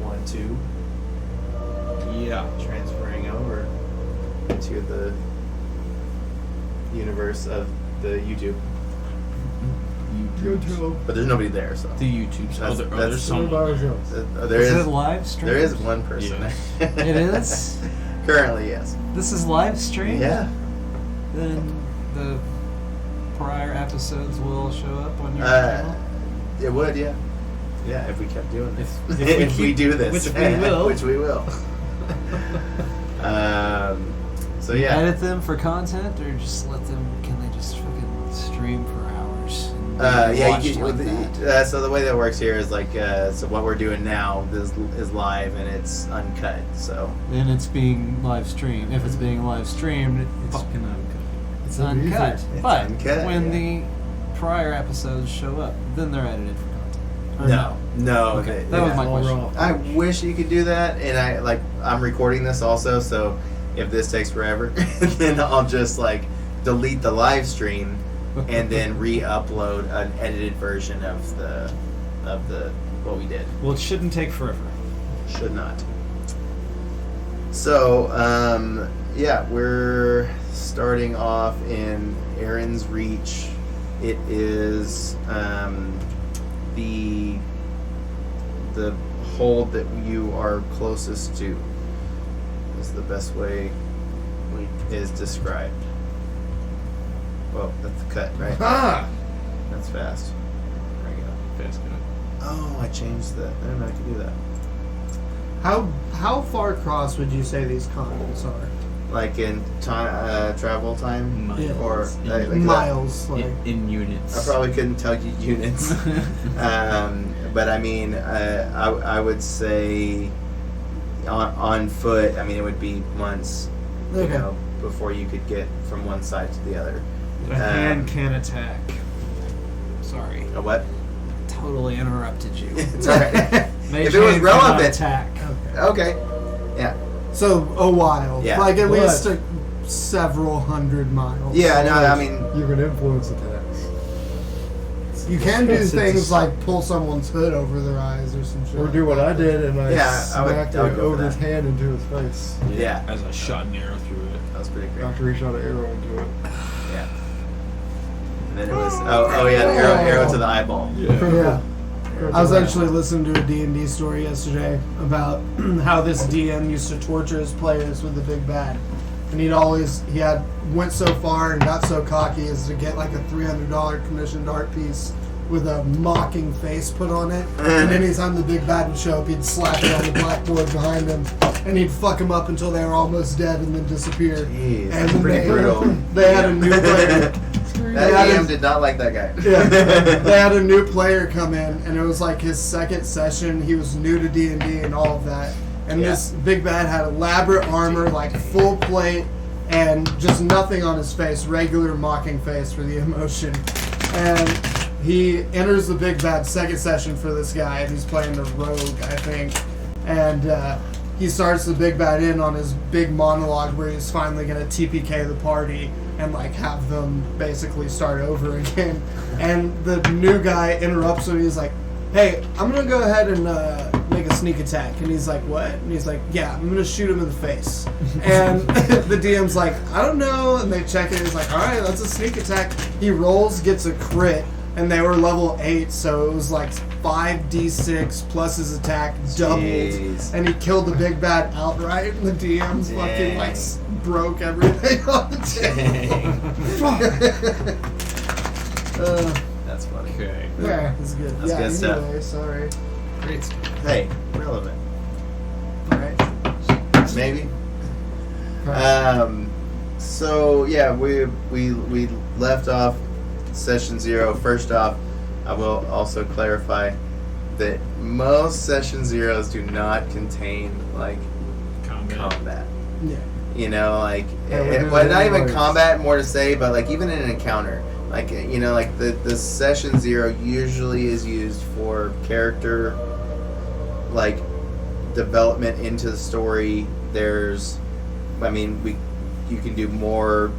1, 2. Yeah. Transferring over to the universe of the YouTube. But there's nobody there, so. The YouTube. There's someone. Is it live stream? There is one person there. It is? Currently, yes. This is live stream? Yeah. Then the prior episodes will show up on your channel? It would, yeah. Yeah, if we kept doing this. If we do this. Which we will. Which we will. So yeah. Edit them for content, or just let them? Can they just fucking stream for hours? Yeah. So the way that works here is like, so what we're doing now is live and it's uncut. So. Then it's being live streamed. If it's being live streamed, it's Fucking uncut. It's uncut. It's But uncut, when yeah. the prior episodes show up, then they're edited for content. Or No. Okay, that was my question. I wish you could do that, and I'm recording this also, so if this takes forever, then I'll just like delete the live stream and then re-upload an edited version of the what we did. Well, it shouldn't take forever. Should not. So, yeah, we're starting off in Aaron's Reach. It is the hold that you are closest to is the best way is described. Well, that's the cut, right? Ah! That's fast. There you go. Fast cut. Oh, I changed that. I didn't know I could do that. How far across would you say these continents are? Like in time, travel time, Miles. Yeah. or like Miles, like In units. I probably couldn't tell you units, but I mean, I would say on foot. I mean, it would be months, you Okay. know, before you could get from one side to the other. The hand can attack. Sorry. A what? Totally interrupted you. It's alright. Mage If it was hand cannot relevant. attack. Okay. Yeah. so a while, Yeah. like at What? least several hundred miles. Yeah. No. I mean. You can influence attacks. You can do It's things just- like pull someone's hood over their eyes or some shit. Or do what I did and I Yeah, I would smacked go like for Ogre's that. hand into his face. Yeah. As I shot an arrow through it. That was pretty great. After he shot an arrow into it. Yeah. And then it was oh yeah, the arrow to the eyeball. Yeah. I was actually listening to a D&D story yesterday about how this DM used to torture his players with the big bad. And he went so far and got so cocky as to get like a $300 commissioned art piece with a mocking face put on it. And anytime the big bad would show up, he'd slap it on the blackboard behind him, and he'd fuck them up until they were almost dead and then disappear. Jeez, And that's then pretty brutal. they had a new player. That DM did not like that guy. Yeah, they had a new player come in, and it was like his second session. He was new to D&D and all of that. And Yeah. this big bad had elaborate armor, like full plate, and just nothing on his face, regular mocking face for the emotion. And he enters the big bad second session for this guy, and he's playing the rogue, I think. And he starts the big bad in on his big monologue where he's finally going to TPK the party and like have them basically start over again. And the new guy interrupts him. He's like, "Hey, I'm going to go ahead and make a sneak attack." And he's like, "What?" And he's like, "Yeah, I'm going to shoot him in the face." And the DM's like, "I don't know." And they check it. He's like, "All right, that's a sneak attack." He rolls, gets a crit. And they were level 8, so it was like 5d6 plus his attack doubled. Jeez. And he killed the big bad outright. And the DM's fucking like broke everything on the table. That's funny. Okay. Yeah, it's good. That's good stuff. Anyway, sorry. Great. Hey, relevant. Alright. Maybe. So yeah, we left off session 0. First off, I will also clarify that most session 0s do not contain like combat. Yeah. You know, like Yeah, well, not even anyways. combat, more to say, but like even in an encounter, like you know, like the session 0 usually is used for character like development into the story. There's, I mean, you can do more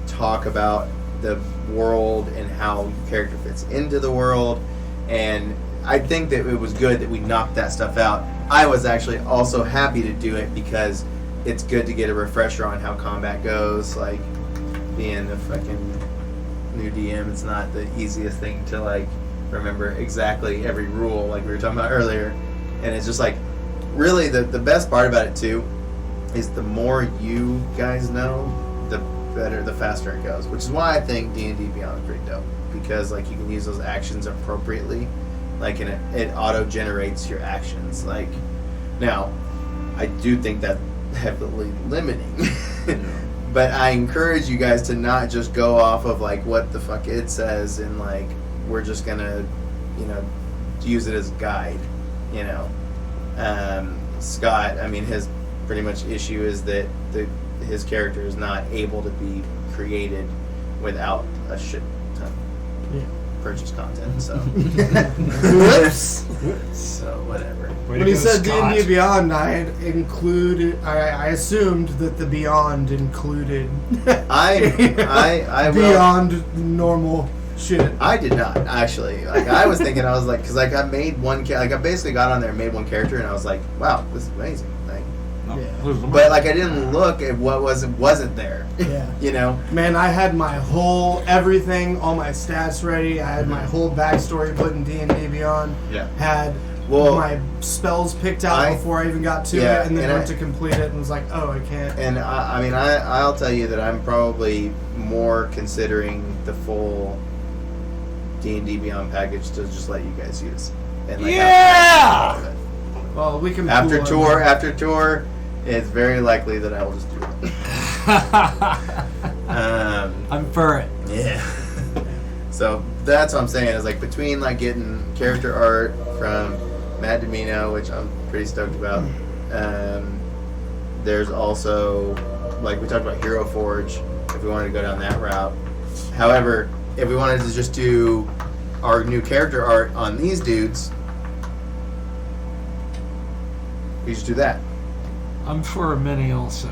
talk about the world and how your character fits into the world, and I think that it was good that we knocked that stuff out. I was actually also happy to do it because it's good to get a refresher on how combat goes. Like, being a fucking new DM, it's not the easiest thing to like remember exactly every rule, like we were talking about earlier. And it's just like, really, the best part about it too is the more you guys know, the better, the faster it goes. Which is why I think D&D Beyond is pretty dope, because like you can use those actions appropriately, like, and it auto generates your actions. Like, now I do think that heavily limiting. But I encourage you guys to not just go off of like what the fuck it says and like we're just gonna, you know, use it as a guide, you know. Scott, I mean, his pretty much issue is that his character is not able to be created without a shit ton of purchase content. So, Whoops. so whatever. When he said D&D Beyond, I had included. I assumed that the Beyond included I will. beyond normal shit. I did not actually. Like, I was thinking, I was like, because like I made one, like I basically got on there and made one character, and I was like, wow, this is amazing. Like, but like I didn't look at what wasn't there. Yeah. You know. Man, I had my whole everything, all my stats ready. I had my whole backstory put in D&D Beyond. Yeah. Had my spells picked out before I even got to it, and then went to complete it and was like, oh, I can't. And I mean, I'll tell you that I'm probably more considering the full D&D Beyond package to just let you guys use. And like, yeah. Well, we can after tour, it's very likely that I will just do it. I'm for it. Yeah. So that's what I'm saying, is like between like getting character art from Matt Domino, which I'm pretty stoked about. There's also, like we talked about, Hero Forge, if we wanted to go down that route. However, if we wanted to just do our new character art on these dudes, we just do that. I'm for a mini also.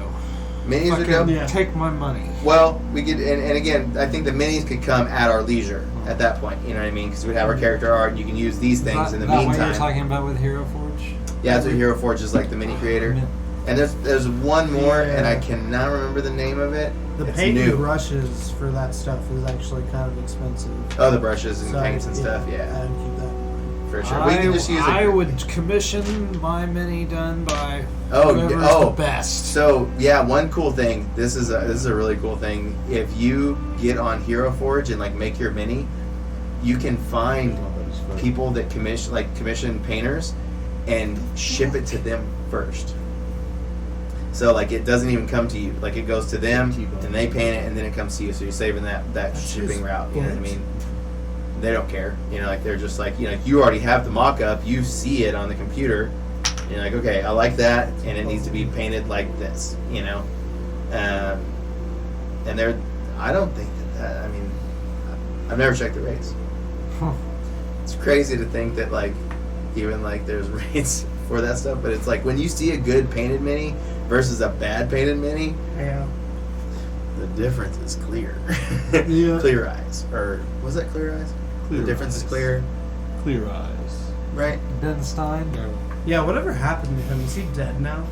Minis are Fucking dope. take my money. Well, we could, and again, I think the minis could come at our leisure at that point. You know what I mean? Because we'd have our character art, and you can use these things in the That what meantime. you're talking about with Hero Forge? Yeah, that's what Hero Forge is, like the mini creator. And there's one more, and I cannot remember the name of it. The It's paint new. and brushes for that stuff is actually kind of expensive. Oh, the brushes and So, paints and stuff. Yeah, I'd keep that in mind. for sure. We can just use it. I would commission my mini done by Oh, whoever's oh. the best. So yeah, one cool thing. This is a really cool thing. If you get on Hero Forge and like make your mini, you can find people that commission painters and ship it to them first. So like it doesn't even come to you. Like it goes to them and they paint it and then it comes to you. So you're saving that shipping route. You know what I mean? They don't care. You know, like they're just like, you know, you already have the mock-up. You see it on the computer. And you're like, okay, I like that, and it needs to be painted like this. You know, and I don't think that. I mean, I've never checked the rates. It's crazy to think that like even like there's rates for that stuff, but it's like when you see a good painted mini versus a bad painted mini, Yeah. the difference is clear. Yeah. Clear eyes, or was that clear eyes? Clear The difference is eyes. clear, Clear eyes. right? Ben Stein? Yeah, whatever happened to him? Is he dead now?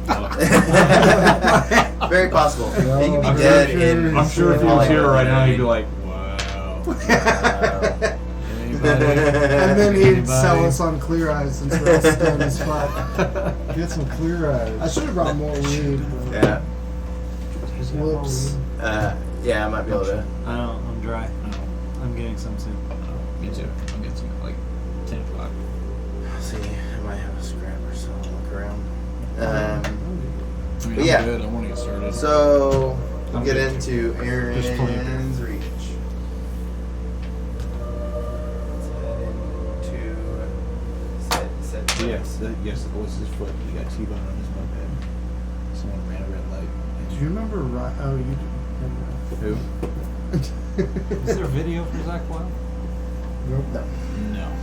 Very possible. He could be I'm dead sure- in. I'm sure if he was Hollywood. here right now, he'd be like, wow. Anybody? And then he'd Anybody? sell us on Clear Eyes since we're all stoned as fuck. Get some clear eyes. I should have brought more weed. But Yeah. Whoops. Yeah, I might be able to. I don't. I'm dry. I'm getting some soon. Me too. I'll get some at like 10 o'clock. See, I might have a scrap or so. I'll look around. I mean, But yeah. I'm good. I want to get started. So we'll I'm get good. into Just plenty of Aaron's reach. Let's head into set Yes, yes, the voice is foot. He got T-bone on his moped. Someone ran a red light. Do you remember? Oh, you do. Who? Is there a video for Zach Wild? Nope. No.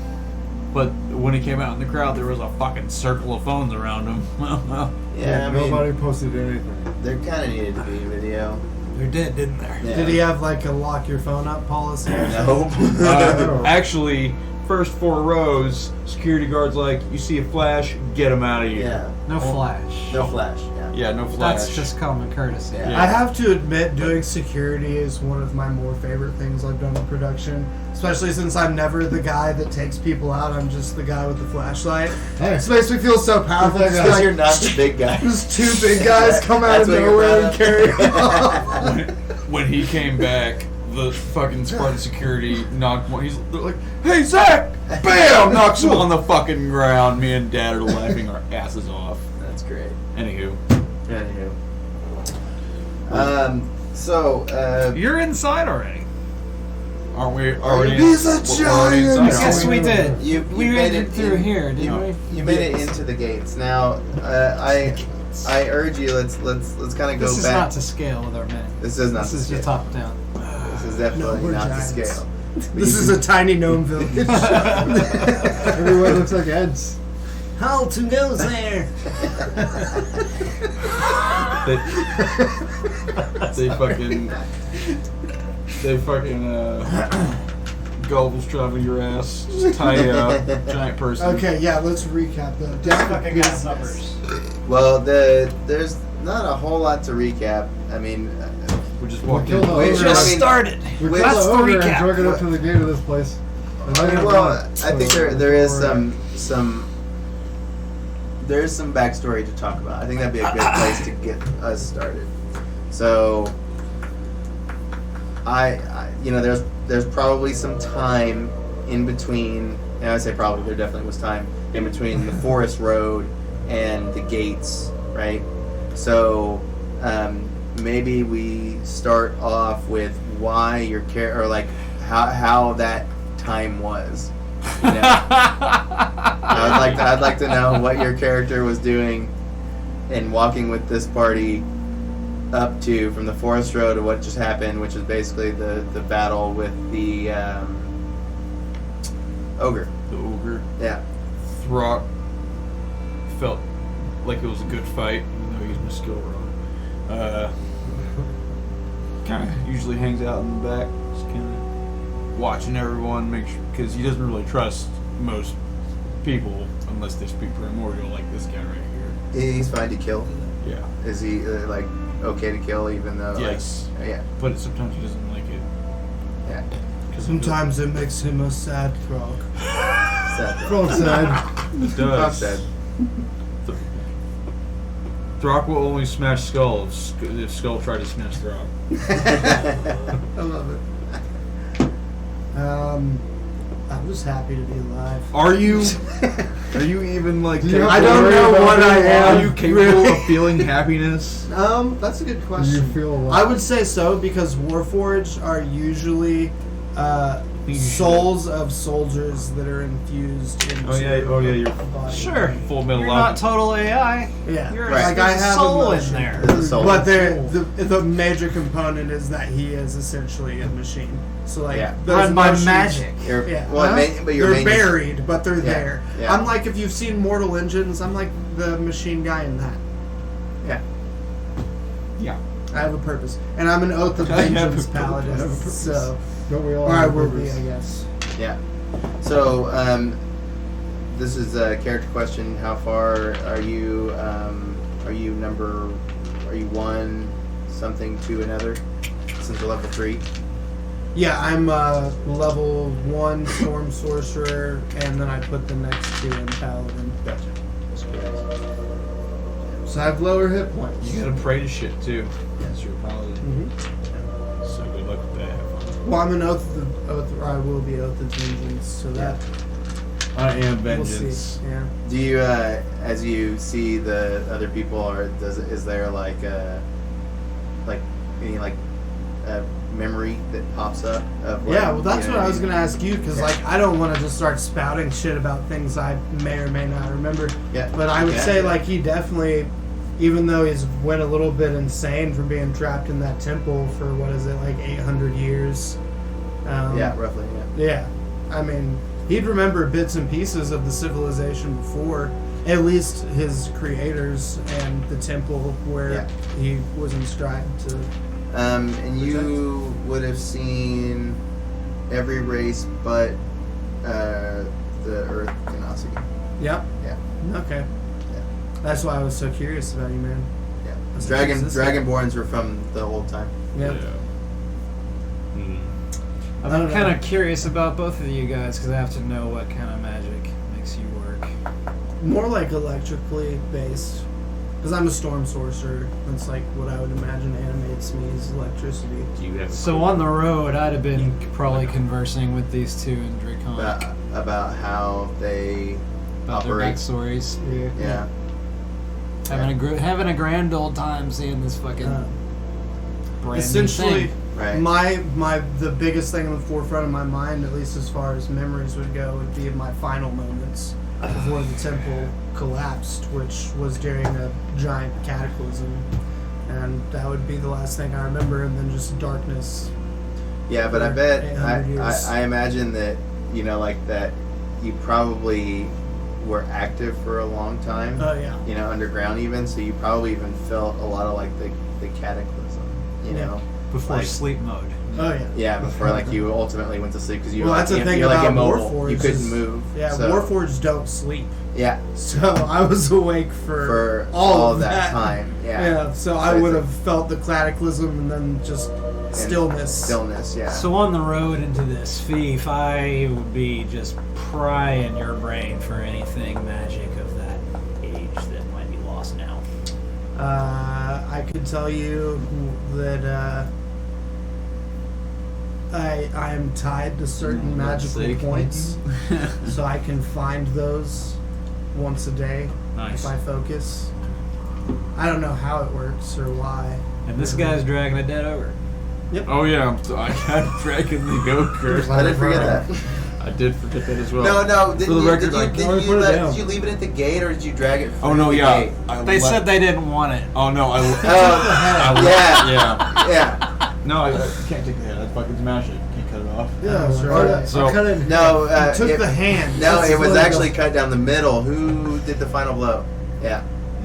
But when he came out in the crowd, there was a fucking circle of phones around him. Yeah, I mean, Nobody posted anything. there kind of needed to be video. There did, didn't there? Yeah. Did he have like a lock your phone up policy? Nope. Actually, first 4 rows, security guard's like, you see a flash, get him out of here. Yeah. No flash. No flash. Yeah. Yeah, no flash. That's just common courtesy. Yeah. I have to admit, doing security is one of my more favorite things I've done in production. Especially since I'm never the guy that takes people out. I'm just the guy with the flashlight. Hey. It makes me feel so powerful. It's Because like, you're not the big guy. Just 2 big guys come out That's of what you're nowhere proud and of. carry him off. When he came back, the fucking Spartan security knocked one. They're like, "Hey Zach!" Bam! Knocks him on the fucking ground. Me and Dad are laughing our asses off. That's great. Anywho, So, You're inside already. aren't we already? He's a we're already giant! inside, Yes, aren't we did. you We made made it it through in- here, didn't No. we? you made it into the gates. Now, I urge you. Let's kind of go This is back. not to scale with our men. This is not This to is scale. just top down. This is definitely we're not giants. to scale. This is a tiny gnome village. Everyone looks like Eds. How to goes there? They fucking gobbles travel your ass, just tie you up, giant person. Okay, yeah, let's recap that. Fucking got numbers. Well, there's not a whole lot to recap. I mean, We just We walked killed in. the Wait, ogre. just Just I mean- started. We Wait, killed that's the the ogre and recap. drug it up to the gate of this place. And I got well, done. I think So, there is before, some backstory to talk about. I think that'd be a good place to get us started. So, there's probably some time in between. And I say probably, there definitely was time in between the forest road and the gates, right? So, maybe we start off with why your character, or like how that time was. You know? I'd like to know what your character was doing and walking with this party up to from the forest road to what just happened, which is basically the battle with the ogre. The ogre. Yeah. Throck felt like it was a good fight, even though he used my skill wrong. Kind of usually hangs out in the back, just kind of watching everyone, make sure, because he doesn't really trust most people unless they speak primordial, like this guy right He's fine to kill. here. Yeah. Is he like okay to kill even though Yes. like yeah. But sometimes he doesn't like it. Yeah. Sometimes it makes him a sad frog. Sad. Frog side. It Rob does. said. Throck will only smash Skull if Skull tried to smash Throck. I love it. I'm just happy to be alive. Are you? Are you even like? Do you have I to don't worry know about what I being am. Are alive? you capable of feeling happiness? That's a good Do question. you feel alive? I would say so because Warforged are usually souls of soldiers that are infused into Oh, yeah, you're- a body. Sure. Full metal You're logic. not total AI. Yeah. You're Right. Like I there's a have soul in emotion. there. There's a soul. But the major component is that he is essentially a machine. So like Yeah. those Run by emotions- magic. You're, Yeah. well, but your they're main buried, but they're Yeah, there. yeah. I'm like, if you've seen Mortal Engines, I'm like the machine guy in that. Yeah. Yeah. I have a purpose, and I'm an Oath of I have a Vengeance purpose. paladin. I have a purpose. So, Don't we all or I have will be, purpose? I guess. Yeah. So, this is a character question. How far are you? Are you 1 something to another? Since you're level 3. Yeah, I'm level 1 Storm Sorcerer, and then I put the next 2 in Paladin. Gotcha. So I have lower hit points. You gotta pray to shit too. That's your paladin. Mhm. So good luck with that. Have fun. Well, I'm an Oath, or I will be Oath of Vengeance, so that I am we'll vengeance. see. Yeah. Do you, as you see the other people, or is there like any memory that pops up of? What, Yeah, well, that's you what know I was mean? going to ask you, because, Yeah. like, I don't want to just start spouting shit about things I may or may not remember. Yeah. But I would Yeah. say, like, he definitely, even though he's went a little bit insane from being trapped in that temple for, what is it, like 800 years? Yeah, roughly. Yeah. Yeah. I mean, he'd remember bits and pieces of the civilization before, at least his creators and the temple where Yeah. he was inscribed to And you would have seen every race but the Earth Genasi. Yep. Yeah. Okay. Yeah. That's why I was so curious about you, man. Yeah. That's Dragonborns were from the old time. Yep. I I'm don't kind know. of curious about both of you guys because I have to know what kind of magic makes you work. More like electrically based. Because I'm a storm sorcerer. That's like what I would imagine animates me is electricity. Do you have So on the road, I'd have been probably conversing with these two in Draconic About how they about their operate. backstories. Yeah. Having a grand old time seeing this fucking brand Essentially, new thing. Right. the biggest thing in the forefront of my mind, at least as far as memories would go, would be my final moments before the temple collapsed, which was during a giant cataclysm, and that would be the last thing I remember, and then just darkness. Yeah, but I for bet 800 years. I imagine that like that you probably were active for a long time. Oh yeah. Underground even, so you probably even felt a lot of like the cataclysm. Yeah. Before like- sleep mode. Oh yeah. Yeah, before like you ultimately went to sleep because you Well, were that's like, the thing you're like about immobile. Warforged You couldn't is- move. Yeah, so, Warforged don't sleep, Yeah, so I was awake for all of that time. Yeah. Yeah, so I it's would like- have felt the cataclysm and then just stillness. Stillness. Yeah. So on the road into this fief, I would be just prying your brain for anything magic of that age that might be lost now. I could tell you that I am tied to certain magical sake. points, so I can find those once a day Nice. if I focus. I don't know how it works or why. And this guy's dragging a dead ogre. Oh yeah, so I got Dragon the Go-Kurt. I didn't forget that. I did forget that as well. No. Did For the you, record, did, you, like, did, I you put it let, down. did you leave it at the gate or did you drag it? Oh no, from the yeah. gate? They said they didn't want it. Oh no, I Yeah. yeah. Yeah. No, I can't take the head. I fucking smash it. Can't cut it off. Yeah, Oh, sure. So- I cut it. No. You took it, the hand. No, That's it was what actually cut down the middle. Who did the final blow? Yeah.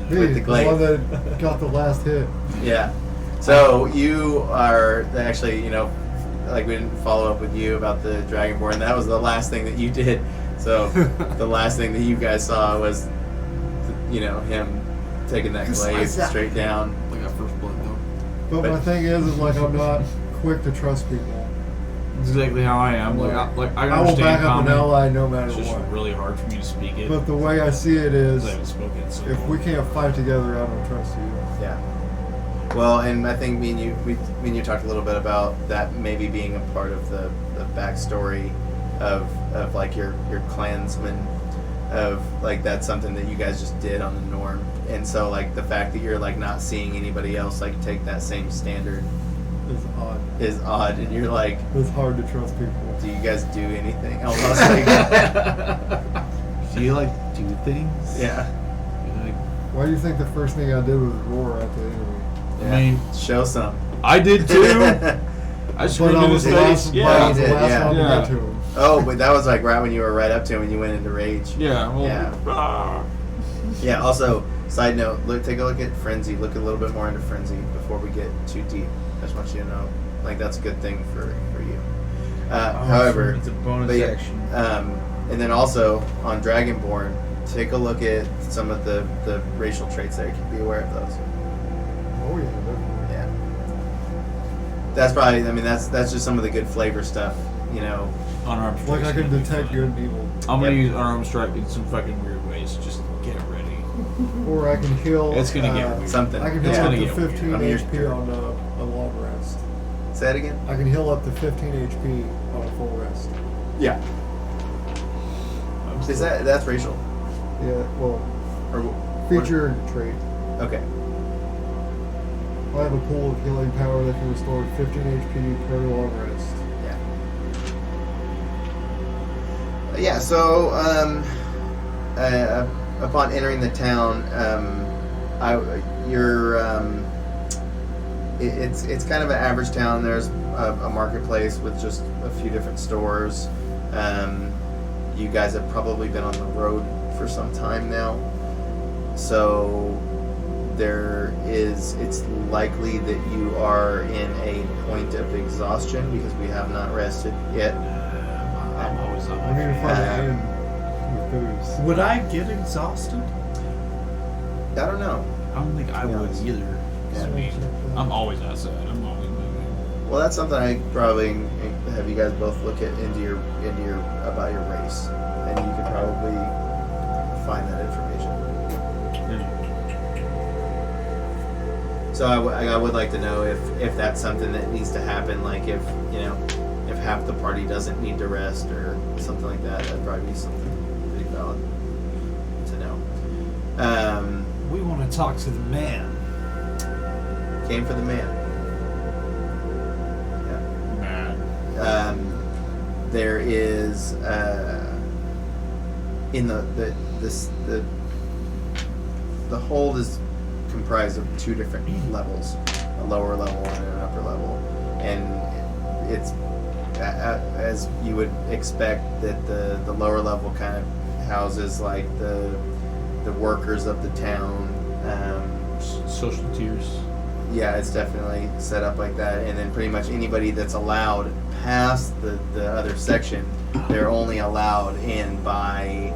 Me, with the the glaive. one that got the last hit. Yeah. So you are actually, like we didn't follow up with you about the Dragonborn. That was the last thing that you did. So the last thing that you guys saw was, him taking that glaive straight down. Like that first blood though. But my thing is like I'm not quick to trust people. That's exactly how I am. I I will understand back up an common. ally no matter It's just what. really hard for me to speak it. But the way I see it is, because I haven't spoken it so if long. we can't fight together, I don't trust you. Yeah. Well, and I think me and you talked a little bit about that maybe being a part of the backstory of like your clansmen, of like that's something that you guys just did on the norm, and so like the fact that you're like not seeing anybody else like take that same standard It's odd. is odd, and you're like, It's hard to trust people. do you guys do anything? Almost like, Do you like do things? yeah. You like, Why do you think the first thing I did was roar at the enemy? Yeah. I mean, Show some. I did too. I But screamed I in was his the face. last, Yeah. I was the You did, last yeah. one to Yeah. get to him. Oh, but that was like right when you were right up to him and you went into rage. Yeah. Well, Yeah. ah. Yeah. Also, side note, take a look at Frenzy. Look a little bit more into Frenzy before we get too deep. I just want you to know, like that's a good thing for you. However, it's a bonus but yeah, action. and then also on Dragonborn, take a look at some of the racial traits there. Be aware of those. Oh yeah, definitely. Yeah. That's probably. I mean, that's just some of the good flavor stuff. Unarmed Like I strike's can gonna be detect fun. good and evil. I'm gonna Yep. use unarmed strike in some fucking weird ways. Just get ready. Or I can heal. It's gonna get weird. Something. I can It's heal gonna up to get weird. 15 I mean, HP on a long rest. Say that again. I can heal up to 15 HP on a full rest. Yeah. Is that's racial Yeah, well, or feature trait. Okay. I have a pool of healing power that can restore 15 HP per long rest. Yeah, so upon entering the town, it's kind of an average town. There's a marketplace with just a few different stores. You guys have probably been on the road for some time now, so it's likely that you are in a point of exhaustion because we have not rested yet. I'm always on I my need to feet. find an inn with booze. Would I get exhausted? I don't know. I don't think I would Yes. either. Yeah. I mean, I'm always outside. I'm always moving. Well, that's something I probably have you guys both look at into your about your race, and you could probably find that information. So I would like to know if that's something that needs to happen, like if half the party doesn't need to rest or something like that. That'd probably be something pretty valid to know. We want to talk to the man. Came for the man. Mad. There is in the hold is comprised of two different levels, a lower level and an upper level, and it's as you would expect that the lower level kind of houses like the workers of the town. Social tiers. Yeah, it's definitely set up like that, and then pretty much anybody that's allowed past the other section, they're only allowed in by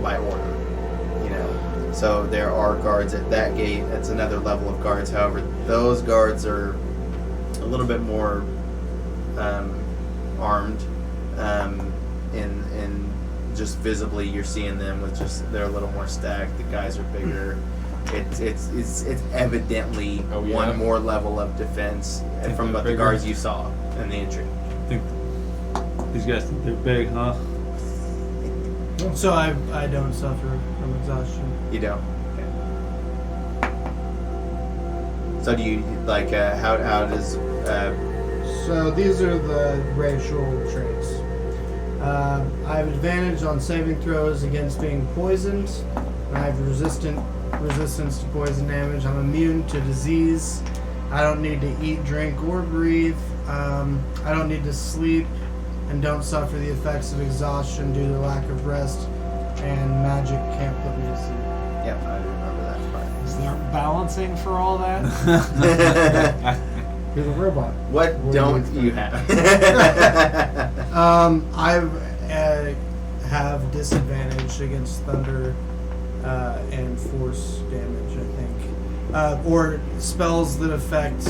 by order. So there are guards at that gate. That's another level of guards. However, those guards are a little bit more armed, and just visibly you're seeing them with they're a little more stacked. The guys are bigger. It's evidently Oh, yeah? one more level of defense from they're the bigger? guards you saw in the entry. Think these guys think they're big, huh? So I don't suffer from exhaustion. You don't. Okay. So do you like how does So these are the racial traits. I have advantage on saving throws against being poisoned. I have resistance to poison damage. I'm immune to disease. I don't need to eat, drink, or breathe. I don't need to sleep and don't suffer the effects of exhaustion due to lack of rest. And magic can't put me to sleep. Yep, I remember that Is there balancing for all that? part. He's a robot. What What do don't you you expect? have? I have disadvantage against thunder and force damage, I think. Or spells that affect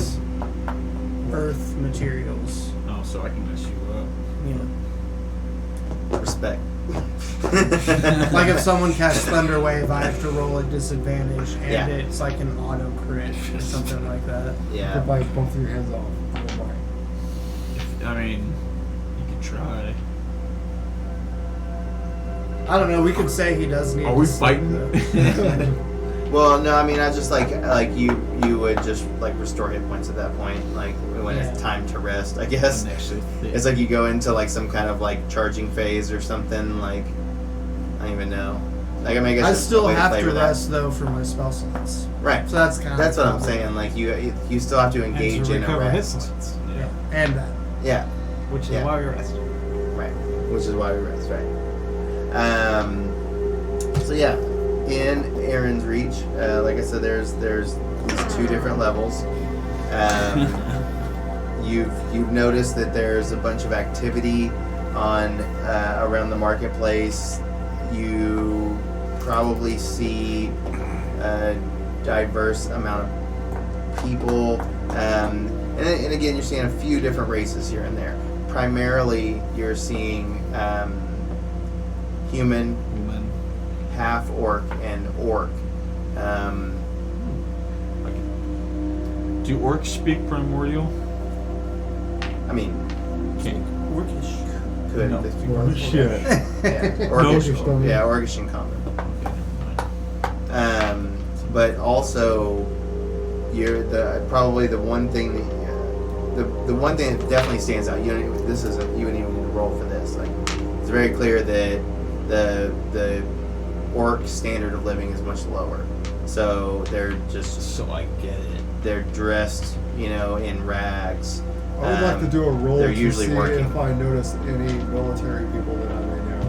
earth materials. Oh, so I can mess you up. Yeah. Respect. Like if someone casts Thunder Wave, I have to roll a disadvantage, and Yeah. it's like an auto crit or something like that. You Yeah. could bite both of your heads off. Robot. I mean, you could try. I don't know. We could say he does need. Are to we sleep, fighting? though. Well, no, I mean, I just like you would just like restore hit points at that point, like when it's Yeah. time to rest. I guess it's like you go into like some kind of like charging phase or something. Like I don't even know. Like I mean, I guess I it's still a way have flavor to that. rest though for my spell slots. Right. So that's kind of That's what I'm saying. Like you still have to And engage to in a recover hit rest. points, Yeah, and that. Yeah. which is Yeah. why we rest. Right, which is why we rest, right? So yeah, in Aaron's reach, like I said, there's these two different levels. You've noticed that there's a bunch of activity on around the marketplace. You probably see a diverse amount of people, and again, you're seeing a few different races here and there. Primarily, you're seeing human, Woman. half orc, and orc. Do orcs speak primordial? I mean, Can't. Orcish. could No. if they speak Well, orc. shit. Yeah, orcish. No. Yeah, orcish in common. But also, you're probably the one thing that the one thing that definitely stands out. You wouldn't even need to roll for this. Like it's very clear that the orc standard of living is much lower. So they're just So I get it. they're dressed, in rags. I would like to do a roll They're to usually see working. if I notice any military people that I may know.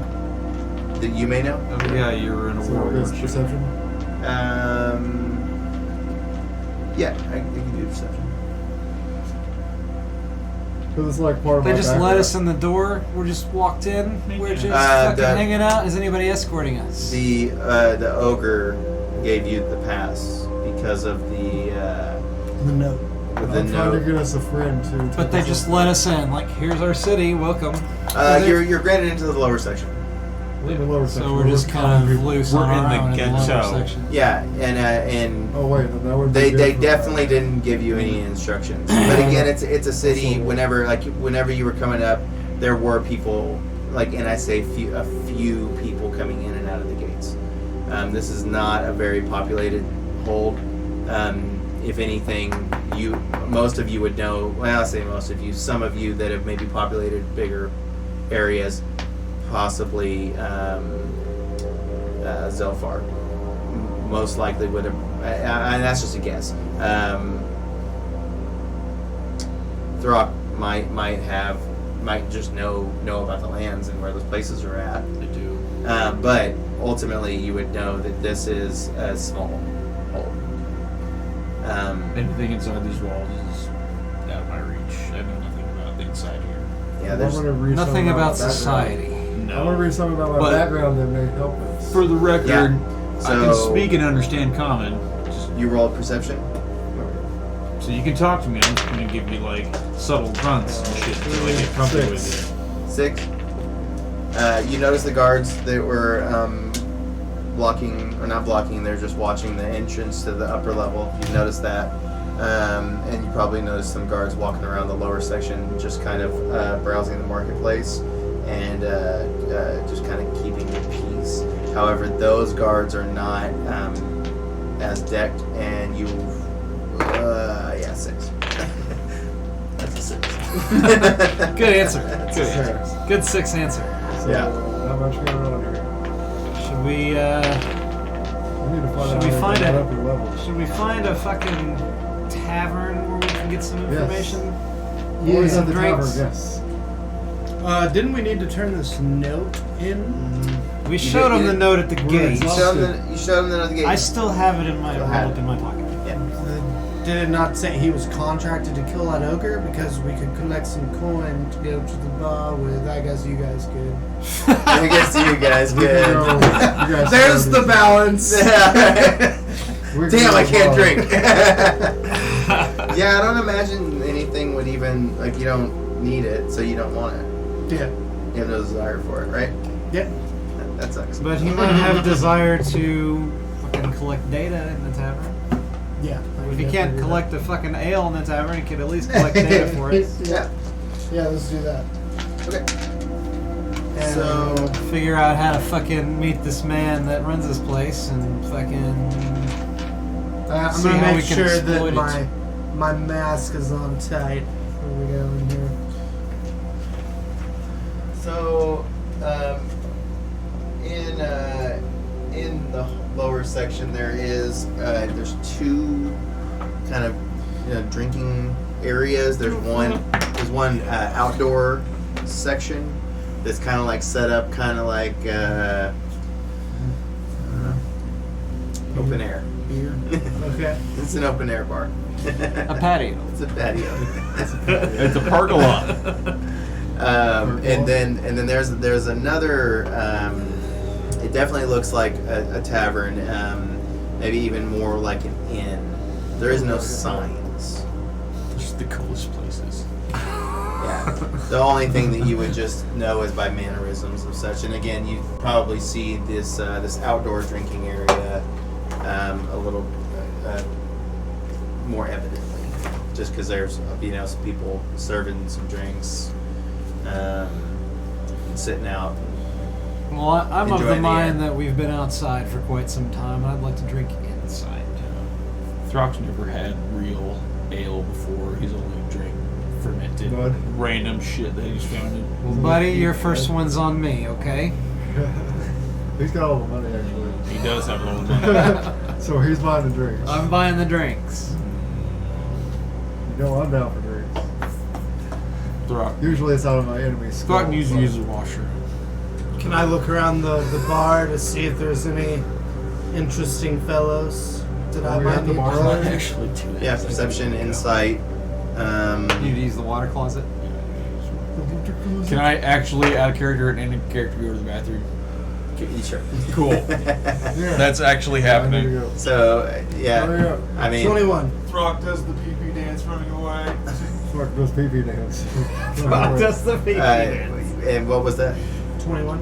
That you may know. Oh yeah, you were in a So war. it's weren't you? perception. Yeah, I can do perception. Because it's like part of They my just background. let us in the door. We're just walked in. We're just Uh, fucking the- hanging out. Is anybody escorting us? The ogre gave you the pass because of the note. with the I'm trying to note. get us a friend too. But they just let us in. Like, here's our city. Welcome. You're granted into the lower section. We're in the lower section. So we're just kind of loose We're on in our the own in the ghetto. lower section. Yeah, and Oh wait, then that would be they good for definitely that. didn't give you any instructions. But again, it's a city. Whenever you were coming up, there were people and I say a few people coming in and out of the gates. This is not a very populated hold. If anything, most of you would know. Well, I say most of you. Some of you that have maybe populated bigger areas, possibly Zelfar, most likely would have. And that's just a guess. Throck might just know about the lands and where those places are at. They do. But ultimately, you would know that this is a small hold. Anything inside these walls is out of my reach. I know nothing about the inside here. Yeah, I'm there's gonna read Nothing something about my background. society. I want to read something about my But- background that may help us. For the record, Yeah. I So- can speak and understand common. Just, you roll perception. so you can talk to me. I'm just going to give you subtle grunts and shit until I get comfortable with Six. you. 6. You notice the guards that were blocking, or not blocking, they're just watching the entrance to the upper level. You notice that. And you probably noticed some guards walking around the lower section, just kind of browsing the marketplace and just kind of keeping the peace. However, those guards are not as decked, and you, 6. That's a 6. Good answer. That's Good. a 6. Good 6 answer. So, Yeah. not much going on here. Should we We need to find Should out we how find to get it? up your level. should we find a fucking tavern where we can get some information? Always Some at the drinks? tavern, yes. Didn't we need to turn this note in? We showed him the note at the We're gate. exhausted. You showed them the gate. I still have it in my Still have rolled up in my pocket. Yeah. Did it not say he was contracted to kill that ogre because we could collect some coin to go to the bar with? I guess you guys could. I guess you guys We can go- good. you guys There's can the go- balance. we can Damn, go I can't bar. drink. Yeah, I don't imagine anything would even you don't need it, so you don't want it. Yeah. You have no desire for it, right? Yeah. That sucks. But he might have a desire to fucking collect data in the tavern. Yeah. If he can't collect a fucking ale in the tavern, he could at least collect data for it. Yeah. Yeah, let's do that. Okay. And So Figure out how to fucking meet this man that runs this place and fucking. I'm See gonna how we make can sure exploit that it. my mask is on tight before we go in here. So, in the lower section, there's two kind of drinking areas. There's one outdoor section that's kind of set up, kind of like I don't know, open air. Beer. Okay. It's an open air bar. A patio. It's a patio. It's a pergola. And then there's another. It definitely looks like a tavern, maybe even more like an inn. There is no signs. Just the coolest places. Yeah, the only thing that you would just know is by mannerisms and such. And again, you probably see this outdoor drinking area a little more evidently, just because there's some people serving some drinks, sitting out. Well, I'm of Enjoy the the mind end. that we've been outside for quite some time, and I'd like to drink inside. Throck's never had real ale before. He's only drank fermented Bud. random shit that he's found. Well, buddy, your first one's on me, okay? He's got all the money actually. He does have a little money. So he's buying the drinks. I'm buying the drinks. You know I'm down for drinks. Throck. Usually it's out of my enemy's skull. Throck usually uses a washer. Can I look around the bar to see if there's any interesting fellows that I Are we might at the need bar to already? find. Actually, two. Yeah, perception, insight. You need to use the water closet. Can I actually, out of character and in character, go to the bathroom? Sure. Cool. Yeah. That's actually I need to happening. go. So yeah, Hurry up. I mean, 21. Throck does the pee-pee dance running away. Fuck those pee-pee dance. That's the big and what was that 21.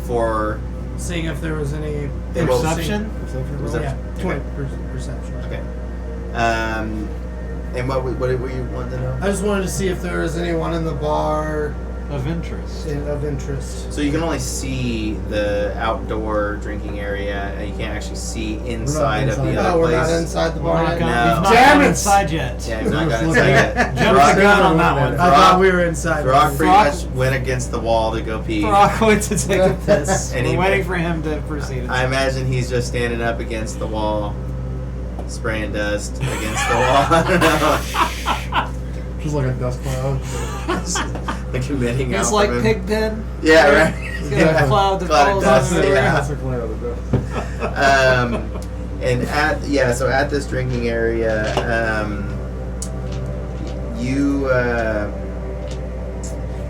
for? Seeing if there was any Perception? Perception roll? Perception. Yeah, 20 perception. Okay. And what were you wanting to know? I just wanted to see if there was anyone in the bar Of interest. of interest. So you can only see the outdoor drinking area, and you can't actually see inside of the inside. other Oh, we're place. not inside the We're bar not yet? gonna, No. he's not Damn gone it! inside yet. Yeah, he's not got We're inside yet. Jump the gun on that one. I thought we were inside. Throck pretty Throck- much went against the wall to go pee. Throck went to take a piss. And he We're waiting went- for him to proceed. I imagine he's just standing up against the wall, spraying dust against the wall. I don't know. Just like a dust cloud. Like emitting out It's from like him. Pigpen. Yeah, right. He's got a cloud that Cloud of falls dust, on the yeah. That's a cloud of dust. And so at this drinking area,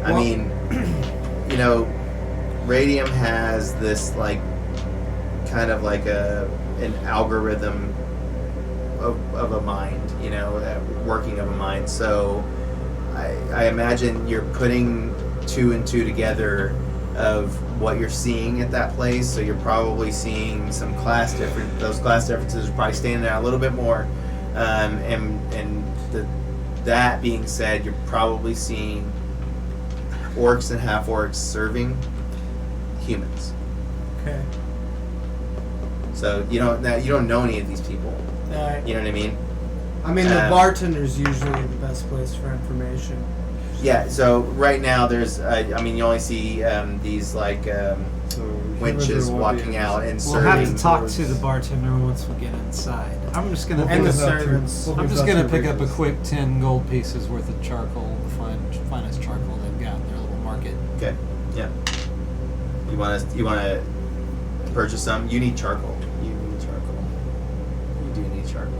I mean, you know, Radium has this like kind of like an algorithm of a mind, you know, working of a mind. So I imagine you're putting two and two together of what you're seeing at that place. So you're probably seeing some class different. Those class differences are probably standing out a little bit more. That being said, you're probably seeing orcs and half orcs serving humans. Okay. So you don't know any of these people. Alright. You know what I mean? I mean, the Um, bartender's usually the best place for information. Yeah. So right now there's, I mean, you only see these like So winches humans are walking beings. out and We'll serving. have to talk to the bartender once we get inside. I'm just gonna And pick the up. servants. I'm just gonna pick up a quick 10 gold pieces worth of charcoal, the finest charcoal they've got in their little market. Okay. Yeah. You want to purchase some? You need charcoal. You need charcoal. You do need charcoal.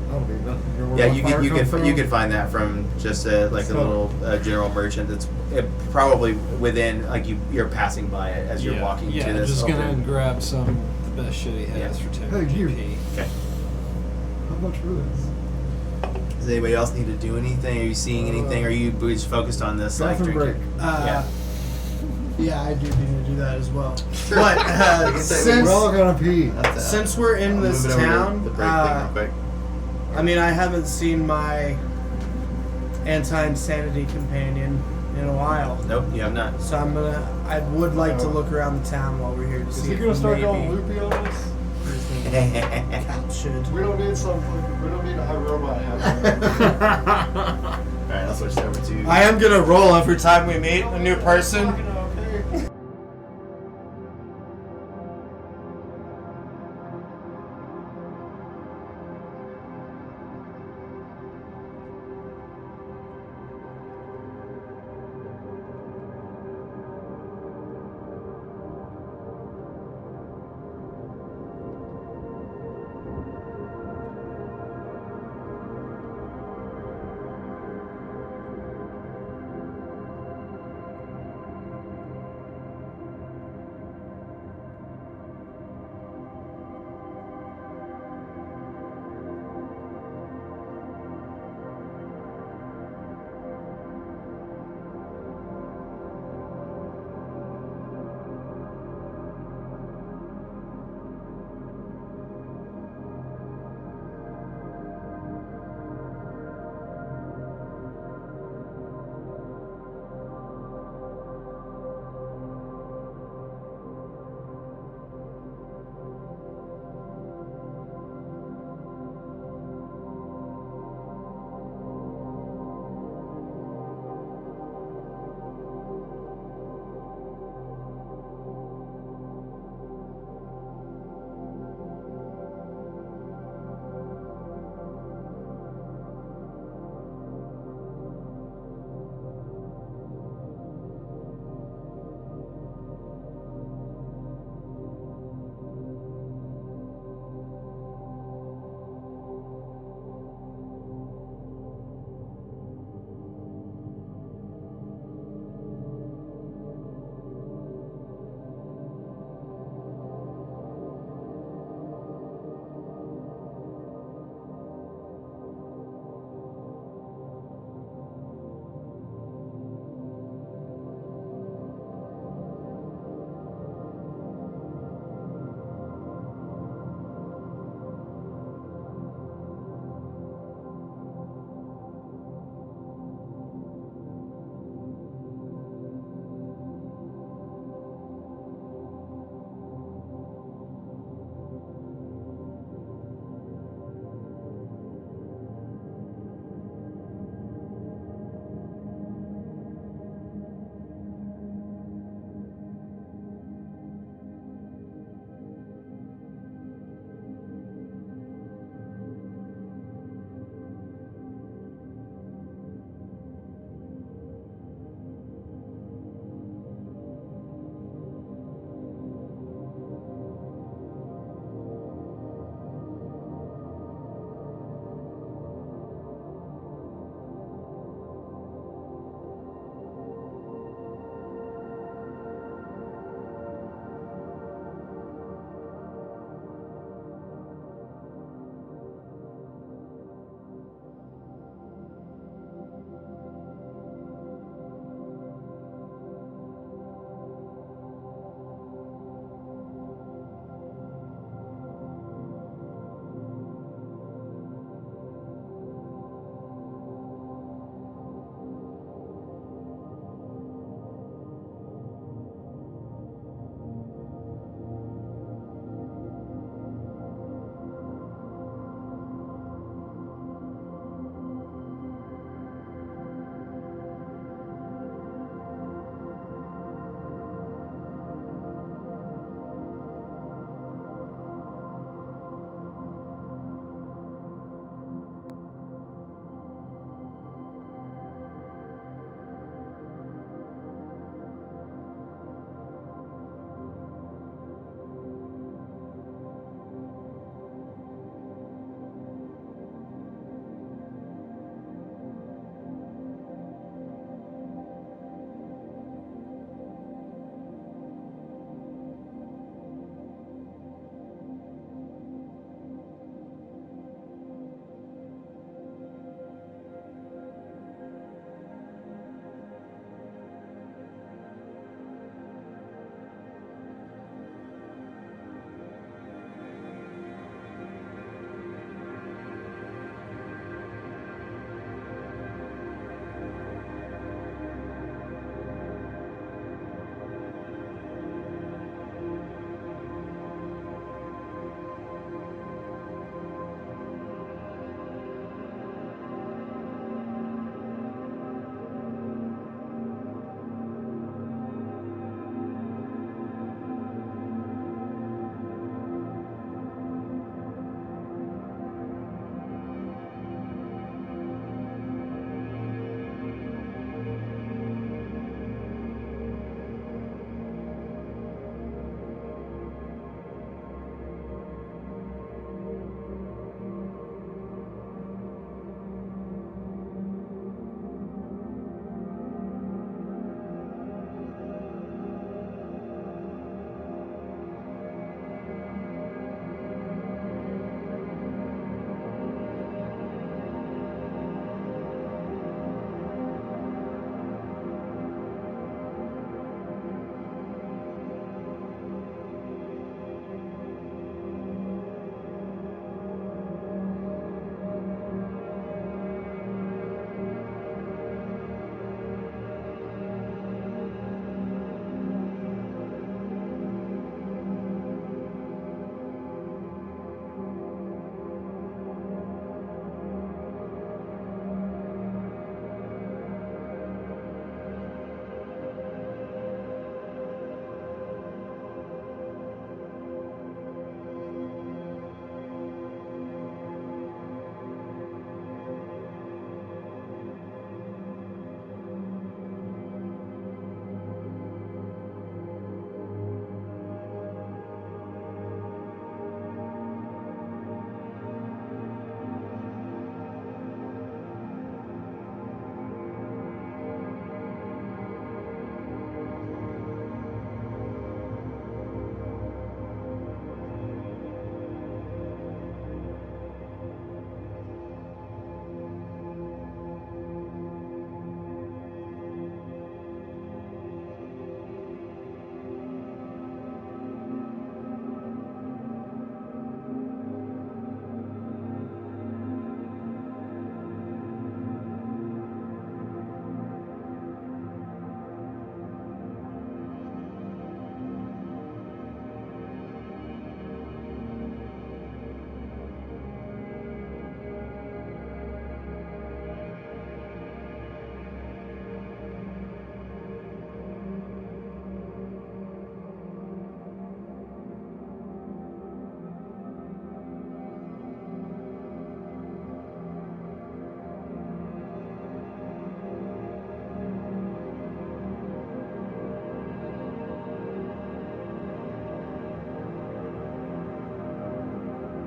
I don't need nothing. You know where Yeah, my you fire could comes from? you could find that from just like a So- little general merchant that's probably within like you're passing by it as you're walking Yeah, to this. just gonna open- grab some of the best shit he has for 10 Hey, you. GP. Okay. How much for this? Does anybody else need to do anything? Are you seeing anything? Or are you just focused on this like Bathroom break. drinking? Yeah, I do need to do that as well. Sure. But You can say since We're all gonna pee. since we're in I'll this move it over to town, the break thing real quick. I mean, I haven't seen my anti-insanity companion in a while. Nope, you have not. So I would like to look around the town while we're here to Is see he if gonna start maybe going loopy on us? should. We don't need we don't need a high robot happening. Alright, I'll switch over to. I am gonna roll every time we meet a new person.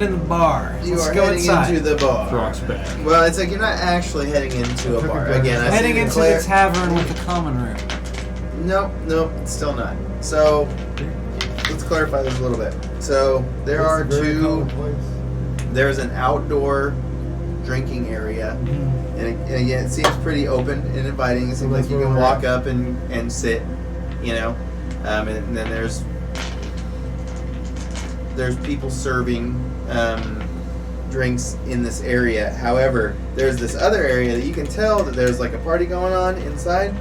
in the bar. You Let's are go heading inside. into the bar. Frog's back. Well, it's like you're not actually heading into a bar. Again, I Heading see into Claire. the tavern with the common room. Nope, still not. So, let's clarify this a little bit. So, there are two. There's an outdoor drinking area, and again, it seems pretty open and inviting. It seems like you can walk up and sit, you know, and then there's people serving drinks in this area. However, there's this other area that you can tell that there's like a party going on inside,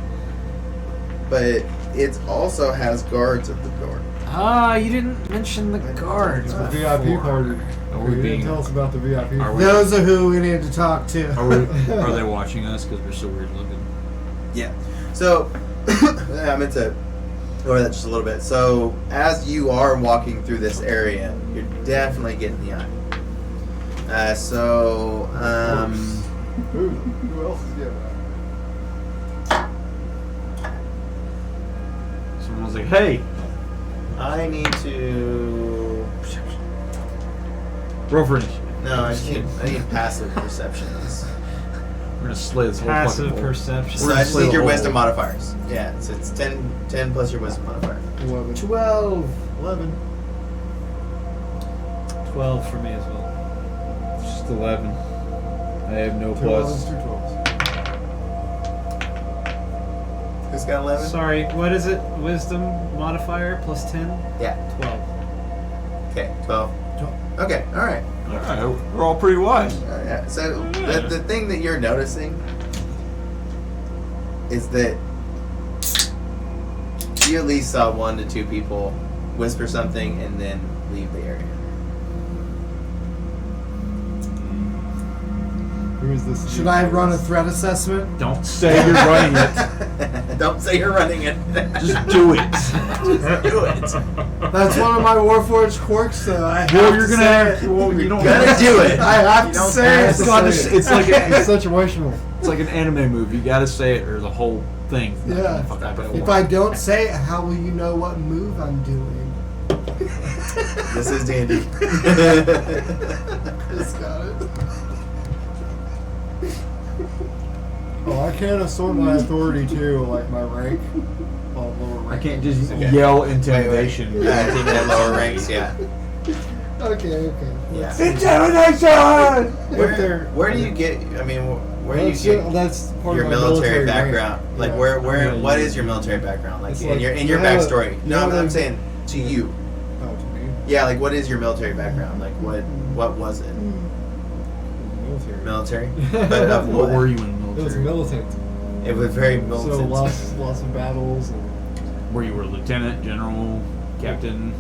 but it also has guards at the door. Ah, you didn't mention the guards. The VIP party. Are we You being? didn't tell us about the VIP Are party. we- Those are who we need to talk to. Are they watching us because we're so weird looking? Yeah. So, I meant to go over that just a little bit. So, as you are walking through this area, you're definitely getting the eye. Who else is getting that? Someone's like, "Hey, I need to. roll for initiative. No, I need passive perceptions. We're gonna slay this whole Passive fucking board. perception. So I just slay need the your whole- wisdom modifiers. Yeah, so it's 10 plus your wisdom modifier. 11. 11. 12 for me as well. Just 11. I have no 2 plus. 11s, 2 12s. Who's got 11? Sorry, what is it? Wisdom modifier plus 10? Yeah. 12. Okay, 12. Okay, alright. All right, we're all pretty wise. Yeah. So the thing that you're noticing is that you at least saw 1 to 2 people whisper something and then leave the area. Who is this? Should I run a threat assessment? Don't say you're running it. Don't say you're running it. Just do it. Just do it. That's one of my Warforged quirks, though. I have Well, you're to gonna say have. it. Well, you don't. Gotta do it. I have You to don't say have it. It's not. It's like It's situational. it's like an anime movie. You gotta say it, or the whole thing's not Yeah. gonna fuck up. If I don't say it, how will you know what move I'm doing? This is D&D. Chris got it. Oh, I can't assert my authority too, like my rank. Lower rank. I can't just Okay. yell intimidation. At lower ranks, yeah. Okay. Yeah. Intimidation. Where do you get? I mean, where do you That's, get that's part your of my military rank. background? Like, Yeah. where? What is your military background? Like It's in like, your you have- backstory? you No, have I'm a- saying to you. Oh, to me. Yeah, like what is your military background? Like what was it? Military. Military. But of What what? were you in the It was military? militant. It was very So militant. lots of battles and Were you a lieutenant, general, captain?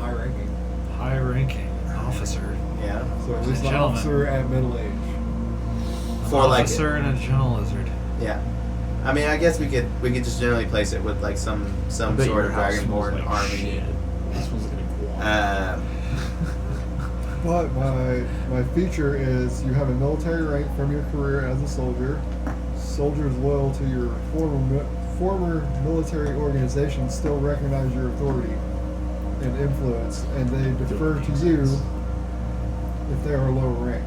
high ranking. High ranking officer. Yeah. So at least an Gentleman. officer at middle age. For like officer and a gentle lizard. yeah. I mean, I guess we could just generally place it with like some I bet sort your of house smells dragonborn like army. shit. It smells like a guac. But my feature is you have a military rank from your career as a soldier. Soldiers loyal to your former military organization still recognize your authority and influence, and they defer to you if they are lower rank.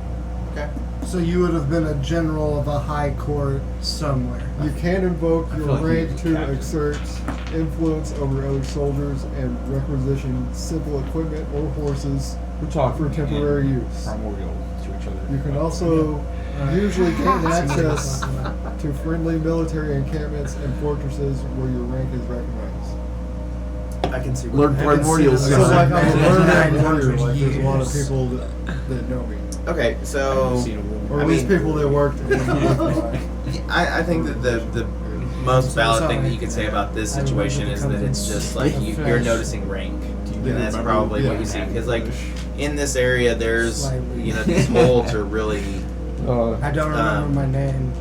Okay. So you would have been a general of a high court somewhere. You can invoke I your feel like rank he's a to captain. exert influence over other soldiers and requisition simple equipment or horses We're talking for temporary use. primordial to each other. You can also usually gain access to friendly military encampments and fortresses where your rank is recognized. I can see. Learn I can primordial see So this. like I'm a learned 900 warrior, like there's a lot of years. people that know me. Okay, so I've seen a woman. Or I at least mean- people that worked I think that the most valid thing that you could say about this situation is that it's just like you're noticing rank, and that's probably what you see. Because like in this area, there's these holds are really I don't remember my name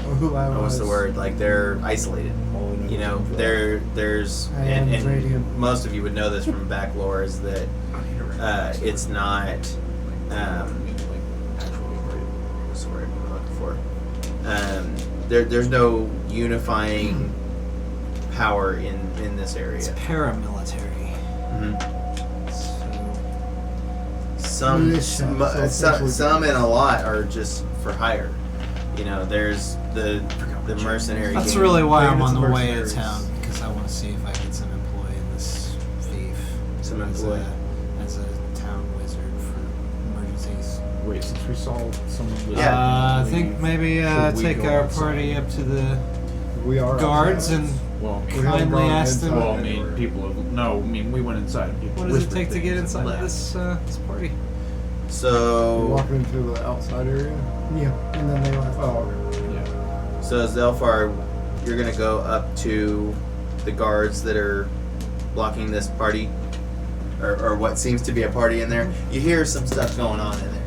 or who I was. what's the word? Like they're isolated. You know, there's I am and radiant. most of you would know this from back lore is that it's not. What's the word I'm looking for? There's no unifying power in this area. It's paramilitary. Mhm. So some, Militia. some and a lot are just for hire. You know, there's the mercenary. That's gang. really why I'm Maybe on it's the way to mercenaries. town, because I want to see if I get some employee in this thief. Some as employee. as a town wizard for emergencies. Wait, since we saw someone. Yeah. I think maybe Should we take go our outside? party up to the We are guards outside. and Well, We haven't kindly gone ask them. inside well, I mean, anywhere. people have. No, I mean, we went inside. And people What does it whispered take to get things and inside of left. this party? We're So walking into the outside area. Yeah, and then they left. Oh, Yeah. So Zelfar, you're gonna go up to the guards that are blocking this party, or what seems to be a party in there. You hear some stuff going on in there.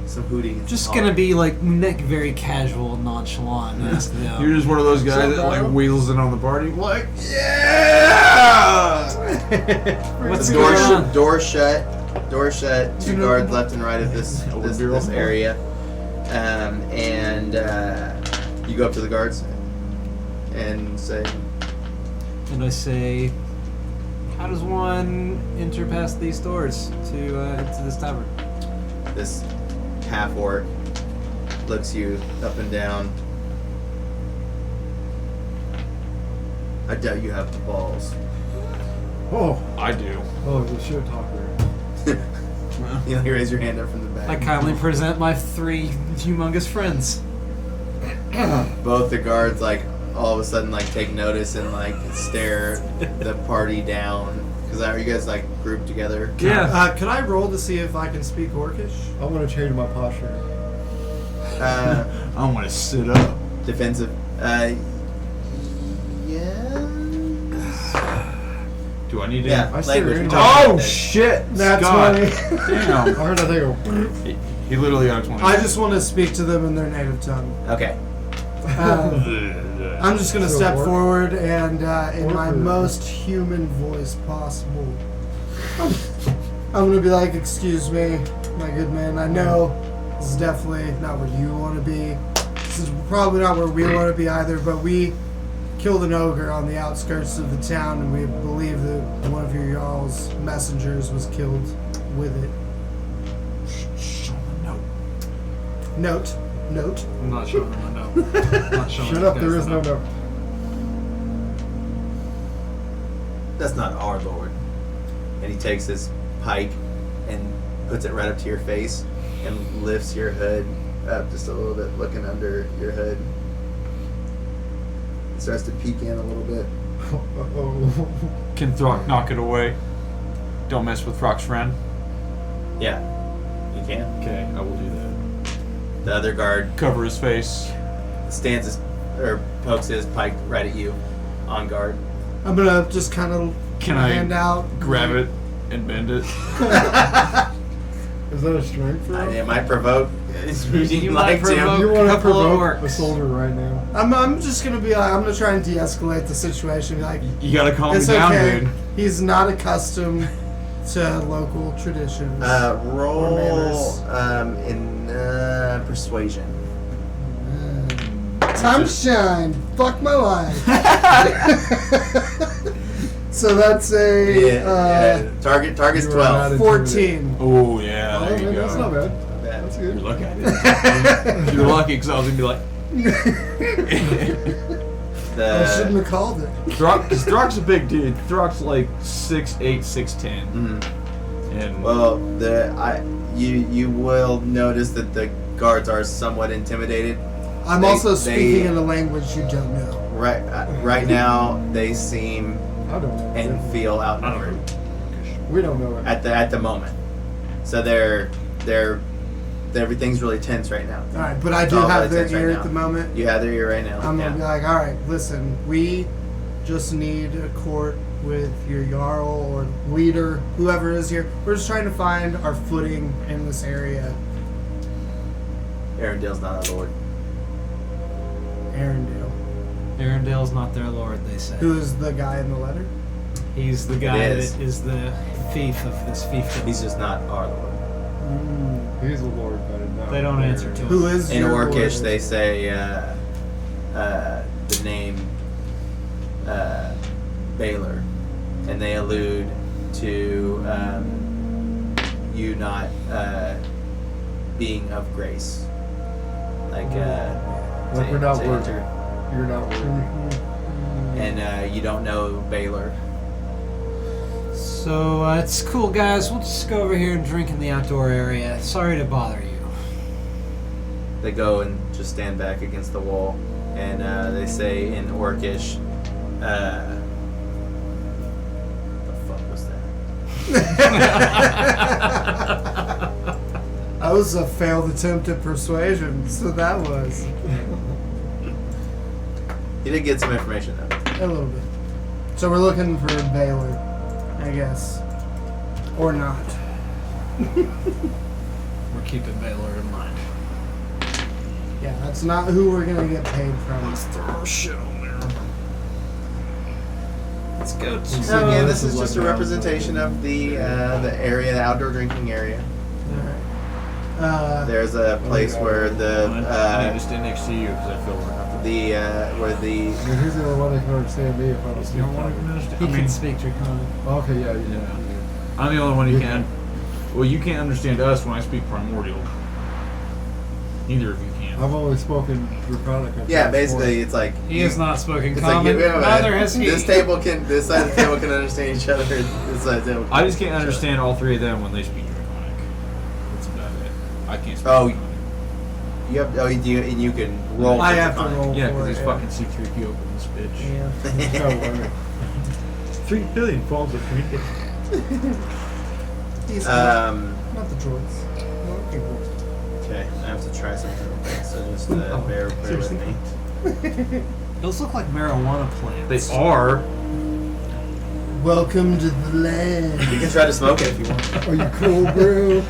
Some hooting. and Just hollering. gonna be like very casual, nonchalant. And ask them. You're just one of those guys So that like bad. wheels in on the party. Like, yeah. What's The going on? door shut. Door shut. Two You know- guards left and right of this I would this, be wrong. this area, and you go up to the guards and say, And I say, how does one enter past these doors to into this tavern? this half orc looks you up and down. I doubt you have the balls. oh, I do. oh, the shit talker. You raise your hand up from the back. I kindly present my 3 humongous friends. Both the guards like all of a sudden like take notice and like stare the party down. Because are you guys like grouped together? Yeah. Could I roll to see if I can speak Orcish? I want to change my posture. I want to sit up. Defensive. Yeah. Do I need to? Yeah. I say Language. range. Oh shit! That's Scott. funny. I Damn. heard that thing go. He literally got a 20. I just want to speak to them in their native tongue. Okay. I'm just gonna So step orc? forward and in my Orc or- most human voice possible, I'm gonna be like, "Excuse me, my good man. I know this is definitely not where you want to be. This is probably not where we want to be either. But we killed an ogre on the outskirts of the town, and we believe that one of your y'all's messengers was killed with it. Show him a note. Note. I'm not showing them a note. Not showing Shut you up, guys there the is no note. note. That's not our lord. And he takes his pike and puts it right up to your face and lifts your hood up just a little bit, looking under your hood. He starts to peek in a little bit. Uh-oh. Can Throck knock it away? Don't mess with Throck's friend. Yeah, you can. Okay, I will do that. The other guard Cover his face. stands his, or pokes his pike right at you, on guard. I'm gonna just kind of Can I hand out, Grab it and bend it. Is that a strength roll? It might provoke. You like might provoke- You want to Couple of provoke a orcs. soldier right now. I'm just gonna be like, I'm gonna try and de-escalate the situation. Be like, You gotta calm me it's down, okay. dude. He's not accustomed to local traditions. Roll manners. in persuasion. Time to shine. Fuck my life. So that's a Target's You are 12. not 14. Oh yeah, Oh, there you man, go. that's not bad. Not bad. That's You're good. lucky I didn't. You're lucky because I was gonna be like. I shouldn't have called it. Throck's a big dude. Throck's like 6'8", 6'10", Mhm. and Well, you will notice that the guards are somewhat intimidated. I'm They- also they- speaking in a language you don't know. Right now, they seem I don't know. and feel outnumbered We don't know it. at the moment. So they're everything's really tense right now. All right, but I It's do all have really their tense right ear now. at the moment. You have their ear right now. I'm yeah. gonna be like, all right, listen, we just need a court with your jarl or leader, whoever is here. We're just trying to find our footing in this area. Arendale's not our lord. Arendelle. Arendale's not their lord, they say. Who is the guy in the letter? He's the guy It is. that is the thief of this fiefdom. He's just not our lord. He's a lord, but not. They don't answer to him. Who is In your Orcish, lord? they say the name Baylor, and they allude to you not being of grace. Like we're not to worthy. enter. You're not worthy. And you don't know Baylor. So it's cool, guys. We'll just go over here and drink in the outdoor area. Sorry to bother you. They go and just stand back against the wall, and they say in Orcish, "The fuck was that?" That was a failed attempt at persuasion, so that was You did get some information though. a little bit. So we're looking for Baylor, I guess. Or not. We're keeping Baylor in mind. Yeah, that's not who we're gonna get paid from. Throw shit on there. Let's go to. So again, this this is is just a like representation of the area, the outdoor drinking area. Alright. There's a place where I need to stay next to you because I feel we're not. where the I mean, who's the only one that can understand me if I don't You speak? don't want to Common? understand. He I mean, can speak Draconic. Okay, yeah. yeah. I'm the only one who can. Well, you can't understand us when I speak primordial. Neither of you can. I've only spoken Draconic. yeah, basically it's like He has not spoken it's common. like Neither has he. this side of the table can understand each other. This side of the table. Can I just can't understand each other. understand all three of them when they speak Draconic. That's about it. I can't speak Oh, Draconic. You have and you can roll. I for have to Draconic. roll. Yeah, for because it, it's fucking C3PO in this bitch. Yeah. Oh, wait. 3 billion forms of communication. These not Um. the droids. No, people. Okay, I have to try something real quick, so just bear with seriously? me. Those look like marijuana plants. They are. Welcome to the land. You can try to smoke it if you want. Are you cool, bro?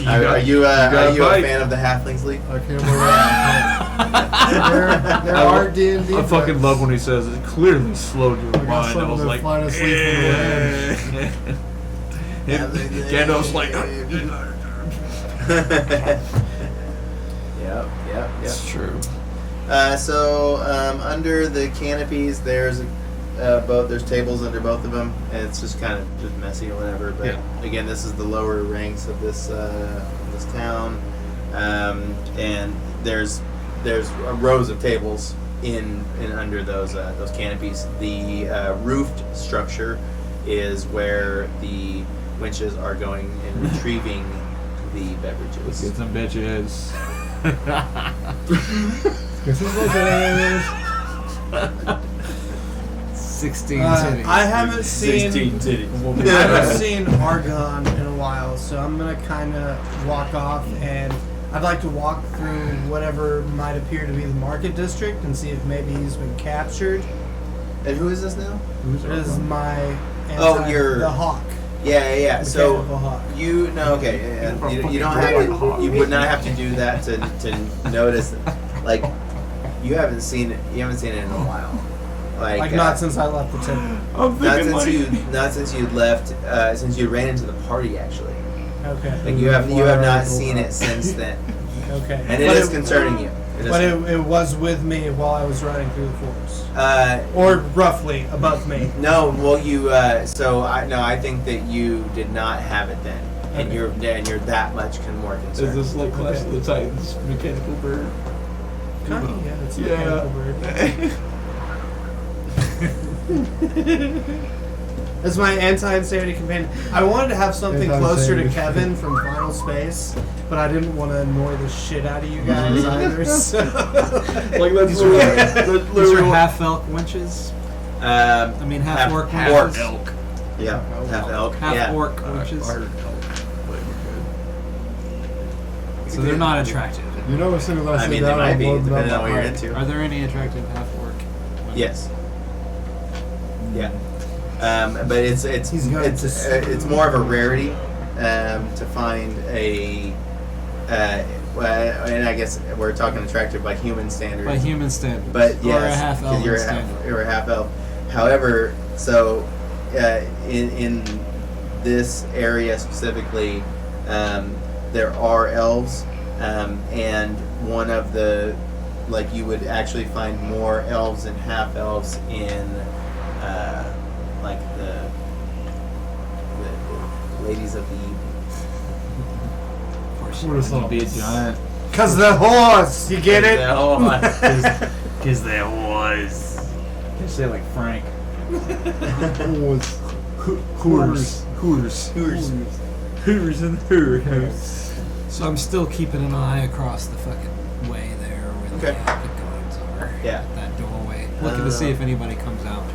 Are you a bite. fan of the Halflings League? I can't believe There are D&D. I fucking love when he says it clearly slowed your I got mind. I something was to like, find us sleep in the land. Gandalf's like, Yep. it's true. So under the Canopies, there's there's tables under both of them, and it's just kind of just messy or whatever. But Yeah. again, this is the lower ranks of this town, and there's rows of tables in under those canopies. The roofed structure is where the winches are going and retrieving the beverages. Get some bitches. This is what it is. 16 titties. I haven't seen. 16 titties. I haven't seen Argon in a while, so I'm gonna kind of walk off, and I'd like to walk through whatever might appear to be the market district and see if maybe he's been captured. And who is this now? Who's This is my you're- the hawk. Yeah. So Mechanical hawk. you you don't have to, you would not have to do that to notice it. Like you haven't seen it in a while. Like not since I left the temple. I'm not since you left since you ran into the party actually. Okay. Like you have not seen it since then, Okay. and it is concerning you. But it was with me while I was running through the forest, Uh, or roughly above me. no, well you I think that you did not have it then, and Okay. you're that much more Is concerned. this like Clash of the Titans mechanical bird? Kind of, yeah. It's a Yeah. mechanical bird. It's my anti-insanity companion. I wanted to have something closer to Kevin from Final Space, but I didn't want to annoy the shit out of you guys either. So. Like that's These are literally half elk winches. I mean half orc half winches. elk. Yeah, half elk. Half Yeah. orc winches. I heard elk. But we're So they're not attractive. You know, as soon as I I sit mean, they down, might I'm be loading depending up on what my you're pipe. into. Are there any attractive half orc women? Yes. Yeah. But it's He's going to it's more of a rarity to find a and I guess we're talking attractive by human standards. By human standards. But yes, or a half 'cause elf you're standard. you're a half elf. However, so in this area specifically, there are elves, and one of the you would actually find more elves and half elves in the ladies of the evening. course. What is It'll be a all? giant. Cause the horse, you get it? Because there was. They say like Frank. Was Hooters. Hooters in the Hooter House. So I'm still keeping an eye across the fucking way there where Okay. the guards are. Yeah. That doorway. Looking to see if anybody comes out.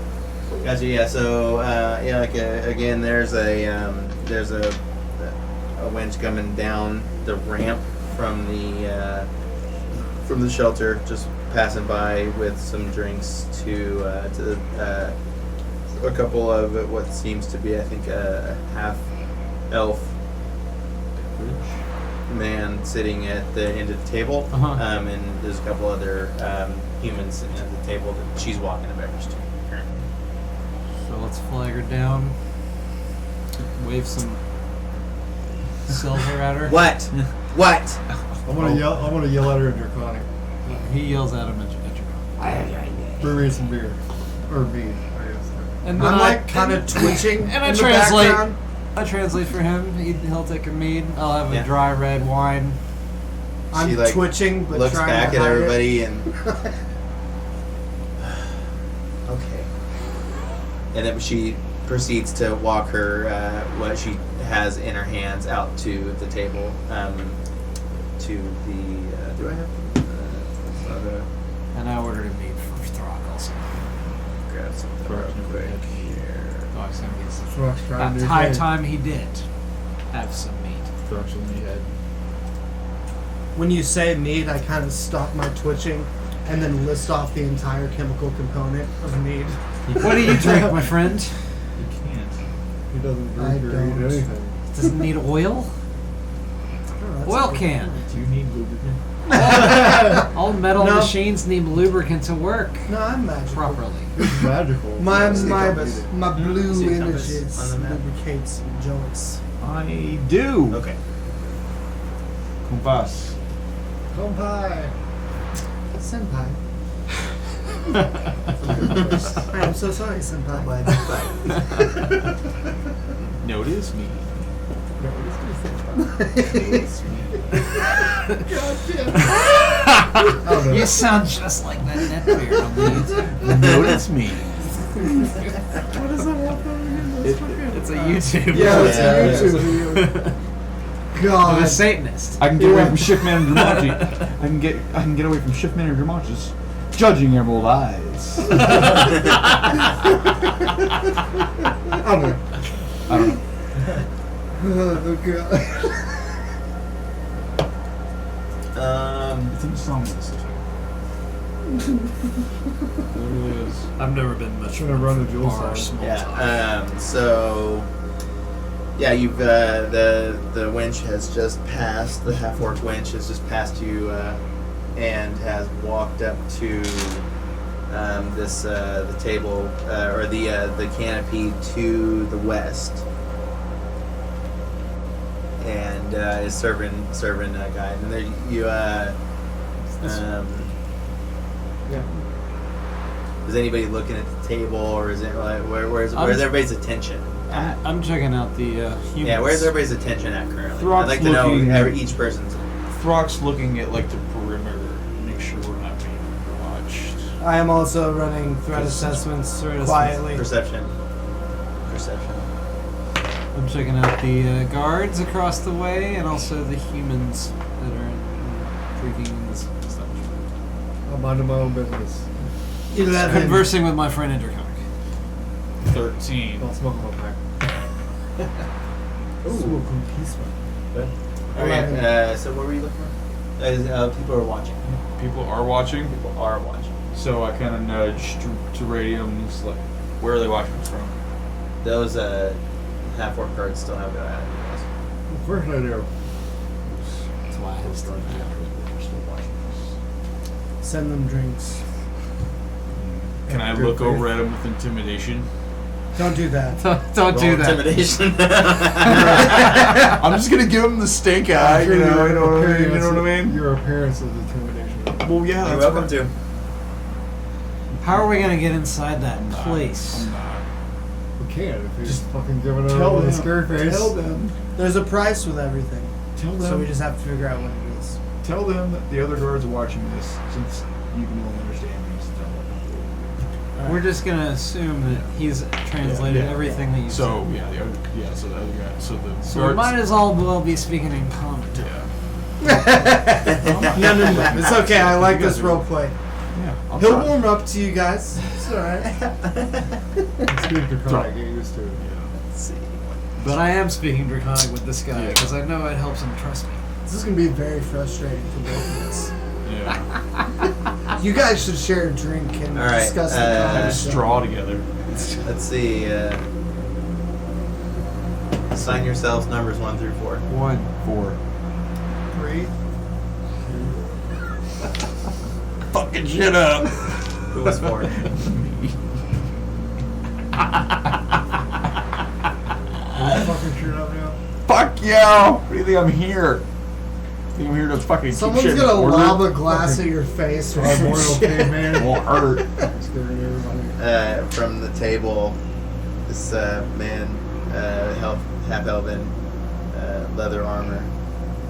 Gotcha. Yeah. So again, there's a winch coming down the ramp from the shelter, just passing by with some drinks to a couple of what seems to be, I think, a half elf man sitting at the end of the table, Uh-huh. and there's a couple other humans sitting at the table that she's walking a beverage to. So let's flag her down. Wave some silver at her. What? What? I'm gonna yell at her in Draconic. He yells at him at you. Brew me some beer. Or mead, I guess. And then I'm like kind of twitching and I in the translate. background. I translate for him. He'll take a mead. I'll have a Yeah. dry red wine. I'm She, like, twitching, but Looks trying back to at hide everybody it. and okay, and then she proceeds to walk her what she has in her hands out to the table, to the. Do I have? And I ordered a mead for Throck also. Grab something real quick here. Throck's gonna get some. Throck's trying to About do high thing. time he did have some meat. Throws in the head. When you say mead, I kind of stop my twitching and then list off the entire chemical component of mead. What do you drink, my friend? You can't. He doesn't I drink or don't. eat anything. Doesn't need oil. Oh, that's Oil a good can. point. Do you need lubricant? All metal No. machines need lubricant to work No, I'm magical. properly. It's magical. My See my compass? my blue See compass energies on the map? lubricates joints. I do. Okay. Compass. Come pie. Senpai. I am so sorry, senpai. Notice me. You sound just like that Netbeard on the YouTube. Notice me. What is that one thing? It's a YouTube. Yeah, it's Yeah, a yeah. YouTube video. Of God. a Satanist. I can get away Yeah. from shift manager Monty. I can get away from shift manager Monty's judging emerald eyes. I don't know. I don't know. Oh, God. It's in the song list. There it is. I've never been much Trying to run a dual bar song. small talk. Yeah. So. Yeah, you've the winch has just passed. The half orc winch has just passed you, and has walked up to this the table or the canopy to the west, and is serving a guy. And there you Yeah. is anybody looking at the table, or is it like where's I'm- everybody's attention at? I'm checking out the humans. Yeah, where's everybody's attention at currently? Throck's I'd like to know looking- each person's. Throck's looking at like the perimeter, make sure we're not being watched. I am also running threat assessments quietly. Perception. I'm checking out the guards across the way and also the humans that are drinking in this establishment. I'm minding my own business. 11. Conversing with my friend Intercomic. 13. Don't smoke my pack. Ooh, peaceful. Okay, so what were you looking for? People are watching. People are watching, People are watching. so I kind of nudged to radiums, like, where are they watching us from? Those half orc guards still have their eye on you guys. First idea. That's why I have to They're still watching us. Send them drinks. Can I look over at them with intimidation? Don't do that. Don't do Roll that. Intimidation. I'm just gonna give them the stink eye, you know what I mean? Your appearance is intimidation. Well, yeah, You're that's welcome to. How are we gonna get inside that place? I'm not. We can if you just fucking give it tell a them. scary face. Tell them. There's a price with everything. Tell So we them. just have to figure out what it is. Tell them that the other guards are watching this, since you can only understand these. Tell them. We're just gonna assume that he's translated Yeah. everything that you So said. yeah, so the other guy, so the So we guards. might as well be speaking in common. Yeah. No. It's okay. I like this role play. Yeah. I'll He'll try. warm up to you guys. It's alright. Speak Draconic, get used to it. Let's see. But I am speaking Draconic with this guy Yeah. because I know it helps him trust me. This is gonna be very frustrating for both of us. Yeah. You guys should share a drink and All right, discuss the Have a concept. straw together. Let's see. Assign yourselves numbers 1 through 4. 1. 4. 3. Fucking shit up. Who was 4? Fucking shit up now. Fuck you! What do you think I'm here? Think I'm here to fucking keep Someone's shit in gonna order? lob a glass at your face or some Primordial shit. caveman. Won't hurt. Scaring everybody. From the table, this man, half elven, leather armor,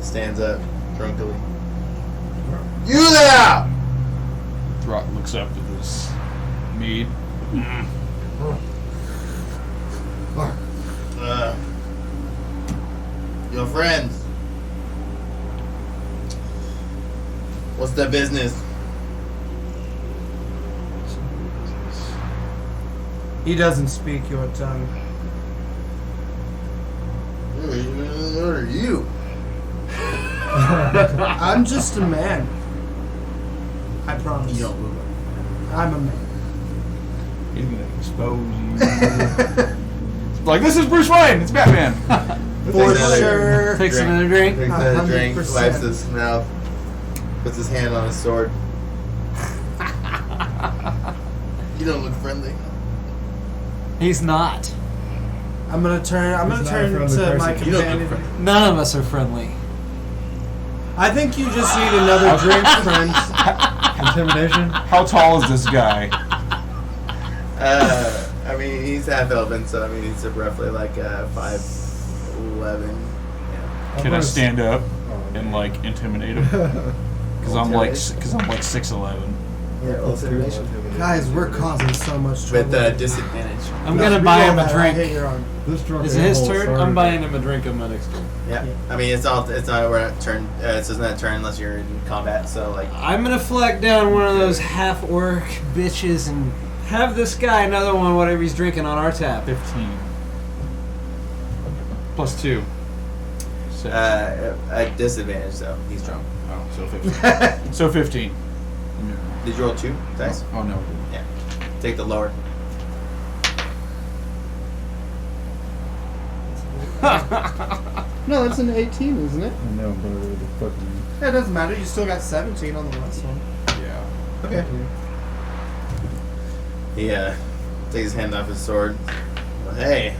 stands up drunkily. You there! Rock looks up at this mead. Your friends. What's their business? He doesn't speak your tongue. What are you? I'm just a man. I promise. You don't move. I'm a man. He's gonna expose you. Like, this is Bruce Wayne. It's Batman. For another sure. Takes another drink. Drinks another drink, 100%. wipes his mouth, puts his hand on his sword. You don't look friendly. He's not. I'm gonna turn He's not a friendly to my person. You don't look companion. friendly. None of us are friendly. I think you just need another drink, friend. Intimidation. How tall is this guy? I mean, he's half elven, so I mean, he's roughly like 5'11". Yeah. Can I stand up Oh, and like intimidate him? Because I'm like 6'11". Guys, we're causing so much trouble. With disadvantage. I'm gonna buy him a I drink. hate your arm. This drunk Is it his a-hole turn? started- I'm buying him a drink on my next turn. Yeah. I mean, it's not we're at turn. It doesn't have turn unless you're in combat. So like, I'm gonna flag down one of those half-orc bitches and have this guy another one, whatever he's drinking, on our tap. 15. Plus 2. 6. at disadvantage though. He's drunk. Oh, so 15. So 15. Did you roll 2 dice? Oh, no. Yeah. Take the lower. No, it's an 18, isn't it? I know, but what the fuck do you? Yeah, it doesn't matter. You still got 17 on the last one. Yeah. Okay. He takes his hand off his sword. Well, hey.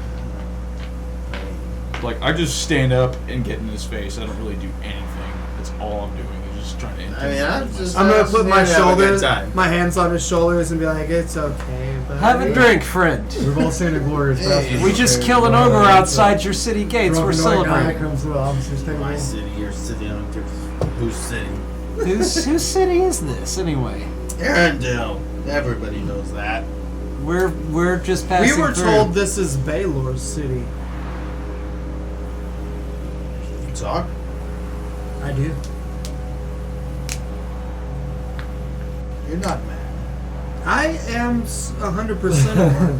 Like, I just stand up and get in his face. I don't really do anything. That's all I'm doing. I'm just trying to I mean, intimidate I'm him. just. I'm gonna just put my here to have a good shoulders, time. my hands on his shoulders, and be like, "It's okay, buddy." Have a drink, friend. We've all seen a glorious Hey. bastard. We just killed an ogre outside your city gates. We're celebrating. Comes to the officer's table. My city, your city, I don't care whose city. Whose city is this anyway? Arendelle. Everybody knows that. We're just We passing were through. told this is Baylor's city. You talk? I do. You're not mad. I am 100%.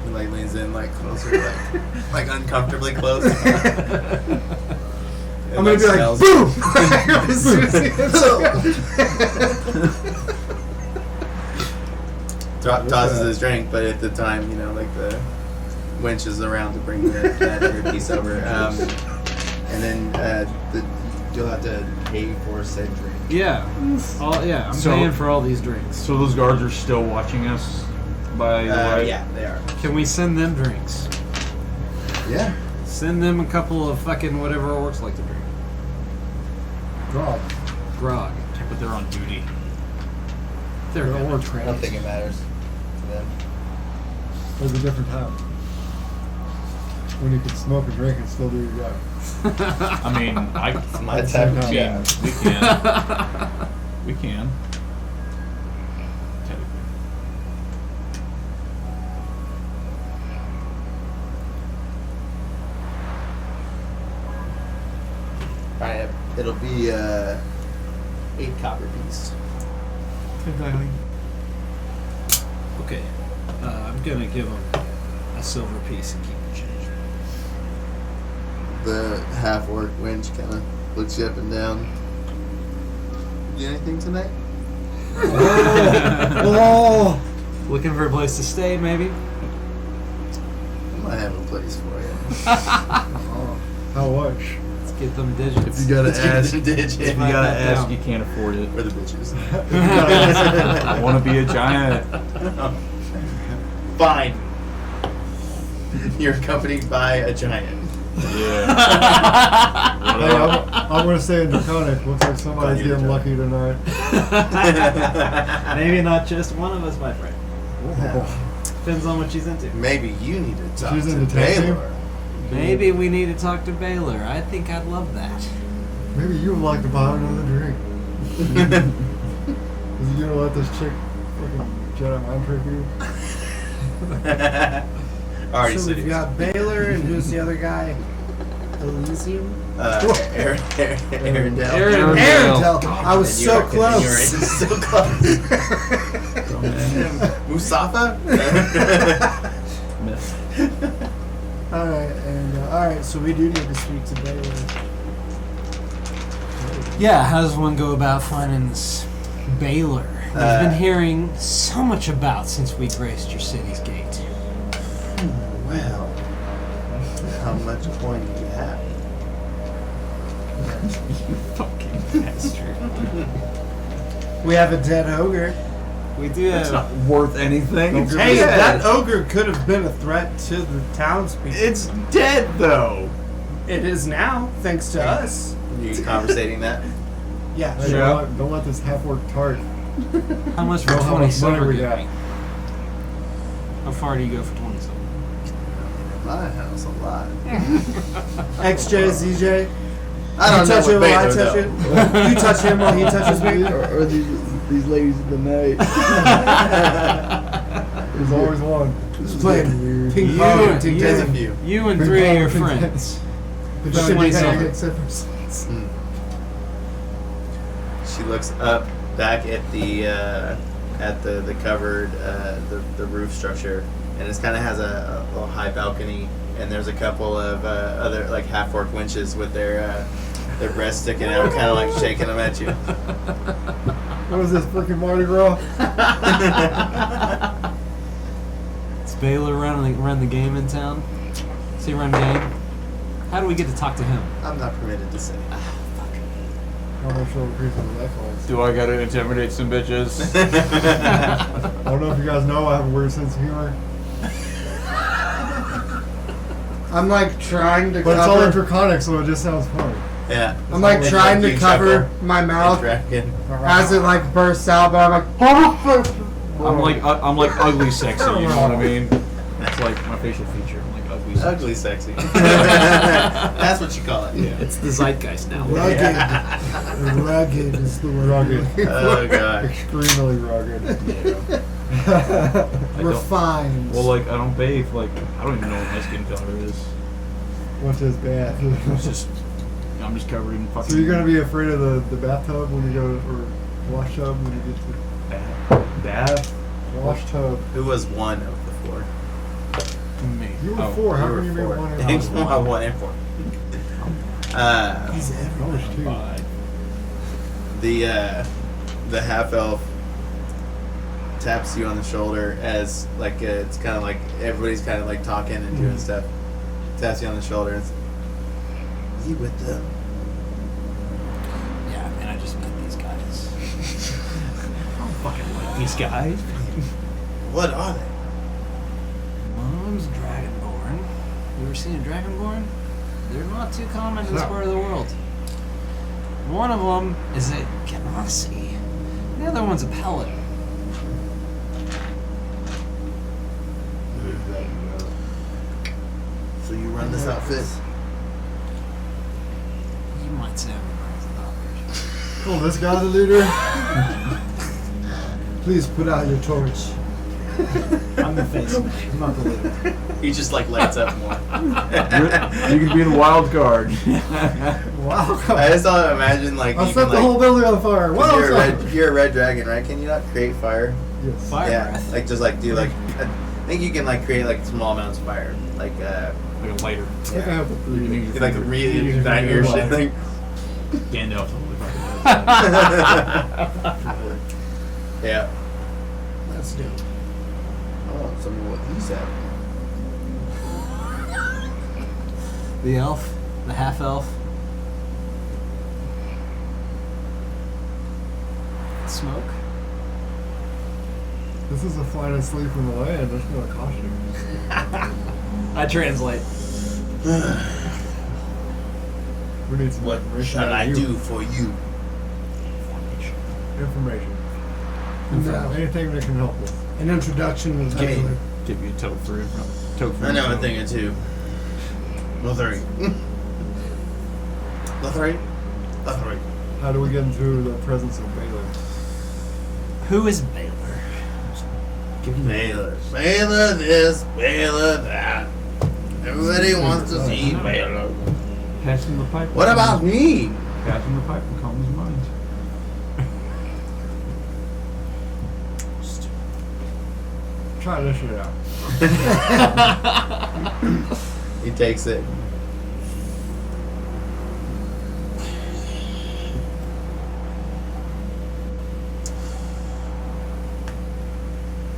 He like leans in like closer, like uncomfortably close. I'm gonna be like, boom! As soon as he hits tosses his drink, but at the time, you know, like the winch is around to bring that piece over, and then you'll have to pay for said drink. Yeah. I'm So- paying for all these drinks. So those guards are still watching us by the way? Yeah, they are. Can we send them drinks? Yeah. Send them a couple of fucking whatever orcs like to drink. God. Grog. But they're on duty. They're They're gonna orcs. trade. I don't think it matters to them. There's a different time. when you can smoke and drink and still do your job. I mean, It's my type of job. we can. We can. Technically. Alright, it'll be 8 copper piece. Exactly. Okay. I'm gonna give him a silver piece and keep the change. The half orc winch kind of looks you up and down. You get anything tonight? Oh! Looking for a place to stay, maybe? I might have a place for you. Oh, how much? Let's get them digits. You gotta Let's give ask. it a digit. If you Write gotta that ask, down. you can't afford it. We're the bitches. I want to be a giant. Fine. You're accompanied by a giant. Yeah. Hey, I'm going to say in Draconic. Looks like somebody's getting lucky tonight. Maybe not just one of us, my friend. Oh. Depends on what she's into. Maybe you need to talk She's to into tag team? Baylor. Maybe we need to talk to Baylor. I think I'd love that. Maybe you would like to buy another drink. Is he going to let this chick fucking Jedi mind trick you? Alright, So we've got Baylor, and who's the other guy? Elysium? Arendelle. Arendelle. I was And so you're- close. and you're so close. Musafa? Miss. Alright, so we do need to speak to Baylor. Yeah, how does one go about finding this Baylor? We've been hearing so much about since we graced your city's gate. Well, how much coin do you have? You fucking bastard. We have a dead ogre. We do That's have. not worth anything. It's Hey, dead. that ogre could have been a threat to the townspeople. It's dead though. It is now, thanks to us. Are you conversating that? Yeah, Hey, sure. Yeah. don't let this half-orc tart. How much for Know how 20 much money silver? we give got. me? How far do you go for 20 silver? My house a lot. XJ, ZJ. I don't You know touch what him while I Baylor touch though. it. You touch him while he touches me. Or these ladies of the night. There's always one. Just playing ping You- pong. you- Ting There's a tang. few. You and Big 3 of your ball, big friends. But Should don't be hang silver. except for six. Mm. She looks up back at the covered the roof structure, and it kind of has a little high balcony, and there's a couple of other like half orc winches with their breasts sticking out, kind of like shaking them at you. What is this, freaking Mardi Gras? Does Baylor run the game in town? Does he run game? How do we get to talk to him? I'm not permitted to say. How much will increase in the cost? Do I gotta intimidate some bitches? I don't know if you guys know, I have a weird sense of humor. I'm like trying to But it's all in cover. Draconic, so it just sounds funny. Yeah. I'm like It's trying to you cover chuckle my and mouth dragon. as it like bursts out, but I'm like. I'm like ugly sexy. You know what I mean? It's like my facial feature. I'm like ugly sexy. Ugly sexy. That's what you call it. Yeah. It's the zeitgeist now. Rugged. Rugged is the word. Rugged. Oh god. Extremely rugged. I don't- Refined. Well, like I don't bathe. Like I don't even know what my skin color is. What's his bad? It's just I'm just covered in fucking. So you're gonna be afraid of the bathtub when you go, or wash tub when you get to bath? wash tub? Who was one of the four? Me. You were Oh, four. How You can you were be four. one? He And was one? one and four. He's I was two. Fine. The half elf taps you on the shoulder as like it's kind of like everybody's kind of like talking and doing stuff. Taps you on the shoulder and says, "You with them?" Yeah, man, I just met these guys. I don't fucking like these guys. What are they? One of them's Dragonborn. You ever seen a Dragonborn? They're not too common in this part of the world. One of them is a Ganassi. The other one's a Paladin. So you run this outfit. You might say I'm Oh, this guy the leader? Please put out your torch. I'm the face man. I'm not the leader. He just like lights up more. You can be the wild card. Wow. I just don't imagine like I'll you set can, the like, whole building on fire. 'cause Wow. you're a red dragon, right? Can you not create fire? Yes. Fire Yeah, breath. like just like do like I think you can like create like small amounts of fire, like Like a lighter. I think I have the You three. can you like really ignite your shit. Like, Gandalf totally fucking yeah. That's dope. Oh, some of what he said. The elf, the half elf. Smoke. This is the finest sleep in the land. There's no costume. I translate. We need some What information. shall out I of you. do for you? Information. No. Anything that can help us. An introduction was I mean, Baylor. give you a tote for it. Tote for I know it. a thing or two. Lothari. Lothari? Lothari. How do we get into the presence of Baylor? Who is Baylor? Baylor. Baylor this, Baylor that. Everybody wants to see Baylor. Pass him the pipe. What about me? Pass him the pipe and calm his mind. Try this shit out. He takes it.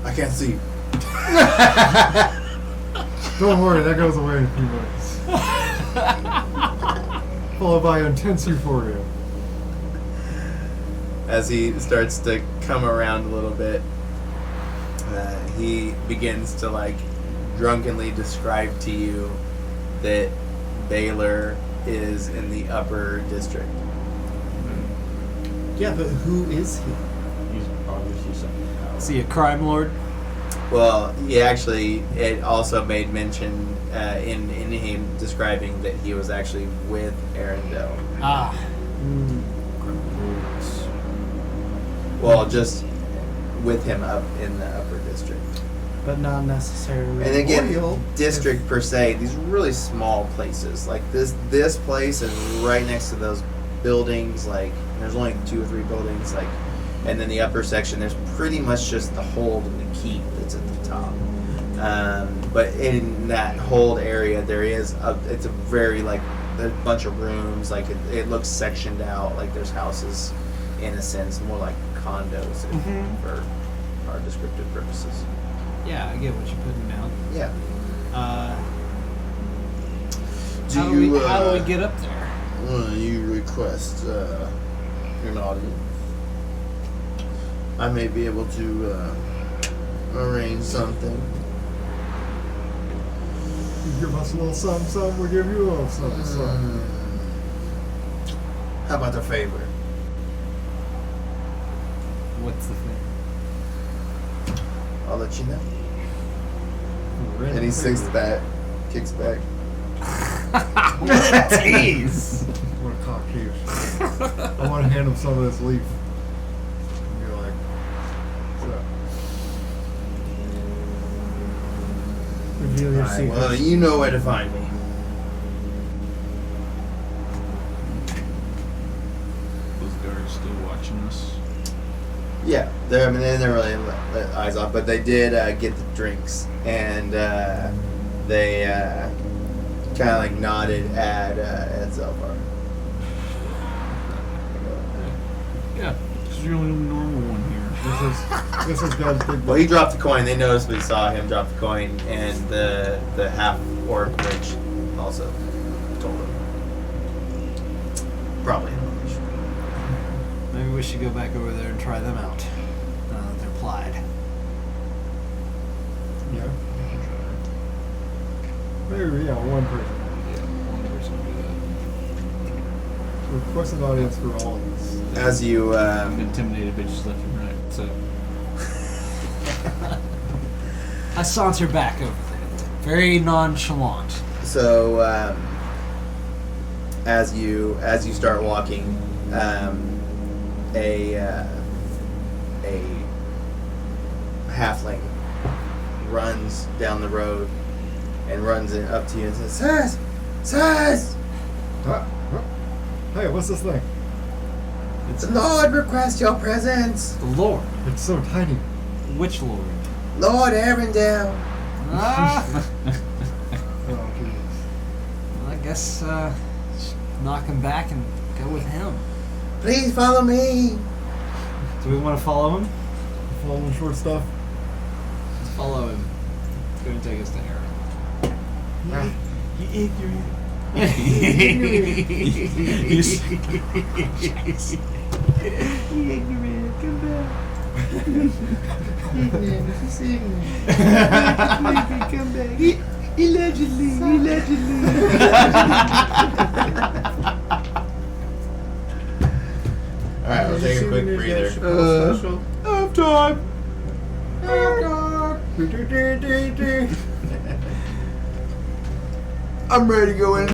I can't see. Don't worry, that goes away in a few minutes. Followed by intense euphoria. As he starts to come around a little bit, he begins to like drunkenly describe to you that Baylor is in the upper district. Yeah, but who is he? He's obviously something. Is he a crime lord? Well, he actually, it also made mention in him describing that he was actually with Arendelle. Ah. Well, just with him up in the upper district. But not necessarily. And again, royal. district per se, these really small places. Like this place is right next to those buildings. Like there's only 2 or 3 buildings. Like, and then the upper section, there's pretty much just the hold and the keep that's at the top. But in that hold area, it's a very like there's a bunch of rooms. Like it looks sectioned out. Like there's houses, in a sense, more like condos for our descriptive purposes. Yeah, I get what you're putting down. Yeah. How do we get up there? You request an audience? I may be able to arrange something. You give us a little something, something, we give you a little something, something. How about a favor? What's the thing? I'll let you know. And he kicks back. Tease. What a cock tease. I want to hand him some of this leaf. And be like, what's Reveal your Alright, well, secrets. you know where to find me. Those guards still watching us. Yeah, they're really let eyes off, but they did get the drinks, and they kind of like nodded at Zelvar. Yeah, because you're the only normal one here. this is God's big Well, he dropped the coin. They noticeably saw him drop the coin, and the half orc witch also told him. Probably. Maybe we should go back over there and try them out. They're plied. Yeah. Maybe, yeah, one person. Yeah, one person do Request an audience for all of us. As you that. Intimidated bitches left and right. So I saunter back over there, very nonchalant. So as you start walking, a halfling runs down the road and runs up to you and says, "Sirs! Hey, what's this thing? The Lord requests your presence. The Lord. It's so tiny. Which Lord? Lord Arendelle." Ah! Oh, Jesus. Well, I guess just knock him back and go with him. Please follow me. Do we want to follow him? Following short stuff. Let's follow him. It's going to take us to Aaron. You ignorant. Come back. Come back. Allegedly. All right, we'll take a quick breather. Half time. I'm ready to go in.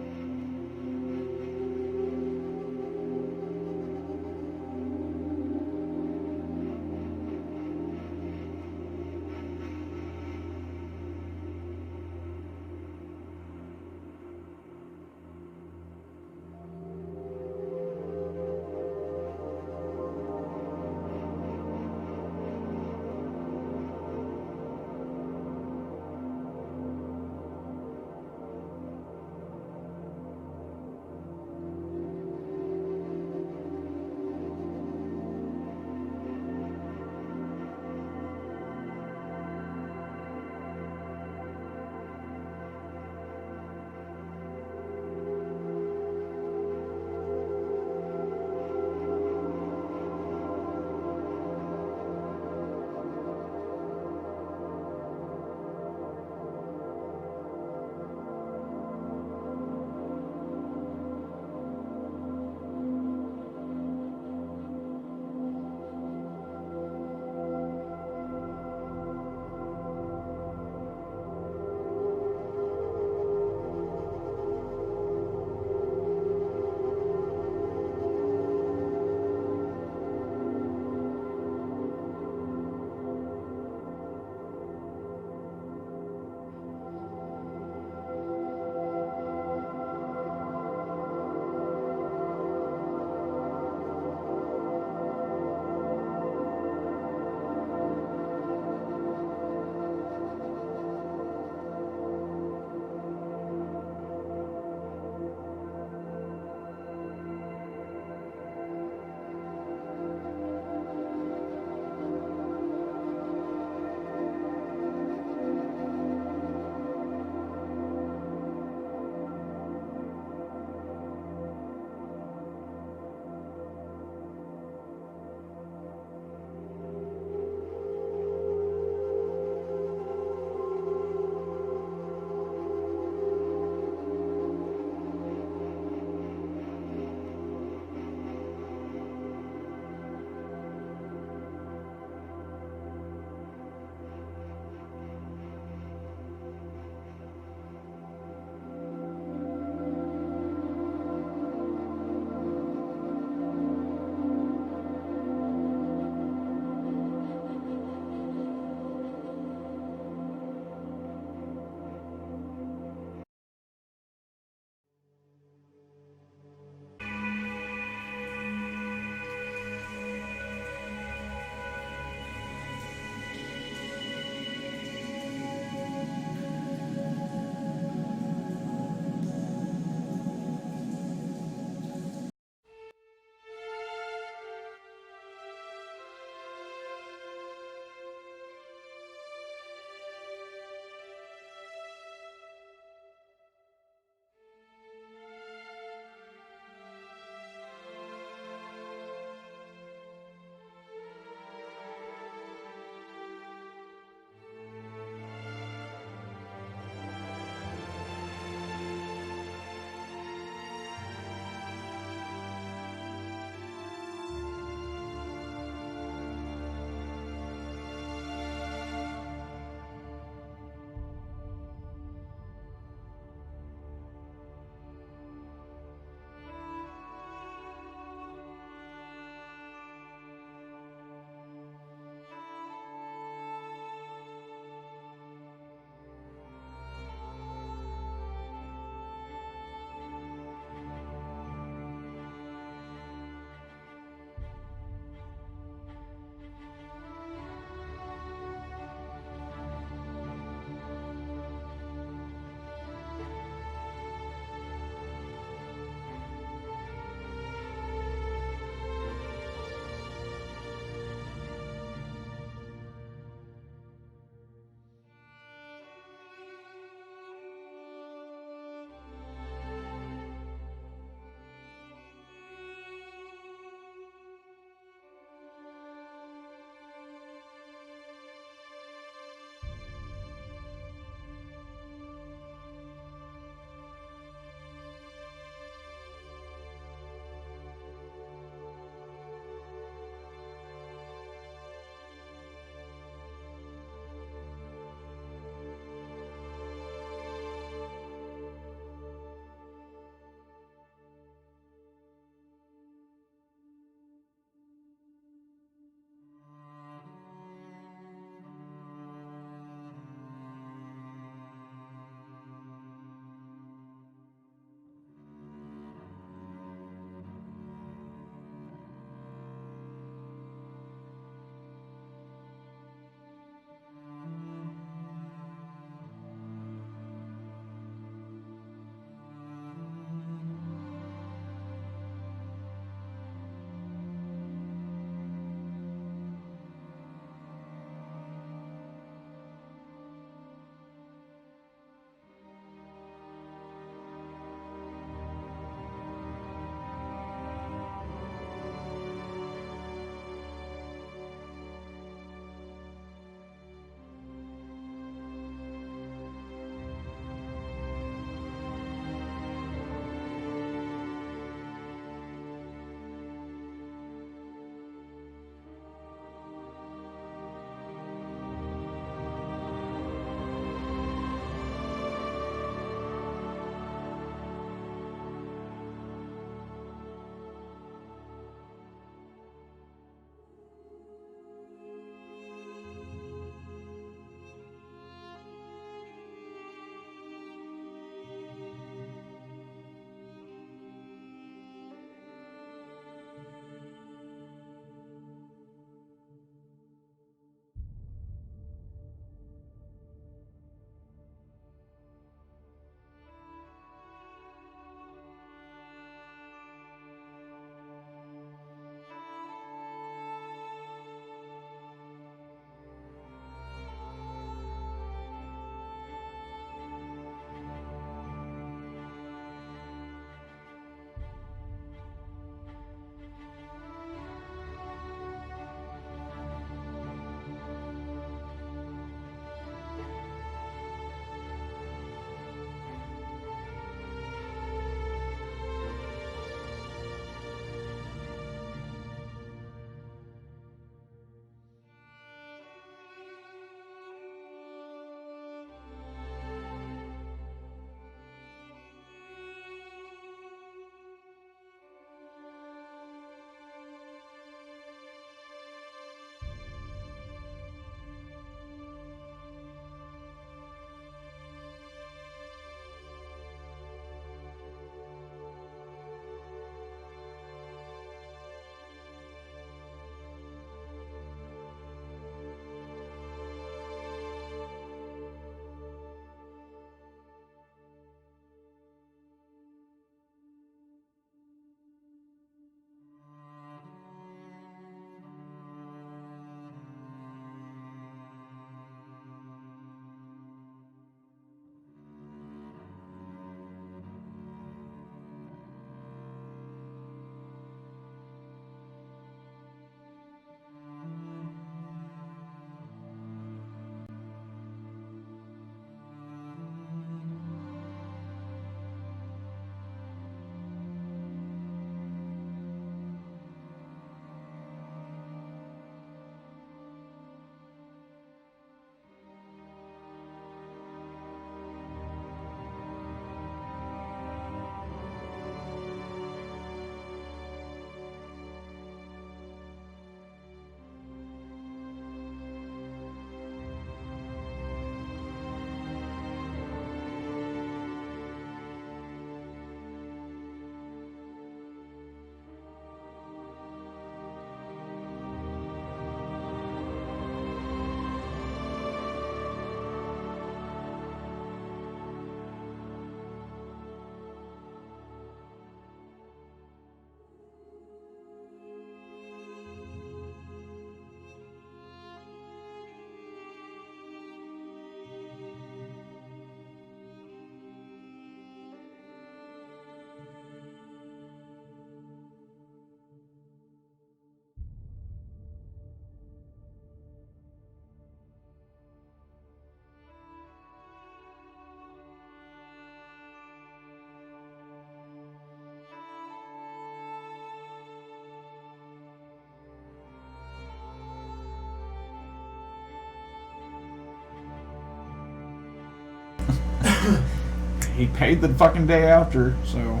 he paid the fucking day after, so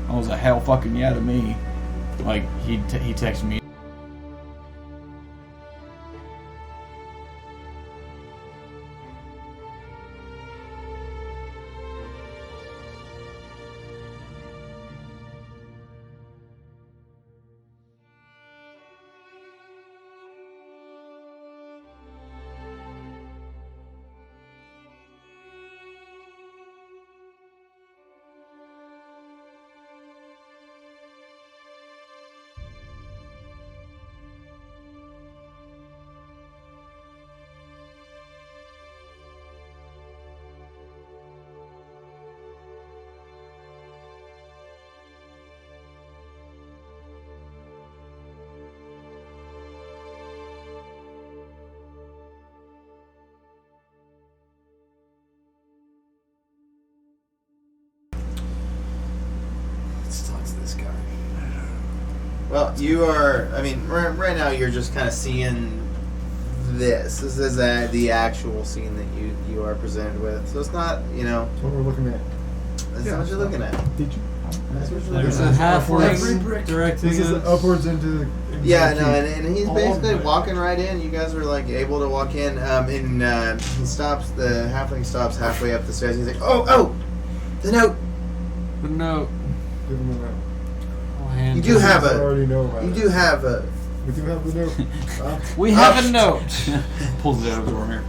I was a hell fucking yeah to me. Like, he texted me. Let's talk to this guy. Well, you are. I mean, right now you're just kind of seeing this. This is the actual scene that you are presented with. So it's not, That's what we're looking at. That's not what you're looking at. Did you? That's what you're There's looking a at. halfling directing This is us. upwards into. Yeah, no, and he's All basically right. walking right in. You guys were like able to walk in, and he stops. The halfling stops halfway up the stairs. He's like, "Oh, the note. But no, Give him the note. I'll hand You do it. have I a. already know about You it. do have a." We do have the note. We have a note. Pulls it out of the arm.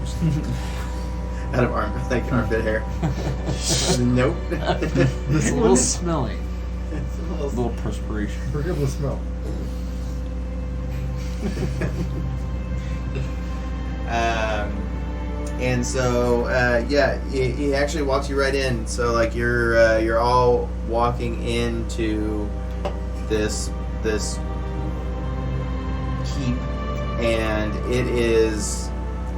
Out of armpit hair. Nope. It's a little smelly. It's a A little- little perspiration. Forgive the smell. And so yeah, he actually walks you right in. So like you're all walking into this keep, and it is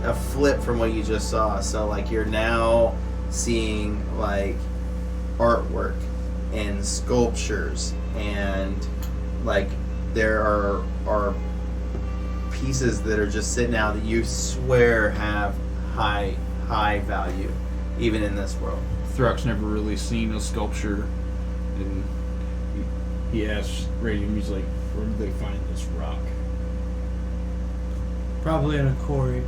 a flip from what you just saw. So like you're now seeing like artwork and sculptures, and like there are pieces that are just sitting out that you swear have high value, even in this world. Throck's never really seen a sculpture, and he asks Radium, he's like, where did they find this rock? Probably in a quarry.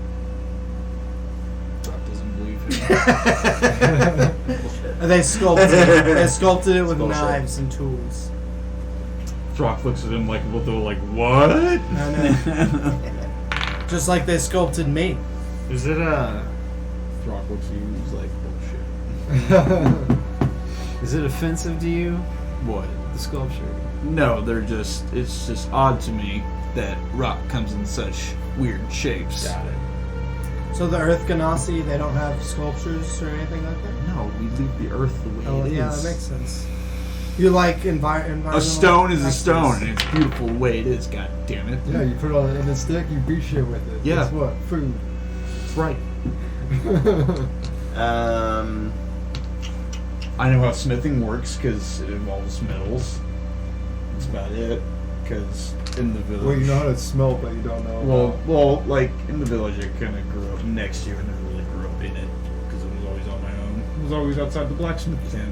Throck doesn't believe him. They sculpted it. They sculpted it with Bullshit. knives and tools. Throck looks at him like what? I know. Just like they sculpted me. Is it a? Throck looks at you, he's like, bullshit. Is it offensive to you? What? The sculpture. No, it's just odd to me that rock comes in such weird shapes. Got it. So the Earth Ganassi, they don't have sculptures or anything like that? No, we leave the earth the way Oh, it is. yeah, that makes sense. You like environmental... A stone is a factors. stone, and it's beautiful the way it is, god damn it. Yeah, you put it on in a stick, you beat shit with it. Yeah. Guess what? Food. That's right. Um, I know how smithing works because it involves metals. That's about it. Because in the village, Well, you know how to smelt, but you don't know. well, like in the village, I kind of grew up next to it, and never really grew up in it because it was always on my own. It was always outside the blacksmith tent,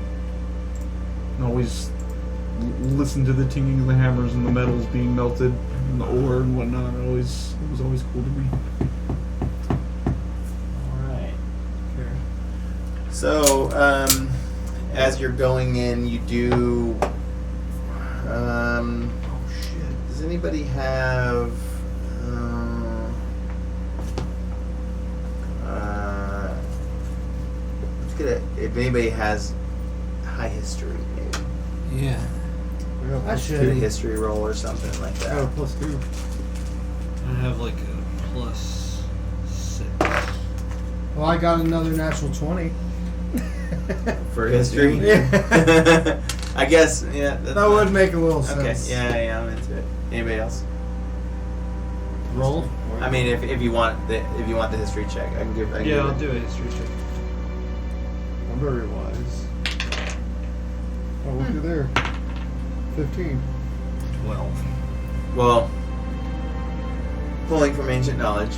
and always listen to the tinging of the hammers and the metals being melted, and the ore and whatnot. It was always cool to me. Alright. so, as you're going in, you do. Oh shit! Does anybody have? Let's get it. If anybody has high history, maybe Yeah. I got I plus should. do a two. history roll or something like I got a that. +2. I have like a +6. Well, I got another natural 20. For history. Yeah. I guess. Yeah. That would make a little Okay. sense. Yeah, I'm into it. Anybody else? Roll? I mean, if you want the history check, I can give. I can Yeah, give I'll it. do a history check. I'm very wise. Oh, look at there. 15. 12. Well, pulling from ancient knowledge,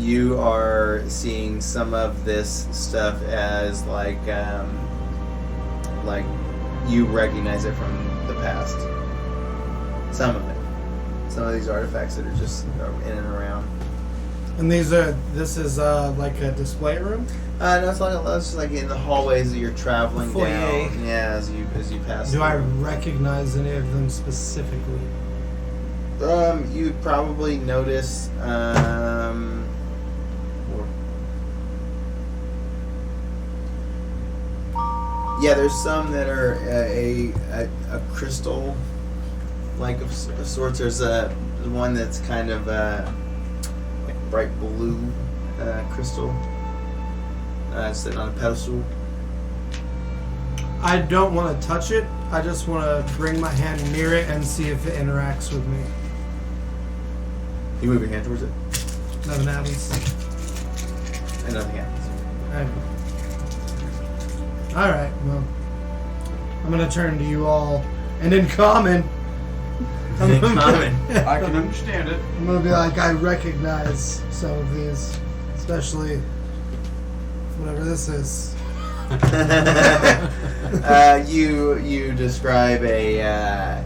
you are seeing some of this stuff as like you recognize it from the past. Some of it. Some of these artifacts that are just in and around. And this is like a display room? No, it's just like in the hallways that you're traveling Foyer. down. Yeah, as you pass. Do I through. recognize any of them specifically? You probably notice. Yeah, there's some that are a crystal, like of sorts. There's one that's kind of like bright blue crystal, sitting on a pedestal. I don't want to touch it. I just want to bring my hand near it and see if it interacts with me. You move your hand towards it, Nothing happens. and nothing happens. Alright, well. I'm gonna turn to you all. And in common. In common. I can understand it. I'm gonna be like, I recognize some of these. Especially whatever this is. You describe a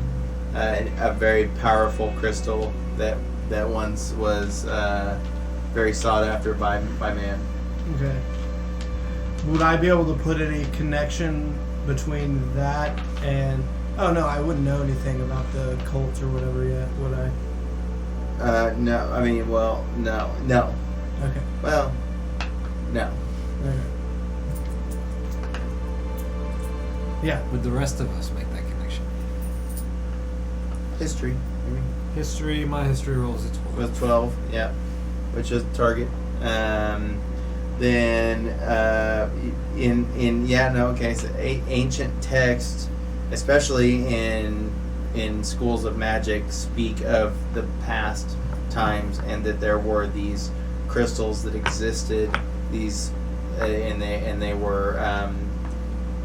very powerful crystal that once was very sought after by man. Okay. Would I be able to put any connection between that and... Oh, no, I wouldn't know anything about the cult or whatever yet, would I? No. I mean, well, no. Okay. Well, no. Okay. Yeah. Would the rest of us make that connection? History. Maybe. History, my history rolls a 12. Was 12, yeah, which is the target. Then so ancient texts, especially in schools of magic, speak of the past times and that there were these crystals that existed. These and they were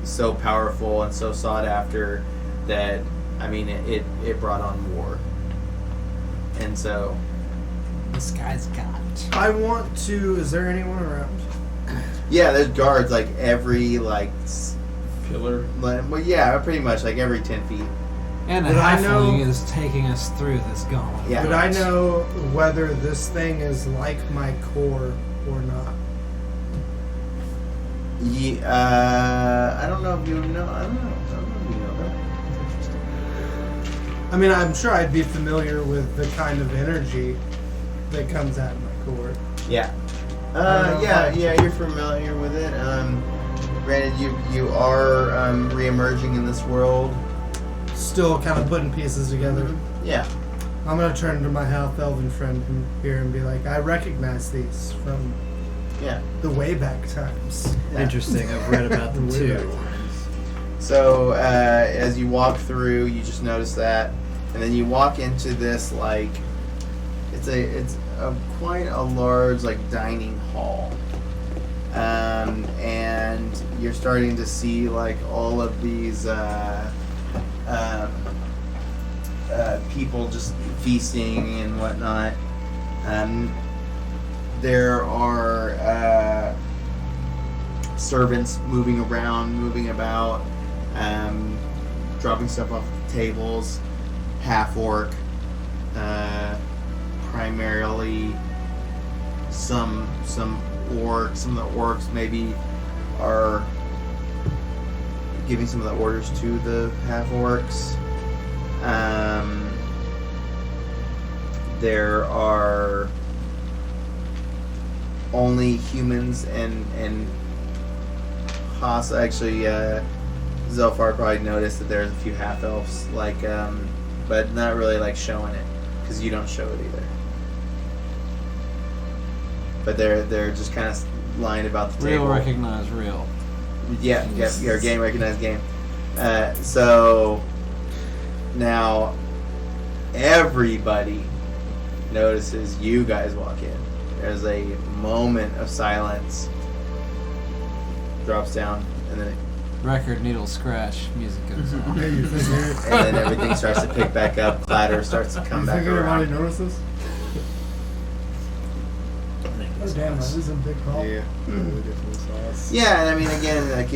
so powerful and so sought after that it brought on war. And so This guy's got. I want to... Is there anyone around? yeah, there's guards like every Pillar. well, yeah, pretty much like every 10 feet. And a Would I know- halfling is taking us through this gauntlet. Yeah. Would I know whether this thing is like my core or not? I don't know if you know. I don't know if you know that. I mean, I'm sure I'd be familiar with the kind of energy that comes out of my core. Yeah. know. You're familiar with it. Granted, you are re-emerging in this world. Still kind of putting pieces together. Yeah. I'm going to turn to my half-elven friend here and be like, I recognize these from Yeah. the way back times. Yeah. Interesting. I've read about them The way back too. times. So as you walk through, you just notice that, and then you walk into this it's quite a large dining hall, and you're starting to see all of these people just feasting and whatnot. There are servants moving about, dropping stuff off the tables. Half orc, primarily some orcs. Some of the orcs maybe are giving some of the orders to the half orcs. There are only humans and Haas. Actually, Zelfar probably noticed that there's a few half elves, but not really showing it because you don't show it either. But they're just kind of lying about the Real table. recognize real. Yeah, your game recognized game. So now everybody notices you guys walk in. There's a moment of silence. Drops down, and then Record, needle, scratch, music goes on. Yeah, you think and then everything starts to pick back up. Clatter starts to come back everybody around. notices? damn, that is a big call. Yeah. Really different sauce. Yeah, and I mean, again, like,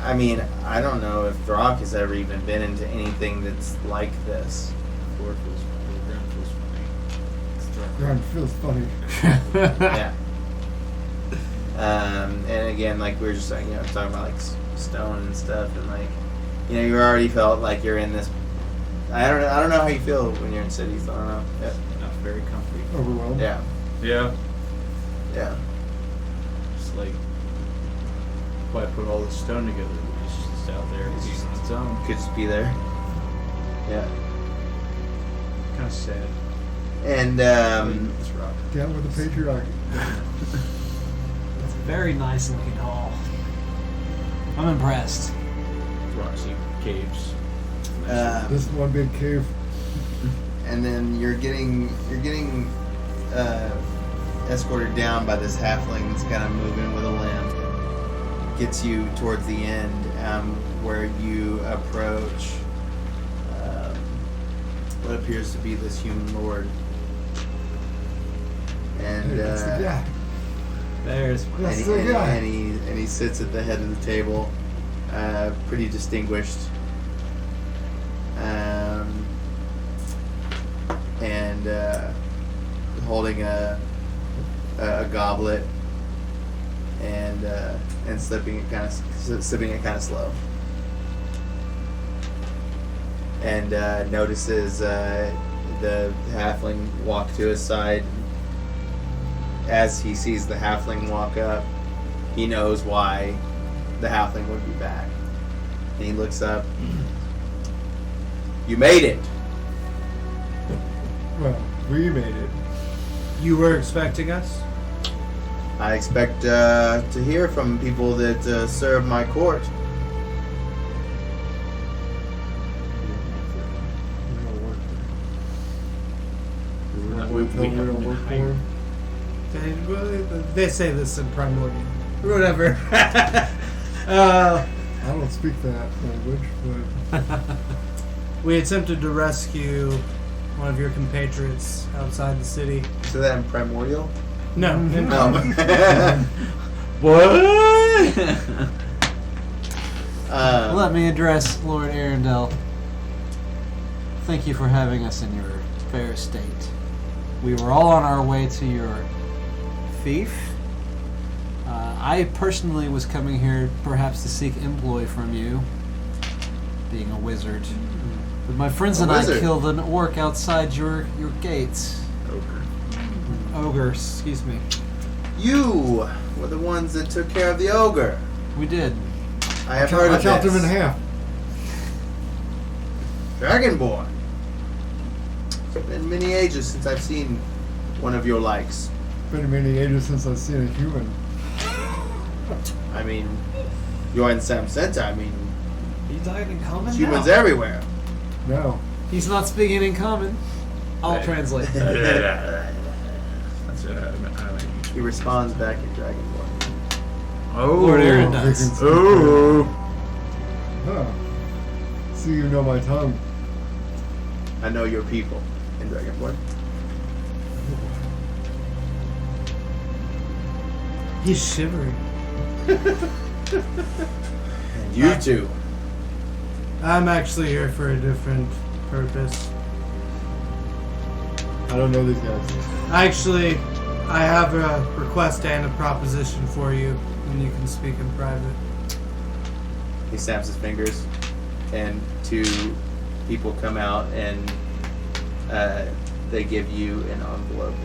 I mean, I don't know if Throck has ever even been into anything that's like this. Floor feels the ground feels funny. Ground feels funny. Yeah. And again, like we were just talking about like stone and stuff, and like, you already felt like you're in this. I don't know how you feel when you're in cities. I don't know. Yeah. Not very comfy. Overwhelmed. Yeah. Yeah. Yeah. Just like, why put all this stone together? It's just out there. It's just on its own. Could just be there. Yeah. Kind of sad. And This rock. Down with the patriarchy. It's a very nice looking hall. I'm impressed. Rocky caves. This one big cave. and then you're getting escorted down by this halfling that's kind of moving with a limp. Gets you towards the end, where you approach what appears to be this human lord, and Hey, that's the guy. There's That's the guy. and he sits at the head of the table, pretty distinguished, and holding a goblet and sipping it kind of slow, and notices the halfling walk to his side. As he sees the halfling walk up, he knows why the halfling would be back. And he looks up. You made it! Well, we made it. You were expecting us? I expect to hear from people that serve my court. We don't work We there. we We don't haven't work been for hired. him. They say this in Primordial. Whatever. I don't speak that language, but We attempted to rescue one of your compatriots outside the city. So that in Primordial? No. No. What? Um, Let me address Lord Arundel. Thank you for having us in your fair state. We were all on our way to your fief. I personally was coming here perhaps to seek employ from you, being a wizard. But my friends A and wizard? I killed an orc outside your gates. Ogre. Ogre, excuse me. You were the ones that took care of the ogre. We did. I have heard I of chopped this. him in half. Dragonborn. It's been many ages since I've seen one of your likes. Been many ages since I've seen a human. I mean, you're in Sam Center. I mean, Are you talking in common? humans now? everywhere. No. He's not speaking in common. I'll translate. That's it. I mean, He responds back in Dragonborn. oh. Lord Aaron They can does. speak Oh. Huh. See, you know my tongue. I know your people in Dragonborn. He's shivering. And you too. I'm actually here for a different purpose. I don't know these guys. Actually, I have a request and a proposition for you, and you can speak in private. He snaps his fingers, and two people come out, and they give you an envelope.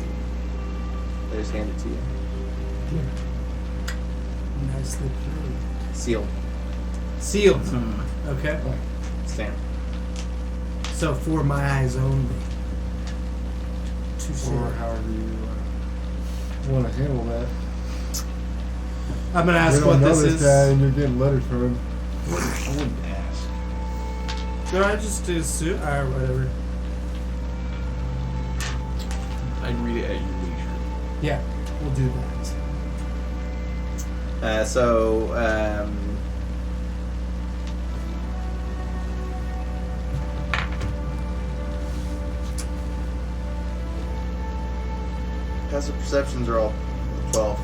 They just hand it to you, Nicely played. sealed, Sealed. Hmm. Okay. stamped. So for my eyes only. Touche. Or however you want to handle that. I'm gonna We ask don't what know this this is. guy and you're getting letters from him. I wouldn't ask. No, I just do suit or whatever. I'd read it at your leisure. Yeah, we'll do that. Passive perceptions are all 12.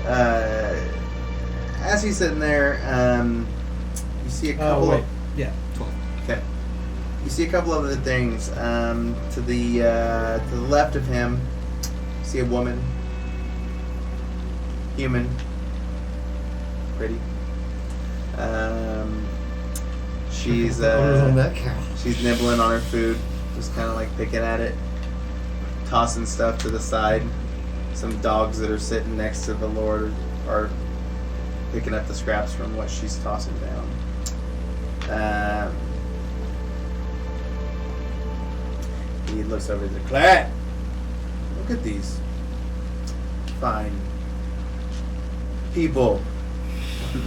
Right? As he's sitting there, you see a couple of... Yeah, 12. Okay. You see a couple of other things. To the left of him, you see a woman. Human. Pretty. She's on that couch. she's nibbling on her food, just kind of like picking at it, tossing stuff to the side. Some dogs that are sitting next to the Lord are picking up the scraps from what she's tossing down. He looks over to Claire. Look at these fine people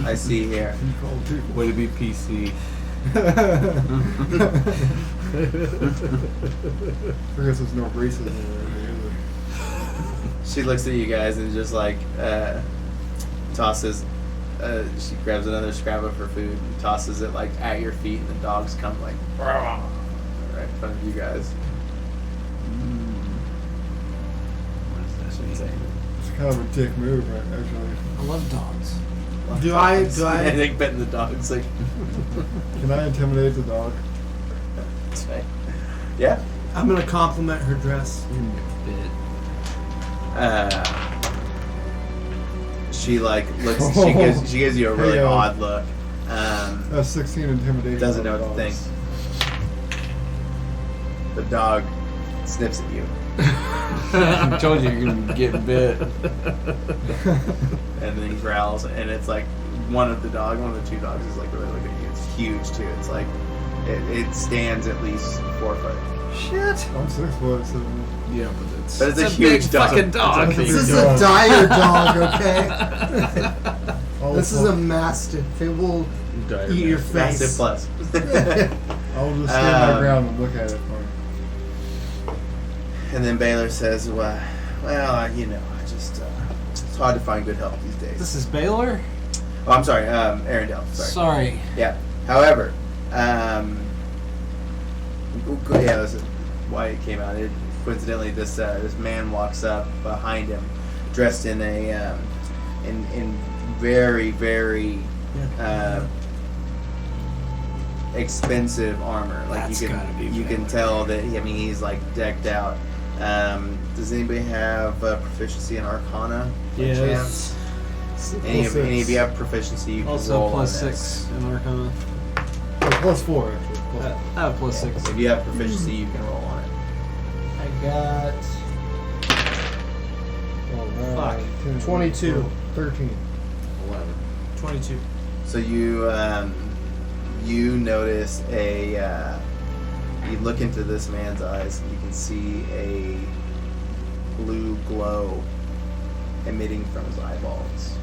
I see here. Way to be PC. I guess there's no racism there. She looks at you guys and just like tosses. She grabs another scrap of her food and tosses it like at your feet, and the dogs come like right in front of you guys. What does that mean? Insane. It's kind of a dick move, right? Actually, I love dogs. Do I think betting the dogs like can I intimidate the dog? it's fine. Yeah. I'm gonna compliment her dress. Bit. She like looks. She gives you a really Hey, odd look. That's 16 intimidation. Doesn't know on what to dogs. think. The dog sniffs at you, I told you you're gonna get bit. and then he growls, and it's like one of the two dogs is like really looking at you. It's huge too. It's like it stands at least 4 foot. Shit. I'm 6 foot, so Yeah, But it's a big huge dog. fucking dog. It's a This big is dog. a dire dog, okay? I'll This is a mastiff. It will eat your Massive face. plus. I'll just stand my ground and look at it for him. And then Baylor says, well, you know, I just it's hard to find good help these days. This is Baylor? Oh, I'm sorry, Arendelle. Sorry. Yeah. However, yeah, this is why it came out. Coincidentally, this man walks up behind him, dressed in a in very very expensive armor. Like That's gotta be you can tell that. He's like decked out. Does anybody have proficiency in Arcana? by chance? Any of you have proficiency? You can Also roll plus on this. 6 in Arcana. Plus 4, actually. I have plus 6. If you have proficiency, you can roll on it. I got Fuck. 22. 13. 11. 22. So you notice you look into this man's eyes and you can see a blue glow emitting from his eyeballs.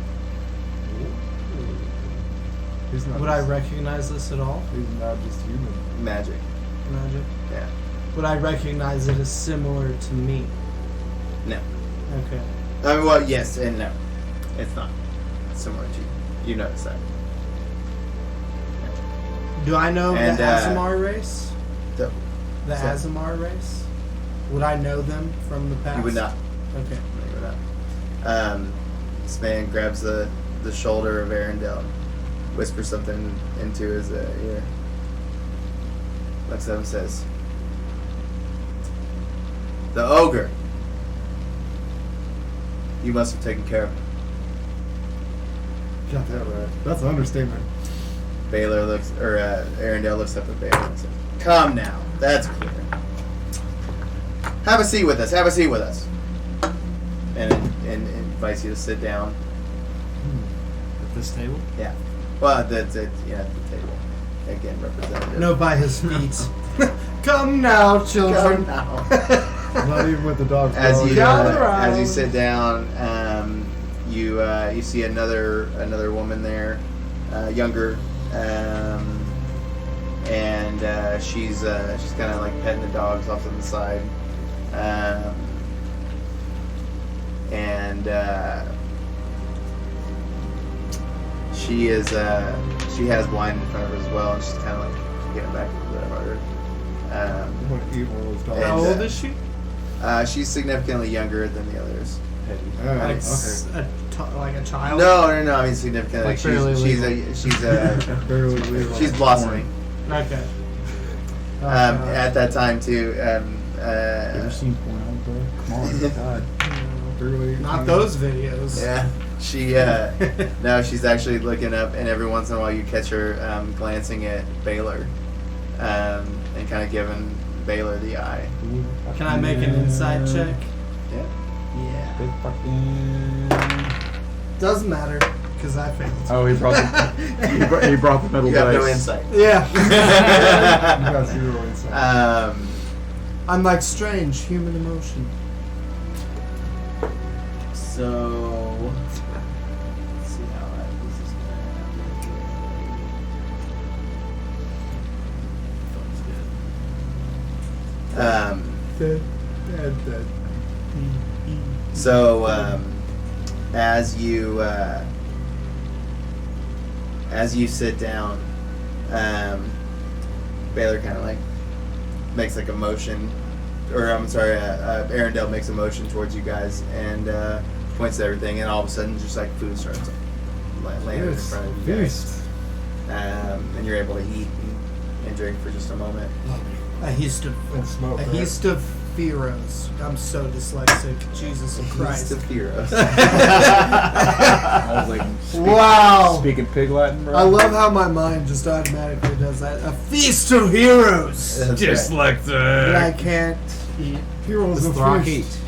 He's not Would I recognize this at all? He's not just human. Magic. Magic. Yeah. Would I recognize it as similar to me? No. Okay. Well, yes and no. It's not similar to you. You notice that. Do I know And, the Azamar race? The- The so- Azamar race? Would I know them from the past? You would not. Okay. No, you would not. This man grabs the shoulder of Arendelle, whispers something into his ear. Looks up and says, "The ogre. You must have taken care of him." Got that right. That's an understatement. Arendelle looks up at Baylor and says, "Come now, that's clear. Have a seat with us. Have a seat with us." And invites you to sit down. At this table? Yeah. Well, that's it. Yeah, at the table. Again, representative. No, by his feet. Come now, children. Come now. Not even with the dog. As you Gather around. as you sit down, you see another woman there, younger, and she's kind of like petting the dogs off to the side, and she has wine in front of her as well, and she's kind of like getting back a little bit harder. I'm gonna eat one of those dogs. And, How old is she? She's significantly younger than the others. Alright, Like, okay. like a child. No. I mean significantly. Like fairly she's Barely legal. she's blossoming. Okay. At that time too. You ever seen porn out, bro? Come on, God. Barely. Not those videos. Yeah. She no, she's actually looking up, and every once in a while you catch her glancing at Baylor, and kind of giving Baylor the eye. Can I make an insight check? Yeah. Yeah. Big fucking. Doesn't matter, because I failed. Oh, he brought the he brought the metal You have dice. no insight. Yeah. You got 0 insight. I'm like strange human emotion. So let's see how this is going. Dead. So as you sit down, Baylor kind of like makes like a motion, or I'm sorry, Arendelle makes a motion towards you guys and points to everything, and all of a sudden just like food starts landing in front of you guys, and you're able to eat and drink for just a moment. A heast And smoke. of Feros. I'm so dyslexic. Jesus Christ. Feast of heroes. I was like, Wow. speaking pig Latin, bro. I love how my mind just automatically does that. A feast of heroes. That's Just right. like That I that. can't eat. Heroes Does of Throck Feast. eat?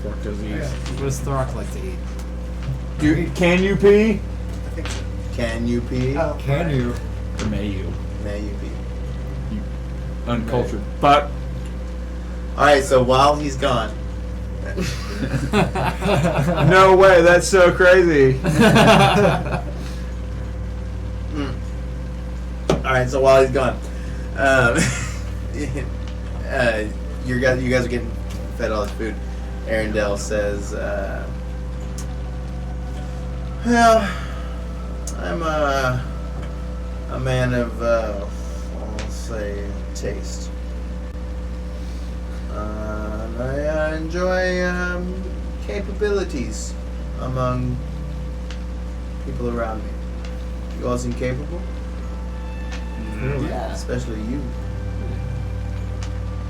Fuck does he? What does Throck like to eat? Dude, can you pee? Can you pee? Oh, Can you? Or may you? May you pee? Uncultured. But All right. So while he's gone, no way, that's so crazy. all right. So while he's gone, you guys are getting fed all this food. Arendelle says, "Well, I'm a man of, I'll say, taste. I enjoy capabilities among people around me. You all seem capable, Yeah. especially you.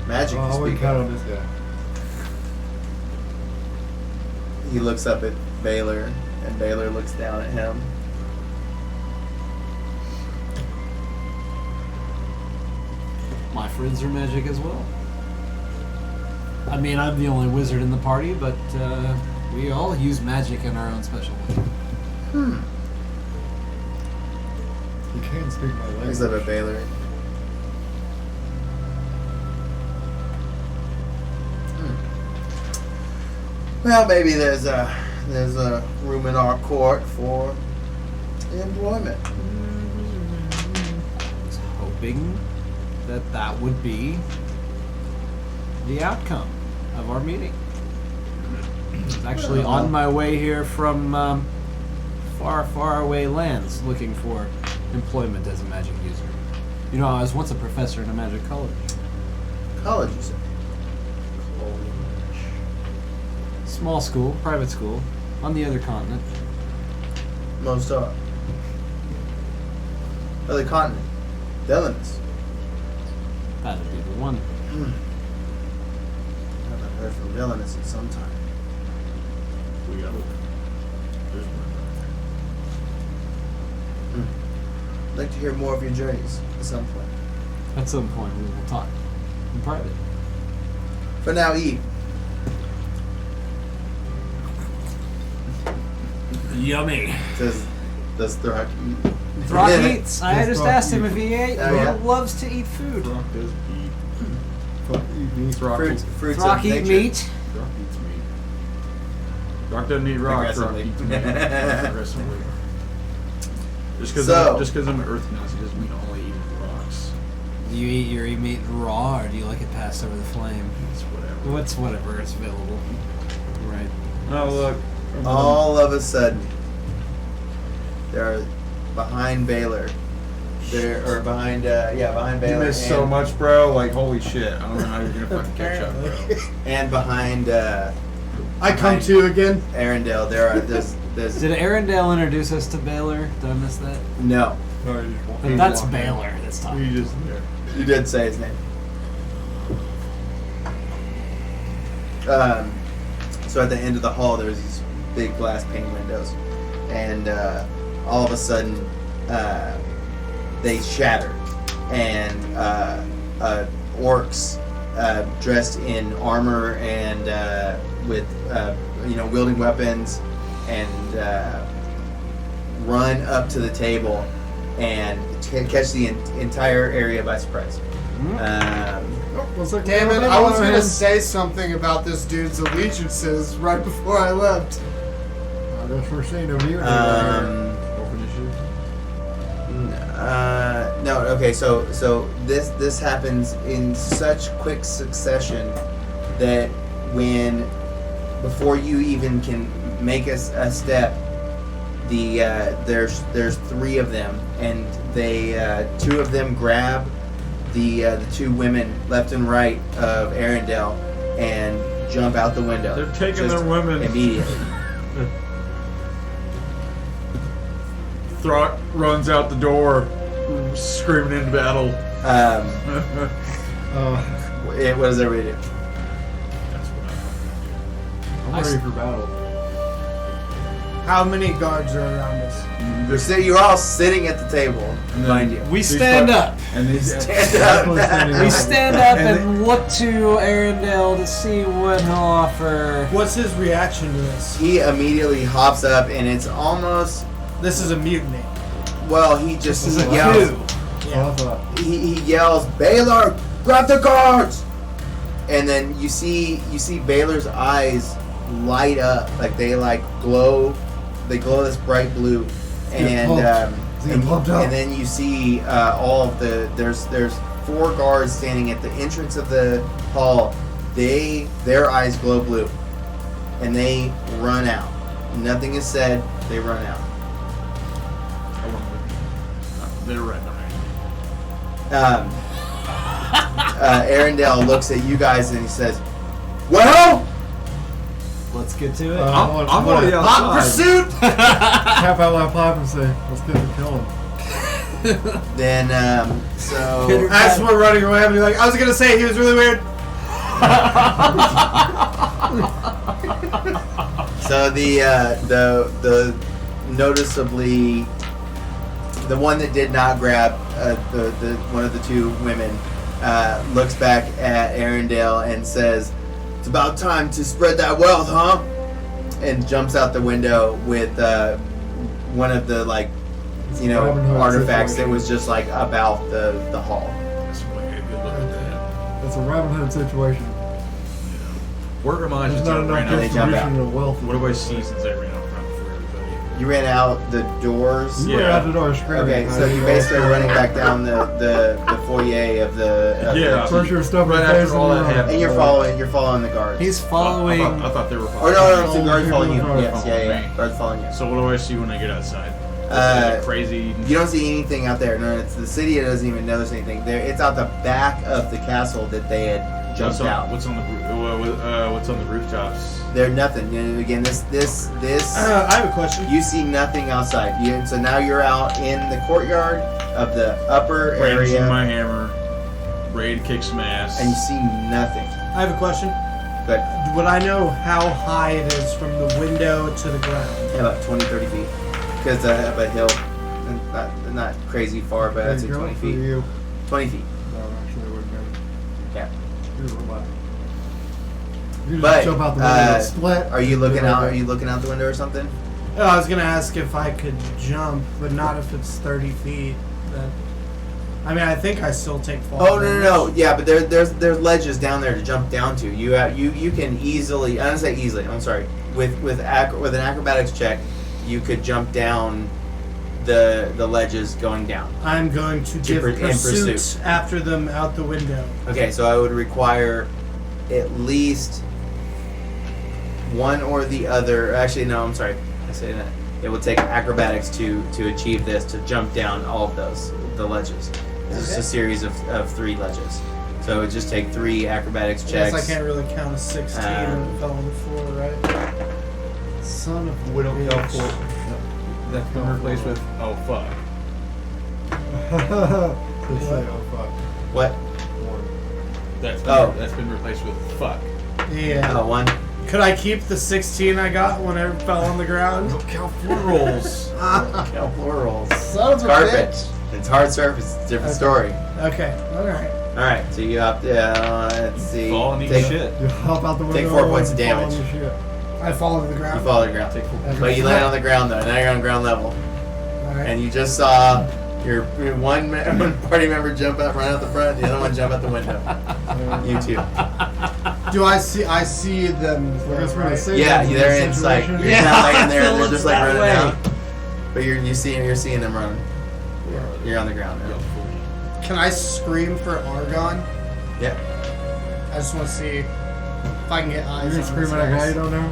Magic, Oh, I you wouldn't speak count of." on this guy. He looks up at Baylor, and Baylor looks down at him. My friends are magic as well. I mean, I'm the only wizard in the party, but we all use magic in our own special way. You can't speak my language. Looks up at Baylor. Well, maybe there's a room in our court for employment. I was hoping that would be the outcome of our meeting. I was actually on my way here from far, far away lands looking for employment as a magic user. You know, I was once a professor in a magic college. College, you said? Small school, private school, on the other continent. Most are. Other continent. Delenus. That'd be the one. Haven't heard from Delenus in some time. We got it. There's I'd like to hear more of your journeys at some point. At some point, we will talk in private. For now, eat. Yummy. Does Throck eat? Throck Yeah. eats. I Does just Throck asked him eat? if he ate. Oh, yeah? He loves to eat food. Rock does eat. Fuck you, me. Rock Fruits, eats fruits Throck of eat nature. meat. Rock eats meat. Rock doesn't eat rock. Rock Aggressively. eats meat. Aggressively. Just because I'm an earth Nazi doesn't mean I only eat rocks. Do you eat your meat raw, or do you like it passed over the flame? It's whatever. What's whatever is available. Right. No, look. All of a sudden, there are behind Baylor there or behind behind You Baylor. missed and, so much, bro. Like, holy shit. I don't know how you're gonna fucking catch up, bro. And behind I come to again. Arendelle, there's Did Arendelle introduce us to Baylor? Did I miss that? no. No, you just But that's Baylor that's talking. He just there. You did say his name. So at the end of the hall, there's these big glass pane windows, and all of a sudden, they shatter, and orcs dressed in armor and with wielding weapons, and run up to the table and catch the entire area by surprise. Looks like Damn we it! have I was our gonna hands. say something about this dude's allegiances right before I left. I guess we're seeing a mutiny. Open his shoes. No. Okay. So this happens in such quick succession that before you even can make a step, there's three of them, and they two of them grab the two women left and right of Arendelle and jump out the window. They're taking Just their women. immediately. Throt runs out the door, screaming into battle. What does everybody do? That's what I'm ready for battle. How many guards are around us? So you're all sitting at the table, mind you. We stand up. And these Stand up. We stand up And and look to Arendelle to see what he'll offer. What's his reaction to this? He immediately hops up, and it's almost This is a mutiny. he just This is a yells. coup. He yells, "Baylor, grab the guards!" And then you see Baylor's eyes light up, like they glow. They glow this bright blue, and then you see all of there's 4 guards standing at the entrance of the hall. Their eyes glow blue, and they run out. Nothing is said. They run out. They're right behind Arendelle looks at you guys and he says, "Well." Let's get to it. I'm already Hot outside. pursuit! Tap out my pipe and say, let's get to killing. Then, so As we're running away, I'm like, I was gonna say he was really weird. So the noticeably the one that did not grab the one of the two women looks back at Arendelle and says, "It's about time to spread that wealth, huh?" And jumps out the window with one of the Robin Hood artifacts that situation. was just about the hall. That's way a good look at that. It's a Robin Hood situation. Where am I? There's Just not right enough they now. jump distribution of wealth. What do I see since I ran out front for everybody? You ran out the doors. You were Yeah. out the door screaming. Okay, so you basically are running back down the foyer of the Yeah. First you're stuffing Right your after face all in that the happened. and you're following the guards. He's following. I thought they were Or following. no, the guards people following you. are Yes, following yeah. me. Guards following you. So what do I see when I get outside? Crazy. You don't see anything out there. No, it's the city doesn't even notice anything. It's out the back of the castle that they had jumped out. What's on the rooftops? There's nothing. And again, this I have a question. you see nothing outside. So now you're out in the courtyard of the upper Brandishing area, my hammer, ready to kick some ass. and you see nothing. I have a question. But Would I know how high it is from the window to the ground? about 20, 30 feet, because up a hill, and not crazy far, but I'd say 20 For feet. you. 20 feet. No, actually, it wouldn't matter. Yeah. You're a robot. You just But jump out the window and split. are you looking You're out? right Are you looking out the window or something? Oh, I was gonna ask if I could jump, but not if it's 30 feet. I think I still take fall. Oh no! Yeah, but there's ledges down there to jump down to. You can easily. I don't say easily. I'm sorry. With an acrobatics check, you could jump down the ledges going down. I'm going to give in pursuit pursuit. after them out the window. Okay, so I would require at least one or the other. Actually, no. I'm sorry. I say that. it will take acrobatics to achieve this, to jump down all of the ledges. It's just a series of 3 ledges. So it would just take 3 acrobatics I checks. guess I can't really count a 16 when it fell on the floor, right? Son of a We don't go bitch. for. That's been replaced with. Oh fuck. Just say, oh fuck. What? One. That's been replaced with fuck. Yeah. 1. Could I keep the 16 I got when it fell on the ground? Count floor rolls. Count floor rolls. Son of a Carpet. bitch. It's hard surface. It's a different story. Okay, alright. All right, so you up. Let's see. Fall and eat Take, shit. You hop out the window. Take 4 points of and fall damage. on the shit. I fall to the You ground. fall to the ground. Take 4. But you land on the ground though. Now you're on ground level, Alright. and you just saw your one party member jump out, run out the front. The other one jump out the window. You two. Do I see them? I guess we're gonna right? say Yeah, that they're in sight. situation. You're not laying there. it They're looks just like that running way. out. But you're seeing them run. You're on the ground now. Can I scream for Argon? Yeah. I just want to see if I can get eyes You're gonna on scream his at a guy you face. don't know?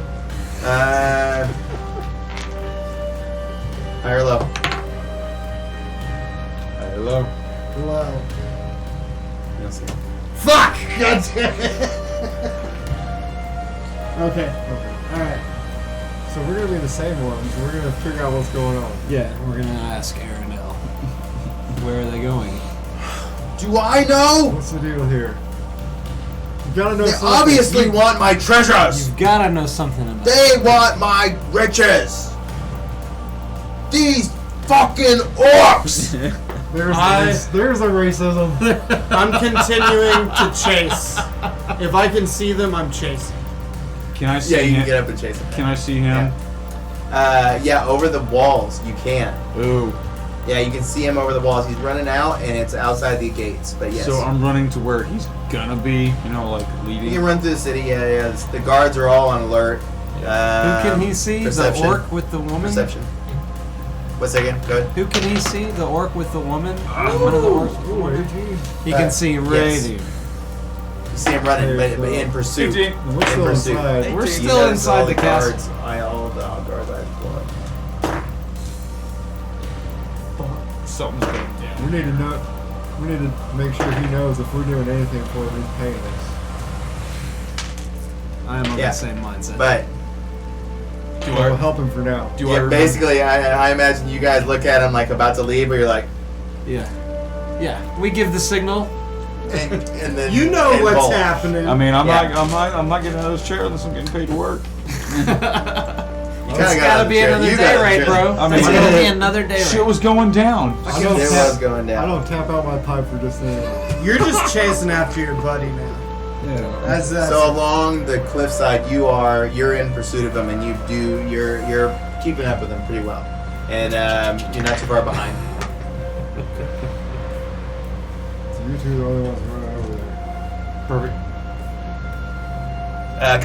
High or low? Hello. Low. You don't see him. Fuck! God damn it. Okay. Alright. So we're gonna be the same ones. We're gonna figure out what's going on. Yeah, we're gonna ask Aranel. Where are they going? Do I know? What's the deal here? You gotta know They something. obviously want my treasures. You've gotta know something about They want my riches. These fucking orcs. There's a racism. I'm continuing to chase. If I can see them, I'm chasing. Can I see Yeah, you him? can get up and chase them. Can I see him? Yeah, over the walls you can. Ooh. Yeah, you can see him over the walls. He's running out, and it's outside the gates. But yes, So I'm running to where he's gonna be. You know, like you leading. can run through the city. Yeah. The guards are all on alert. Who can he see? Perception. The orc with the woman? Perception. What's that again? Go ahead. Who can he see? The orc with the woman? One of the orcs with the woman? He can see right yes. here. You see him running, Okay, but in pursuit. 18. And we're still inside. We're You still notice inside all the castle. guards, all the guards I deployed. Something's going down. We need to know. We need to make sure he knows if we're doing anything for him, he's paying us. I am of Yeah. the same mindset. But Do We'll I? help him for now. Do I? yeah, Remember, basically, I imagine you guys look at him like about to leave, but you're like, yeah. Yeah. We give the signal. and then You know and what's bolt. happening. I mean, I'm Yeah. not getting out of this chair unless I'm getting paid to work. You It's kinda gotta be chair. another You day got a rate, chair. bro. I mean, It's I gonna know- be another day Shit rate. was going down. I It don't was tap, going I down. don't tap out my pipe for just saying. You're just chasing after your buddy now. Yeah. As So along the cliffside, you're in pursuit of him, and you're keeping up with him pretty well, and you're not too far behind. So you two are the only ones running over there. Perfect.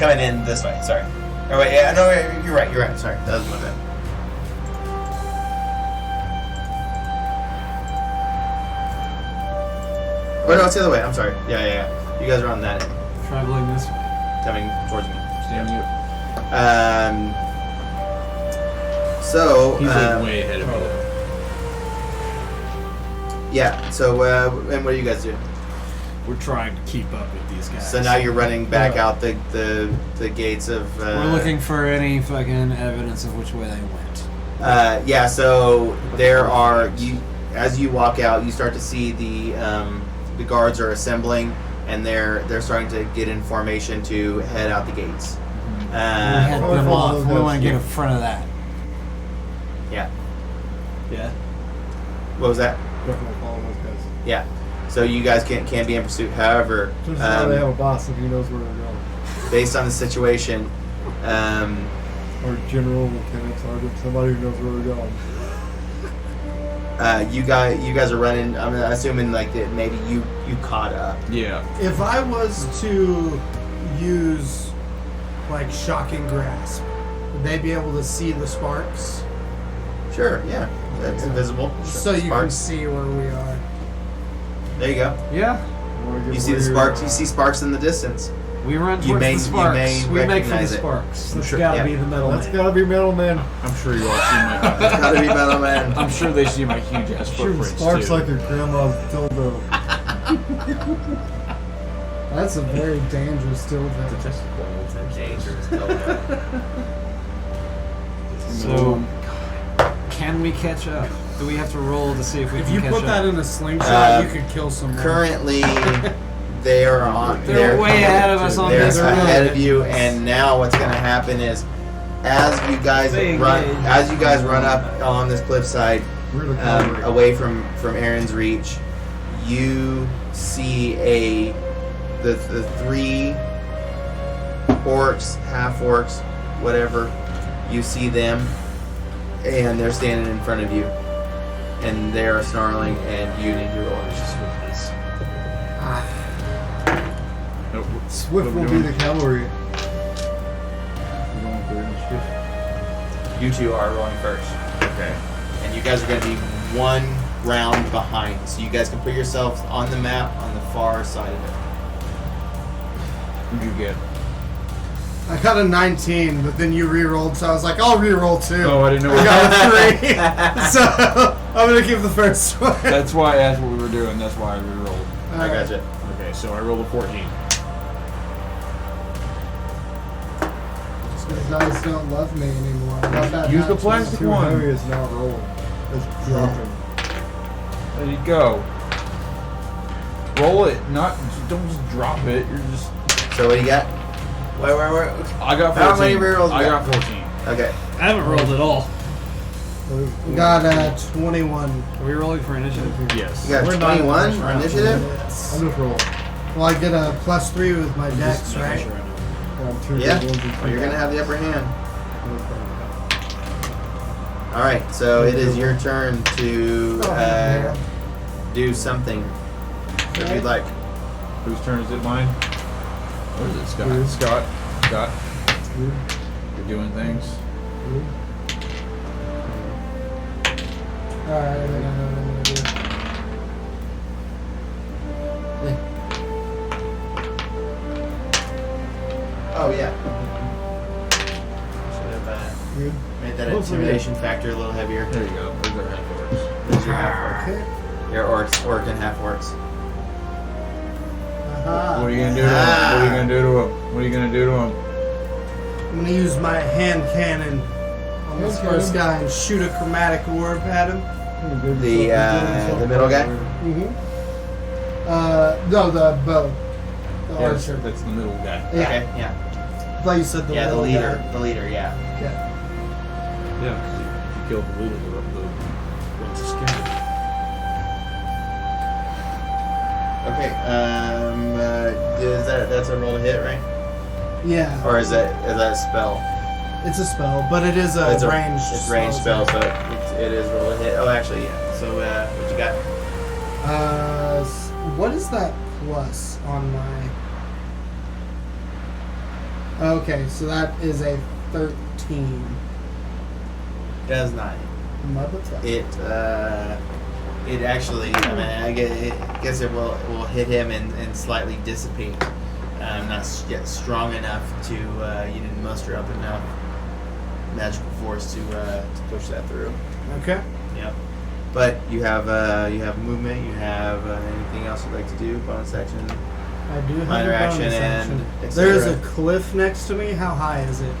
Coming in this way. Sorry. Oh wait, yeah, no, wait, you're right. You're right. Sorry, that was my bad. Oh no, it's the other way. I'm sorry. Yeah. You guys are on that end, Traveling this way. coming towards me. Damn you. So. He's like way ahead of me. Yeah. So, and what do you guys do? We're trying to keep up with these guys. So now you're running back out the gates of. We're looking for any fucking evidence of which way they went. Yeah. So there are as you walk out, you start to see the guards are assembling, and they're starting to get in formation to head out the gates. We head probably them follow off. those We guys. want to get in front of that. Yeah. Yeah. What was that? Definitely follow those guys. Yeah. So you guys can be in pursuit. However, Just now they have a boss if he knows where they're going. based on the situation, Or general, lieutenant, sergeant, somebody who knows where they're going. you guys are running. I'm assuming like that maybe you caught up. Yeah. If I was to use like shocking grasp, would they be able to see the sparks? Sure. Yeah. That's invisible. So you can Sparks. see where we are. There you go. Yeah. Wanna get You see the where sparks. you're, You see sparks in the distance. We run You towards may- the you sparks. may We make for the recognize it. sparks. That's sure- gotta yeah. be the middle That's man. gotta be Metal Man. I'm sure you all see my. It's gotta be Metal Man. I'm sure they see my huge ass Shooting footprints sparks too. like your grandma's dildo. That's a very dangerous dildo. It's a dangerous dildo. So, can we catch up? Do we have to roll to see if we If can you catch put up? that in a slingshot, Uh, you could kill someone. Currently, they are on. They're way ahead of us on They're this. ahead of you, and now what's going to happen is, as you guys They run, engage. as you guys run up on this cliffside, We're the cavalry. away from Aaron's reach, you see the three orcs, half orcs, whatever. You see them, and they're standing in front of you, and they are snarling, and you need your orders. Nope. Swift What will we be doing? the cavalry. We're going for initiative. You two are rolling first. Okay. And you guys are going to be one round behind. So you guys can put yourselves on the map on the far side of it. What'd you get? I got a 19, but then you re-rolled, so I was like, I'll re-roll too. Oh, I didn't know. I got a 3. So I'm gonna keep the first one. That's why I asked what we were doing. That's why I re-rolled. I gotcha. Okay, so I rolled a 14. These guys don't love me anymore. I got that Use the nat plastic 20. Too one. heavy is not rolling. It's dropping. There you go. Roll it, not don't just drop it. You're just. So what do you got? Wait. I got 14. How many rerolls I you got got? 14. Okay. I haven't rolled at all. Got a 21. Are we rolling for initiative? Yes. You got We're not 21 in the for first initiative? Yes. I'm just rolling. Well, I get a +3 with my dex, right? Two Yeah. good ones and Well, you're going to have the upper hand. two- Alright, so it is your turn to do something. If you'd like. Whose turn is it? Mine. What is it? Scott. Yours. Scott. Two. You're doing things. Two. Alright, I think I know what I'm gonna do. Oh, yeah. Should have Good. made that Oh, intimidation factor a little heavier. There you go. Where's our headquarters? There's your half orc. Okay. Your orc and half orcs. Aha. What are you gonna do to him? What are you gonna do to him? What are you gonna do to him? I'm gonna use my hand cannon on this Hand first cannon? guy and shoot a chromatic orb at him. The middle guy? Mm-hmm. No, the bow. The Yes, archer. that's the middle guy. Yeah. Okay, yeah. I thought you said the Yeah, the little leader. guy. The leader, yeah. Yeah. Yeah, because if you kill the leader, the one's scared. Okay, that's a roll to hit, right? Yeah. Or is that a spell? It's a spell, but it is a It's ranged. It's ranged spell, so it is roll to hit. Oh, actually, yeah. So what you got? What is that plus on my? Okay, so that is a 13. Does not. Mother fuck. It actually. I mean, I guess it will hit him and slightly dissipate. Not yet strong enough to you didn't muster up enough magical force to push that through. Okay. Yep. But you have movement. You have anything else you'd like to do? Bonus action. I do have Minor a bonus action and action. et There's cetera. a cliff next to me. How high is it?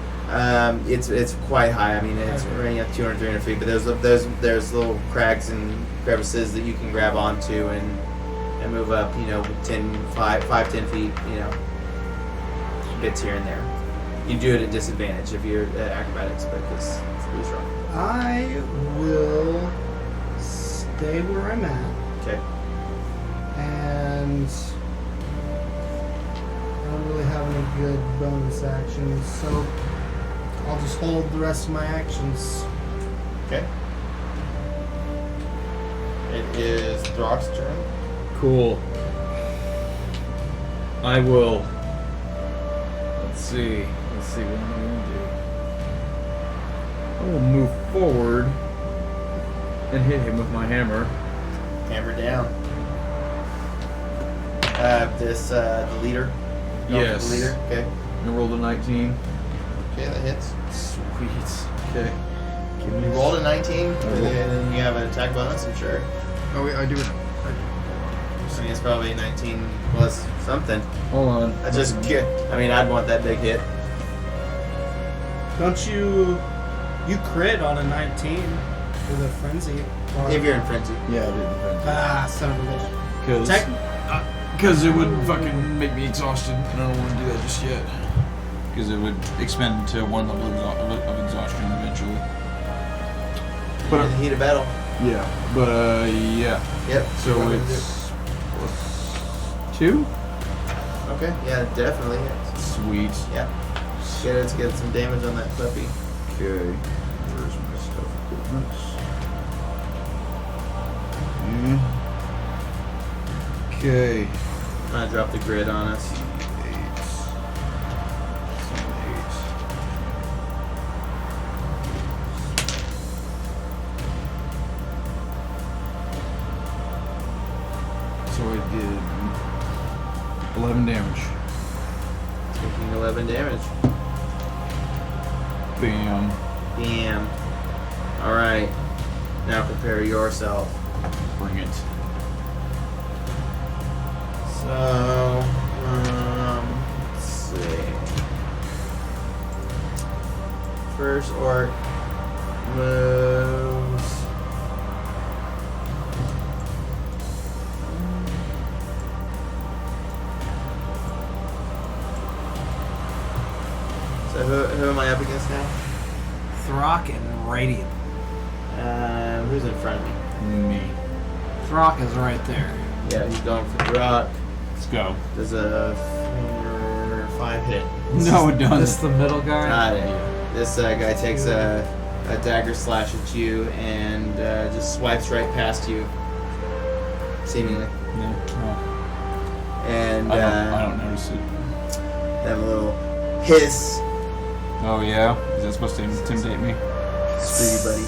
It's quite high. I mean, it's Okay. running up 200, 300 feet. But there's little cracks and crevices that you can grab onto and move up. 5, 10 feet. Bits here and there. You do it at disadvantage if you're acrobatics, but it's really strong. I will stay where I'm at, Okay. and I don't really have any good bonus actions, so I'll just hold the rest of my actions. Okay. It is Throck's turn. Cool. I will. Let's see what I'm gonna do. I will move forward and hit him with my hammer. Hammer down. The leader. Going for Yes. the leader. Okay. I rolled a 19. Okay, that hits. Sweet. Okay. Give me You rolled a 19, and rolled- then you have an attack bonus, I'm sure. Oh, wait, I do it. I mean, it's probably 19 plus something. Hold on. I just get. I mean, I'd want that big hit. Don't you crit on a 19 with a frenzy? Or, If you're in frenzy. Yeah, I didn't. son of a bitch. Because it would fucking make me exhausted, and I don't want to do that just yet. Because it would expend to one level of exhaustion eventually. But in the heat of battle. Yeah, yeah. Yep. So What it's plus 2? Okay. Yeah, definitely hits. Sweet. Yeah. Get some damage on that puppy. Okay. Where's my stuff? Equipment. Okay. I'm gonna drop the grid on us. 8. So I did 11 damage. Taking 11 damage. Bam. Damn. Alright. Now prepare yourself. Bring it. So, let's see. First orc moves. So who am I up against now? Throck and Radiant. Who's in front of me? Me. Throck is right there. Yeah, he's going for the rock. Let's go. Does a 5 hit? No, it doesn't. This the middle guy? Got it. This guy takes a dagger slash at you and just swipes right past you, seemingly. No. And I don't notice it. have a little hiss. Oh yeah? Is that supposed to intimidate me? Screw you, buddy.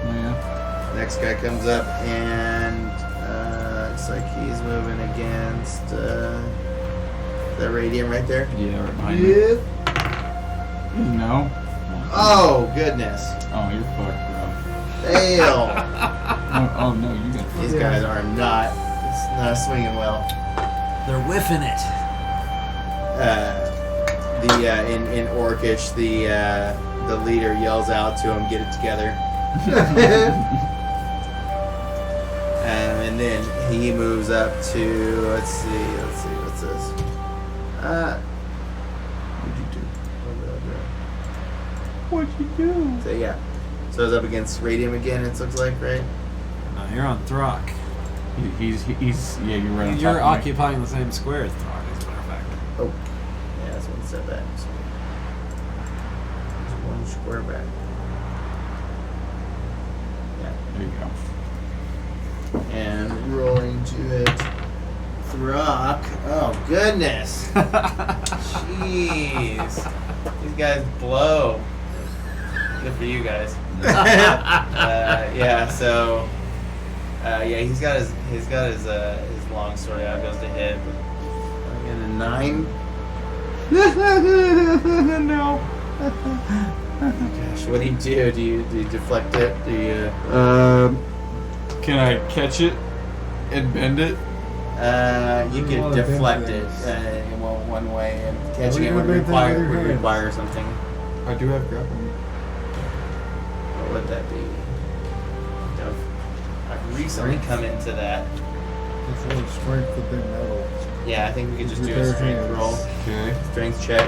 Oh yeah. Next guy comes up and looks like he's moving against that radium right there. Yeah, right behind me. No. Oh goodness! Oh, you're fucked, bro. Damn! Oh no, you got These guys are not. It's not swinging well. They're whiffing it. In Orcish, the leader yells out to him, "Get it together!" And then he moves up to let's see, what's this? What'd you do? So yeah, so it's up against Radium again. It looks like, right? No, you're on Throck. He's yeah, you're right. on top You're of me. occupying the same square as Throck, as a matter of fact. Oh, yeah, that's one step back. So there's one square back. Yeah. There you go. And rolling to hit Throck. Oh, goodness. Jeez. These guys blow. Good for you guys. Yeah, so... yeah, he's got his long sword out. Goes to hit. I'm getting a 9. No. Gosh, what do you do? Do you deflect it? Do you... Can I catch it and bend it? You You could wanna deflect bend it things. one way, and catching it you would wanna bend require, things with your hands? require something. I do have grappling. What would that be? I've recently come into that. It's a little strength with big metal. Yeah, I think we could just do a Repair strength hands. roll, Okay. strength check.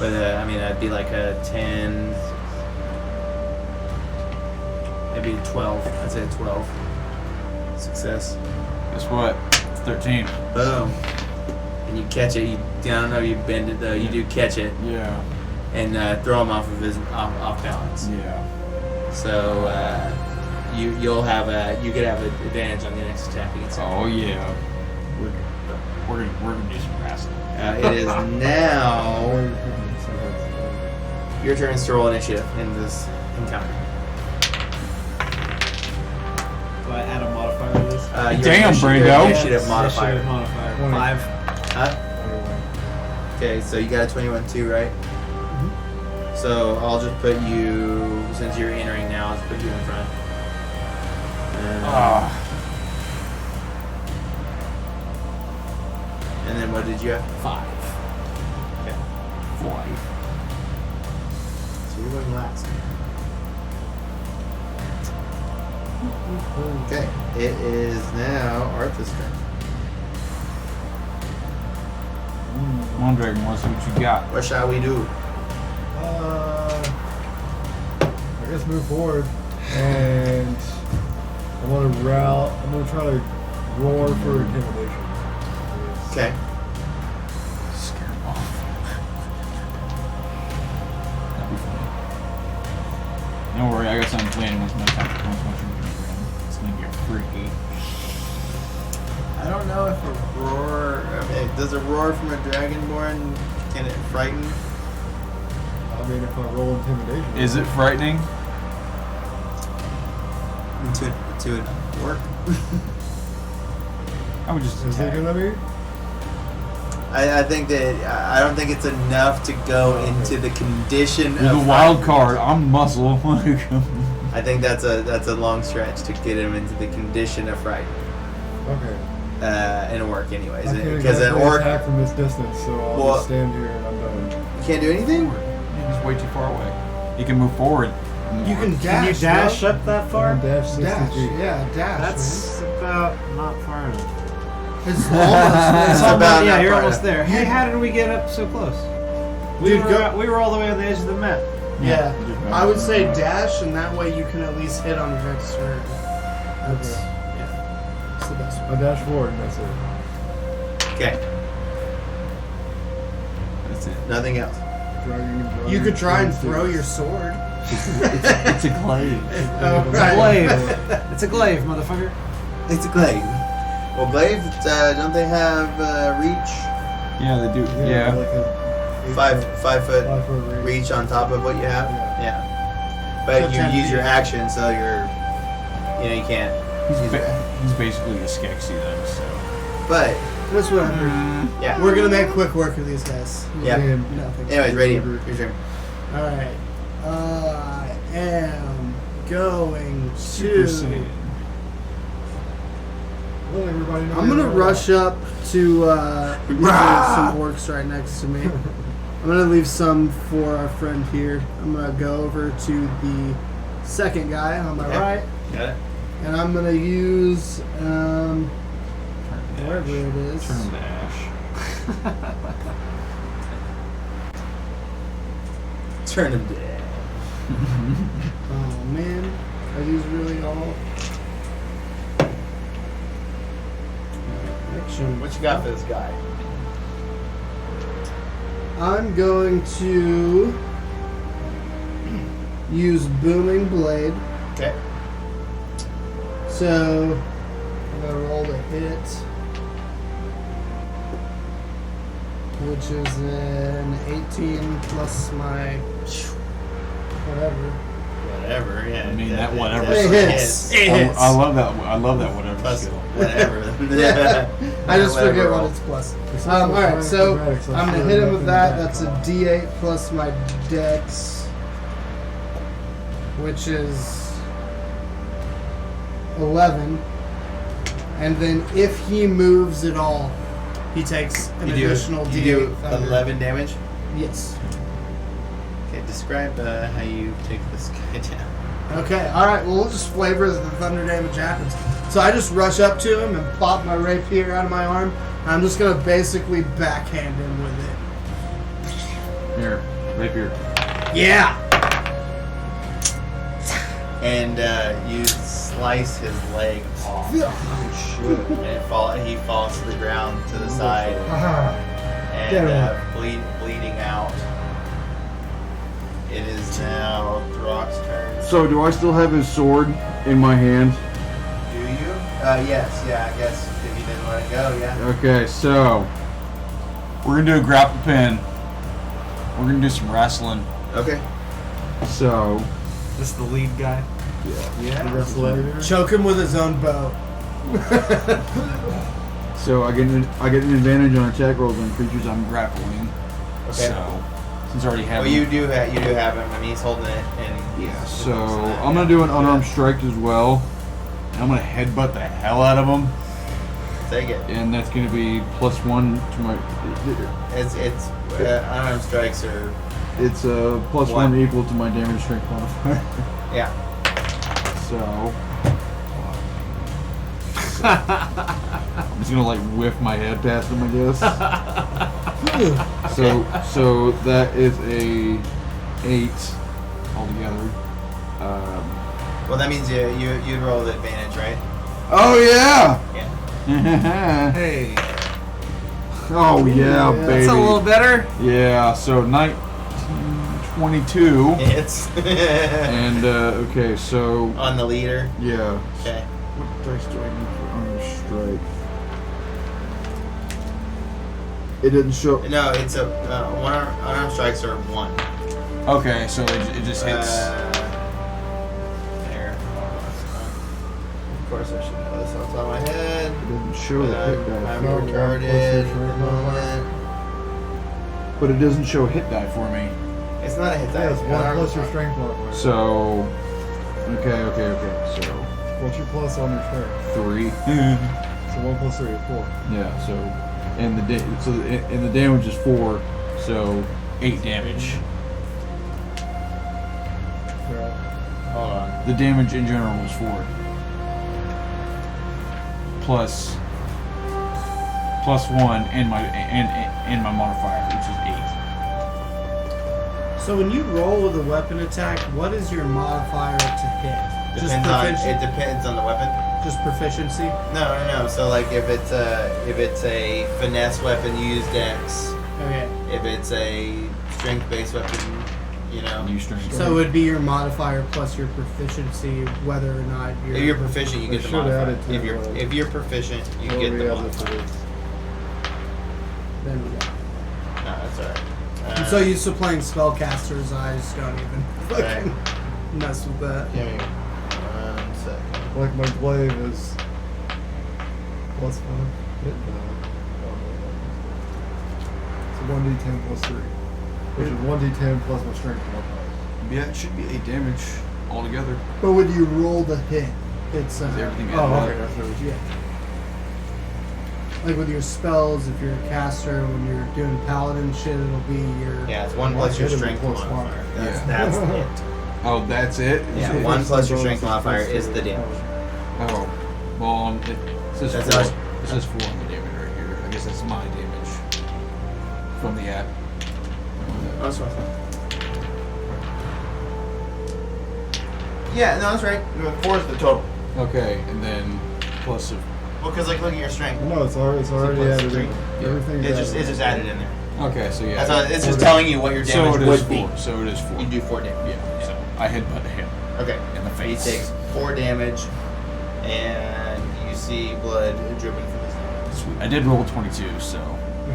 But I mean, that'd be like a 10, maybe a 12. I'd say a 12. Success. Guess what? It's 13. Boom. And you catch it. I don't know if you bend it though. You do catch it Yeah. and throw him off of his off balance. Yeah. So you could have an advantage on the next attack against him. Oh yeah. We're gonna do some wrestling. It is now your turn to roll initiative in this encounter. Do I add a modifier to this? Your Damn, initiative- Brando. Initiative modifier. Initiative modifier. 5. 5. Huh? 21. Okay, so you got a 21 too, right? So I'll just put you, since you're entering now, I'll just put you in front. And then what did you have? 5. Okay. 4. So you're going last. Okay, it is now Arthur's turn. Come on, Dragon, let's see what you got. What shall we do? I guess move forward, and I'm gonna route. I'm gonna try to roar for intimidation. Okay. Scare him off. That'd be funny. Don't worry, I got something planned once my attack comes once you're It's gonna get freaky. I don't know if a roar. I mean, does a roar from a dragonborn, can it frighten? I mean, if I roll intimidation, Is it frightening? To work? I would just Is it attack. gonna be? I think that I don't think it's enough to go into the condition With of a wild fright. card, I'm muscle. I think that's a long stretch to get him into the condition of fright. Okay. In work, anyways, I can't because an exactly orc attack from this distance, so I'll Well- just stand here and I'm done. you can't do anything. He's way too far away. He can move forward. You can Can you dash. dash bro. up that I far? can dash 60 Dash. feet. Yeah, dash. That's about not far enough. man. It's almost. It's there. about Yeah, not you're far almost enough. there. Hey, how did we get up so close? Dude, go- We were all the way on the edge of the map. Yeah, Just I would say dash, and that way you can at least hit on your next turn. That's Okay. yeah, it's the best I way. dash forward and that's it. Okay, That's it. nothing else. You could try and throw your sword. It's a glaive. Oh, It's a glaive. It's a glaive, motherfucker. It's a glaive. Well, glaive, don't they have reach? Yeah, they do. Yeah. Like a 5 foot 5 foot reach. reach on top of what you have. Yeah. Yeah. But So you 10 use your feet. action, so you can't use your action. He's basically a Skeksis then, so. But That's what I heard. yeah. We're gonna make quick work of these guys. Yeah. And Nothing. Anyways, Radiant, your turn. All right. I am going Super to. Saiyan. let everybody know I'm gonna you're rush up to there's some orcs right next to me. I'm gonna leave some for our friend here. I'm gonna go over to the second guy on my Okay. right, Got it. and I'm gonna use Turn to wherever Ash. it is. Turn to Ash. Turn him dead. Oh man, are these really all? Action. What you got for this guy? I'm going to use Booming Blade. Okay. So I'm gonna roll to hit, which is an 18 plus my whatever. Whatever. Yeah. I mean, that whatever It hits. It I hits. love that. I love that whatever Plus skill. whatever. I just Whatever forget roll. what it's plus. It's All right, so acrobatics, I'm gonna sure hit him with nothing that. That's a bad. D8 plus my Dex, which is 11. And then if he moves at all, he takes an additional you D8. do thunder. 11 damage. Yes. Okay, describe how you take this guy down. Okay. All right. Well, we'll just flavor as the thunder damage happens. So I just rush up to him and pop my rapier out of my arm. I'm just gonna basically backhand him with it. Here, rapier. Yeah. And you slice his leg off. Oh, And he falls to the ground to the side and Damn. bleeding out. It is now Throck's turn. So, do I still have his sword in my hand? Do you? Yes, yeah, I guess if you didn't let it go, yeah. Okay, so we're gonna do a grapple pin. We're gonna do some wrestling. Okay. So, This is the lead guy. The wrestler. Choke him with his own bow. So I get an advantage on attack rolls on creatures I'm grappling. Okay. So since I already have Well, him- you do have him. I mean, he's holding it, and Yeah, so I'm gonna do an unarmed strike as well. And I'm gonna headbutt the hell out of him, take it. and that's gonna be +1 to my. It's unarmed strikes are It's a +1 One. equal to my damage strength modifier. yeah. So I'm just gonna like whiff my head past him, I guess. So that is a 8 altogether. Well, that means you roll with advantage, right? Oh yeah. Yeah. Hey, Oh yeah, baby. that's a little better. Yeah, so 1922. It's And okay, so on the leader. yeah. Okay. What dice do I need for unarmed strike? It didn't show. No, it's a unarmed strikes are 1. Okay, so it just hits. There. Of course, I should know this off the top of my head. It didn't show the hit I'm die, No, retarded. but it doesn't show hit die for me. It's not a hit die. Yeah, it's it's an 1 unarmed plus your strike. strength modifier. So, okay. So What's your plus on your strength? 3. So 1 plus 3 is 4. Yeah. So, and the damage is 4. So 8 damage. Yeah. Hold on. The damage in general was 4. Plus 1 and my modifier, which is 8. So when you roll with a weapon attack, what is your modifier to hit? Just It depends on the weapon. Just proficiency. No. So like if it's a finesse weapon, you use Dex. Okay. If it's a strength-based weapon, you know. New strength. So it would be your modifier plus your proficiency, whether or not you're. If you're proficient, you They get the should add modifier. it to If you're proficient, you get Whatever the he has it for modifier. this. Then we go. No, that's alright. I'm so used to playing spellcasters, I just don't even fucking mess with that. Give me 1 second. Like my glaive is plus 1 hit die. So 1d10 plus 3. Which is 1d10 plus my strength modifier. Yeah, it should be 8 damage altogether. But when you roll the hit, it's Everything Oh, added okay. up. That's what it is. yeah. Like with your spells, if you're a caster, when you're doing paladin shit, it'll be your. Yeah, it's 1 plus your hit him strength plus modifier. one. That's Yeah. it. Oh, that's it? Yeah, So 1 it's plus the your strength bonus modifier plus is the three. damage. Oh, well, it says That's 4. us. It says 4 on the damage right here. I guess that's my damage from the app. Oh, that's right. Yeah, no, that's right. 4 is the total. Okay, and then plus of. Well, because like look at your strength. No, it's already plus added three? in. Yeah. Everything It's just added in there. Okay, so yeah. That's all, it's just telling you what your so damage it is would be. 4. So it is 4. You do 4 damage. Yeah. So I headbutt him Okay. in the He face. takes 4 damage, and you see blood dripping from his nose. Sweet. I did roll 22, so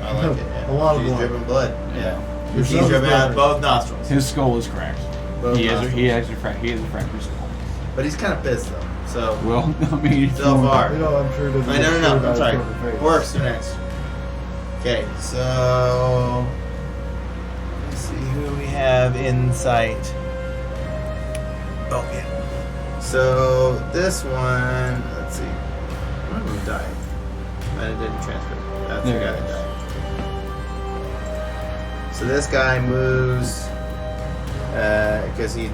I like it. Yeah. A lot of She's blood. dripping blood. Yeah. Yeah. Your He's nose is dripping out better. both nostrils. his skull is cracked. Both He has nostrils. he has a fractured skull. But he's kind of pissed though. So Well, I mean, if so you want- far. You know, I'm sure it doesn't. Wait, no. look I'm good sorry. on his face. Works are next. Okay, so let's see who we have in sight. Oh yeah. So this one, let's see. One of them died. And it didn't transfer. That's the There guy it that died. So this guy moves because he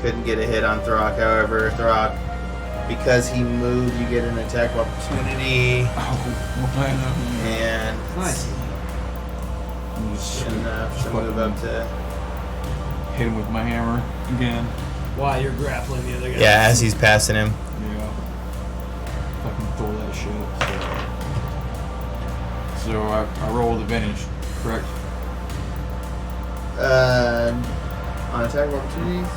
couldn't get a hit on Throck. However, Throck, because he moved, you get an attack of opportunity. Oh, what? And Nice. I'm just enough to move up to. hit him with my hammer again. While you're grappling the other guy. Yeah, as he's passing him. Yeah. Fucking throw that shit. So I roll with advantage, correct? On attack of opportunities.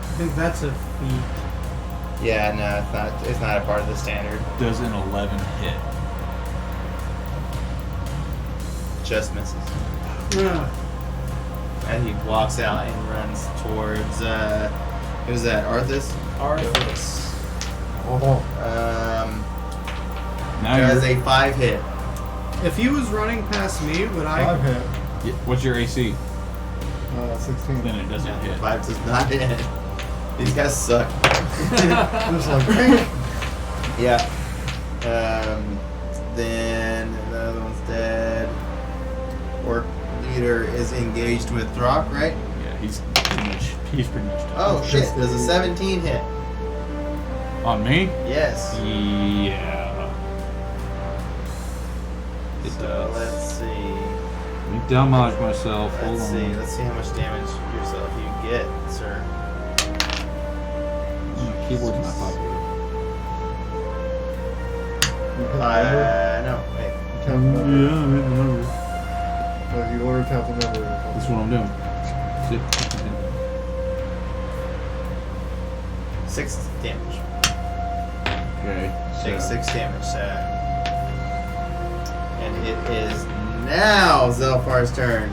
I think that's a feat. Yeah, no, it's not. It's not a part of the standard. Does an 11 hit? just misses. Yeah. And he walks out and runs towards, who's that, Arthas? Arthas. Oh, Now Has you're. a 5 hit. If he was running past me, would I? 5 hit. Yeah, what's your AC? 16. Then it doesn't hit. 5 does not hit. These guys suck. Just like, Yeah. Then the other one's dead. Orc leader is engaged with Throck, right? Yeah, he's pretty much done. Oh shit, does a 17 hit? On me? Yes. Yeah. It So does. let's see. Let me damage myself. Hold Let's on. see. Let's see how much damage yourself you get, sir. My keyboard's not popular. you hit the number. No, wait. Tap the number. Yeah, I mean, the number. You order tap the number. That's what I'm doing. Sit. 6 damage. Okay. Take So 6 damage, and it is now Zelfar's turn.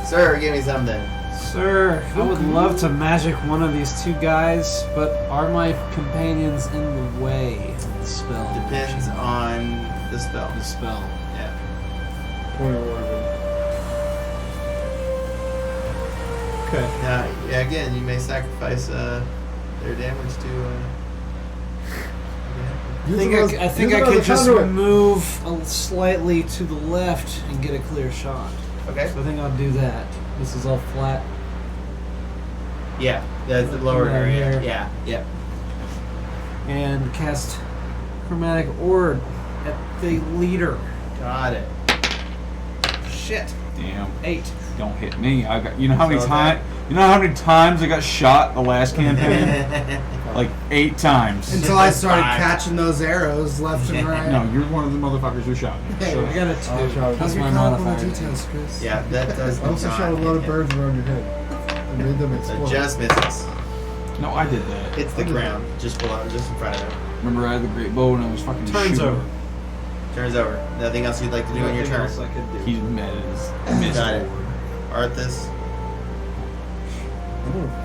Sir, give me something. Sir, I would love to magic one of these two guys, but are my companions in the way of the spell? Depends on the spell. the spell. Yeah. 21. Okay. Now, yeah, again, you may sacrifice their damage to. I think I could just move slightly to the left and get a clear shot. Okay. So I think I'll do that. This is all flat. Yeah, that's the lower Right area. here. Yeah, yeah. And cast Chromatic Orb at the leader. Got it. Shit. damn. 8. Don't hit me. I got. You know how many So times? You know how many times I got shot the last campaign? Like 8 times. Until I started 5. catching those arrows left and right. No, you're one of the motherfuckers who shot me. Hey, So- I got a I'll 2. shout That's it. my You're caught up on the modifier. details, Chris. Yeah, that does. I also not shot a lot of hit. birds around your head. And made them So explode. just misses. No, I did that. Hits the ground, just below, just in front of him. Remember, I had the great bow and I was fucking Turns shooting. over. Turns over. Nothing else you'd like to do on your Nothing turn. else I could do. He's missed Got it. forward. Arthas.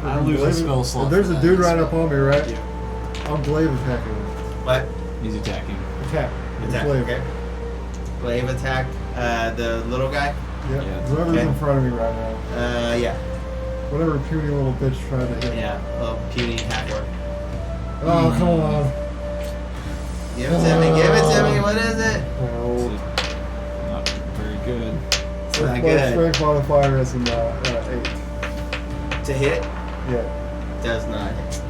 I lose a Glaive- spell slot If there's for a that dude as right well. up on me, right? I'm glaive attacking him. What? He's attacking. Attack. Attack. Glaive. Okay. Glaive attack. The little guy. Yeah. Yeah. Whoever's Okay. in front of me right now. Yeah. Whatever puny little bitch trying to hit me. Yeah. Little puny half orc. Oh, come on. Give it to me. Give it to me. What is it? This Oh. is not very good. It's not My good. strength modifier is an 8. To hit Yeah. does not hit.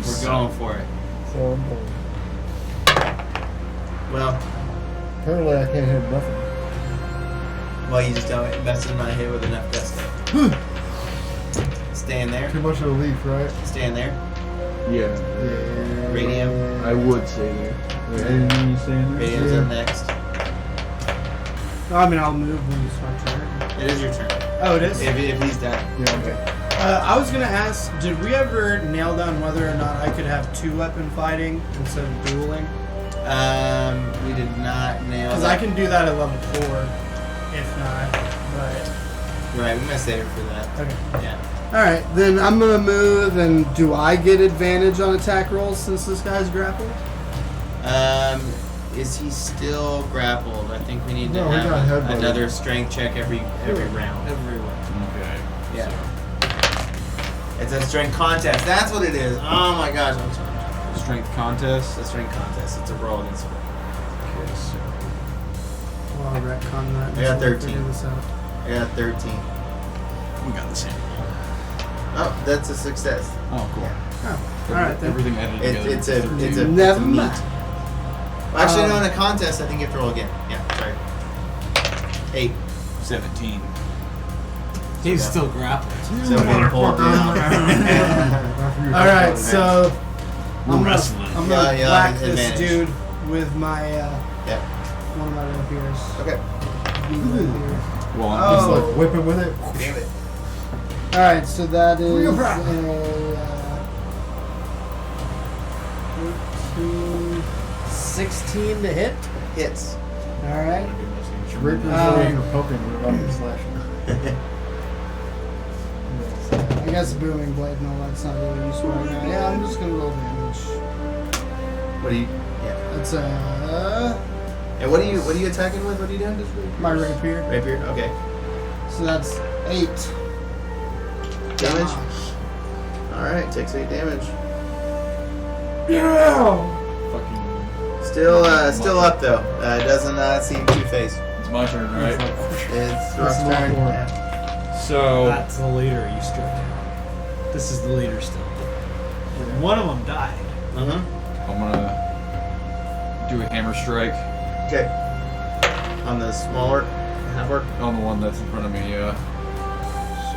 We're going for it. So I'm going. Well, Apparently I can't hit nothing. you just don't mess with my hit with enough gusto. Stand there. Too much of a leaf, right? Stand there. Yeah. Yeah. Radium. I would say that. Radio's up next. I mean, I'll move when you start turn. It is your turn. Oh, it is? If he's done. Yeah, okay. I was gonna ask, did we ever nail down whether or not I could have 2-weapon fighting instead of dueling? We did not nail Because that. I can do that at level 4, if not. But Right, we might save it for that. okay. Yeah. All right, then I'm gonna move. And do I get advantage on attack rolls since this guy's grappled? Is he still grappled? I think we need to No, he got have headbutted. another strength check every round. Everywhere. Okay. Yeah. It's a strength contest. That's what it is. Oh my gosh. I'm sorry. Strength contest. It's a strength contest. It's a roll against it. Okay, so Well, I'll retcon that. I got until we 13. figure this out. I got 13. we got the same. Oh, that's a success. Oh, cool. Oh, all right then. Everything edited together. It's a Never meat. mind. Well, actually, no, in a contest, I think you have to roll again. Yeah, sorry. 8. 17. He's still grappled. So we pulled down. All right, so We're I'm wrestling. gonna Yeah, whack this advantage. dude with my Yeah. one of my rapiers. Okay. Well, I'm Oh. Just like whipping with it. Damn it. All right, so that is Real a crap. 16 to hit. Hits. All right. Rapiers are for poking without slashing. I guess booming blade and all that's not really useful right now. Yeah, I'm just gonna roll damage. What do you? Yeah. That's And what are you attacking with? What are you doing? my rapier. Rapier. Okay. So that's 8 Damage. All right. Takes 8 damage. Yeah. Fucking. Still up though. Doesn't seem two-faced. It's my turn, right? It's Rock's Small turn. four. Yeah. So. That's the leader you struck down. This is the leader still. One of them died. Mm-hmm. I'm gonna do a hammer strike Okay. On the smaller half orc. on the one that's in front of me. Yeah.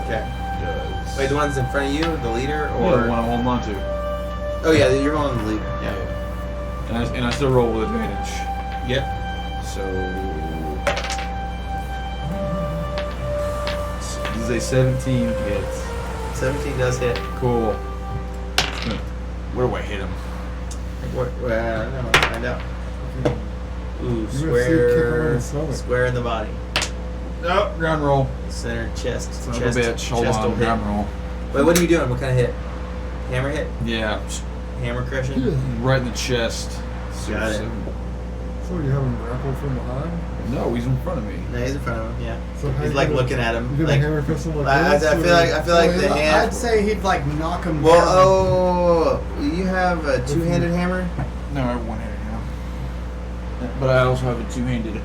Okay. Does. Wait, the one's in front of you, the leader, Or or the one I'm holding on to. oh yeah, you're on the leader. Yeah. And I still roll with advantage. Yep. So. This is a 17 hits. 17 does hit. Cool. Where do I hit him? What? No, let's find out. Ooh, You're gonna see it kick him in square. the stomach. Square in the body. Oh, ground roll. Center chest. Son of chest. a bitch. Hold chest will on. hit. Ground roll. Wait, what are you doing? What kind of hit? Hammer hit? Yeah. Hammer crushing? Right in the chest. Got it. So you have him grappled from behind? No, he's in front of me. No, he's in front of him. Yeah. So how He's you like gonna- looking at him. You gonna Like, hammer fist him like I this? feel like the hand. I'd say he'd like knock him Well, down. oh, you have a two-handed hammer. No, I have one-handed now. But I also have a two-handed.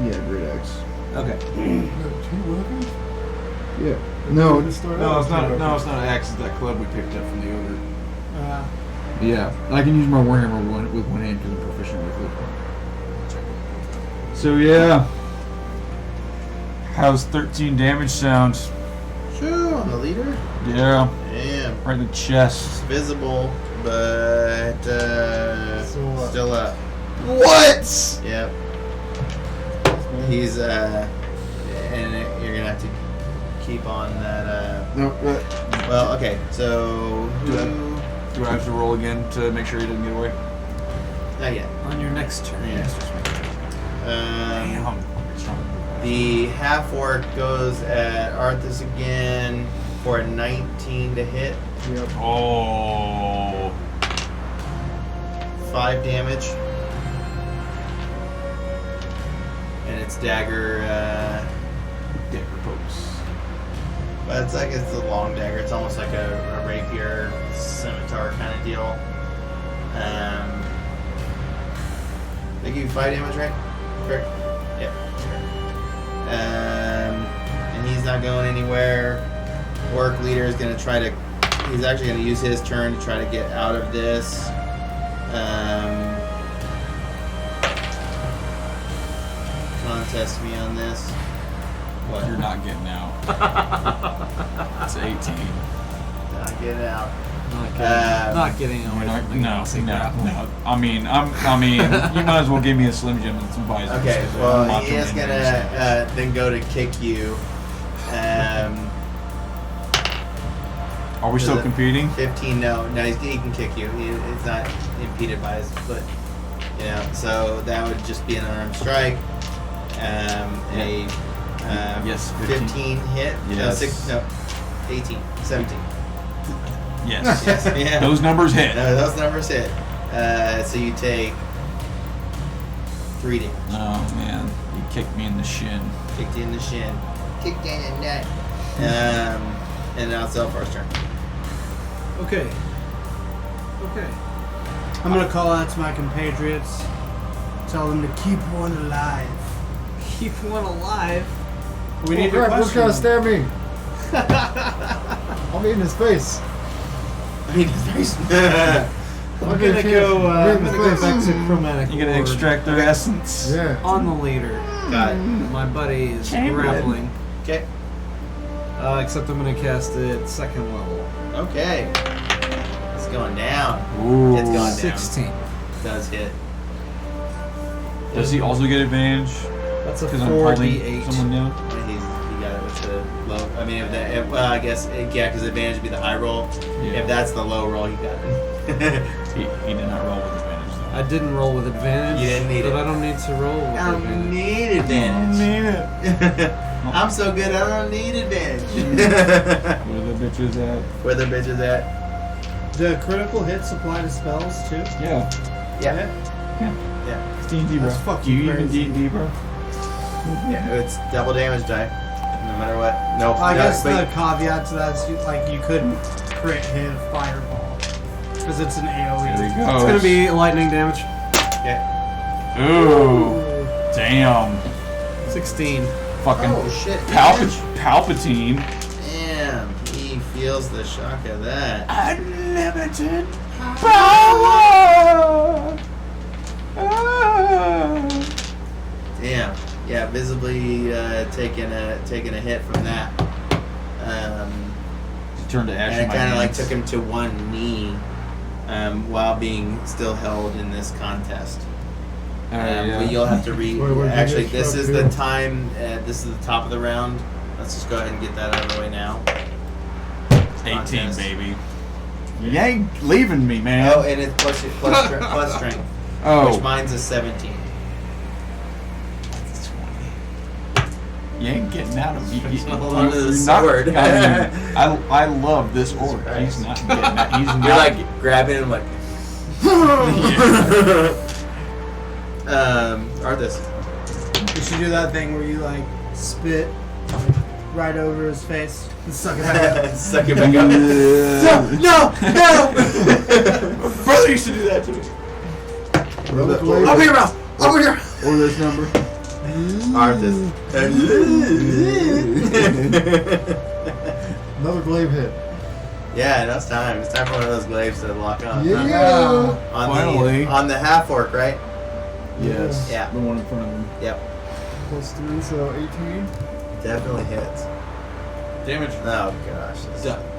Yeah, great axe. Okay. You have 2 weapons? Yeah. No, just start No, out it's with not. 2 No, weapons. it's not an axe. It's that club we picked up from the ogre. Uh, Yeah, I can use my warhammer with one hand because I'm proficient with it. So yeah, how's 13 damage sound? Shoo, on the leader. Yeah, Damn. right in the chest. It's visible, but still up. What? Yep. He's and you're gonna have to keep on that. No. Well, okay. So Do I have to roll again to make sure he didn't get away? not yet. On your next turn. Yeah. Damn. The half orc goes at Arthas again for a 19 to hit, Yep. Oh. 5 damage, and its dagger. Dagger pokes. But it's like it's a long dagger. It's almost like a rapier, scimitar kind of deal. They give you 5 damage, right? Correct. Yep. And he's not going anywhere. Work leader is going to try to. He's actually going to use his turn to try to get out of this. Contest me on this. What? You're not getting out. It's 18. Not get out. Not getting away No, from the galaxy grapple. no. I mean, you might as well give me a Slim Jim and some visors. Okay, 'cause I'm well, not he is doing gonna anything. then go to kick you. Are we still Does it- competing? 15, no, he can kick you. It's not impeded by his foot. You know, so that would just be an unarmed strike. Yes, 15 hit. Yes. 18, 17. Yes. Yes, yeah. Those numbers hit. No, those numbers hit. So you take 3 damage. Oh man, you kicked me in the shin. Kicked you in the shin. Kicked you in the neck. And now it's Elfar's turn. Okay. I'm gonna call out to my compatriots. Tell them to keep one alive. Keep one alive. We need to Crap, who's question gonna them. stab me? I'm eating his face. He just face. I'm gonna go back to chromatic. You gotta Orb. extract their essence. Yeah. On the leader. Got it. My buddy is grappling. Okay. Except I'm gonna cast it 2nd level. Okay. It's going down. Ooh. It's gone down. 16. Does hit. Does he also get advantage? That's a Because I'm holding 4d8. someone down. And he got it with the low. I mean, well, I guess, yeah, because advantage would be the high roll. Yeah. If that's the low roll, you got it. He did not roll with advantage though. I didn't roll with advantage. You didn't need but it. I don't need to roll with I don't advantage. need advantage. it. I'm so good, I don't need advantage. Where the bitch is at? Where the bitch is at? Do critical hits apply to spells too? Yeah. Yeah. Yeah. It's D&D, bro. That's fucking Do you even crazy. D&D, bro? Yeah, it's double damage die. No matter what. No, I no, guess the but- caveat to that is you couldn't crit hit a fireball because it's an AOE. There he goes. It's gonna be lightning damage. Yeah. Ooh. Damn. 16. Fucking Oh shit. Palpatine. Damn. He feels the shock of that. Unlimited power. Damn. Yeah, visibly taking a hit from that. Turn to ash. And it kind of like took him to one knee while being still held in this contest. But you'll have to read. Wait, where'd you Actually, get this struck is here? the time. This is the top of the round. Let's just go ahead and get that out of the way now. 18, Contest. baby. You ain't leaving me, man. Oh, and it's plus strength, Oh. which mine's a 17. You ain't getting out of me. Hold on to the You're sword. Not, I love this orc. He's not getting out. He's not. You're like grabbing him like. Arthas. You should do that thing where you like spit right over his face and suck it back up. Suck it back up. No! Brother used to do that to me. Open your mouth! Open your mouth! Or this number. Arthas. Another glaive hit. Yeah, that's time. It's time for one of those glaives to lock on. Yeah. Finally. On the half orc, right? Yes. Yeah. The one in front of him. Yep. Plus 3, so 18. Definitely hits. Damage. Oh gosh.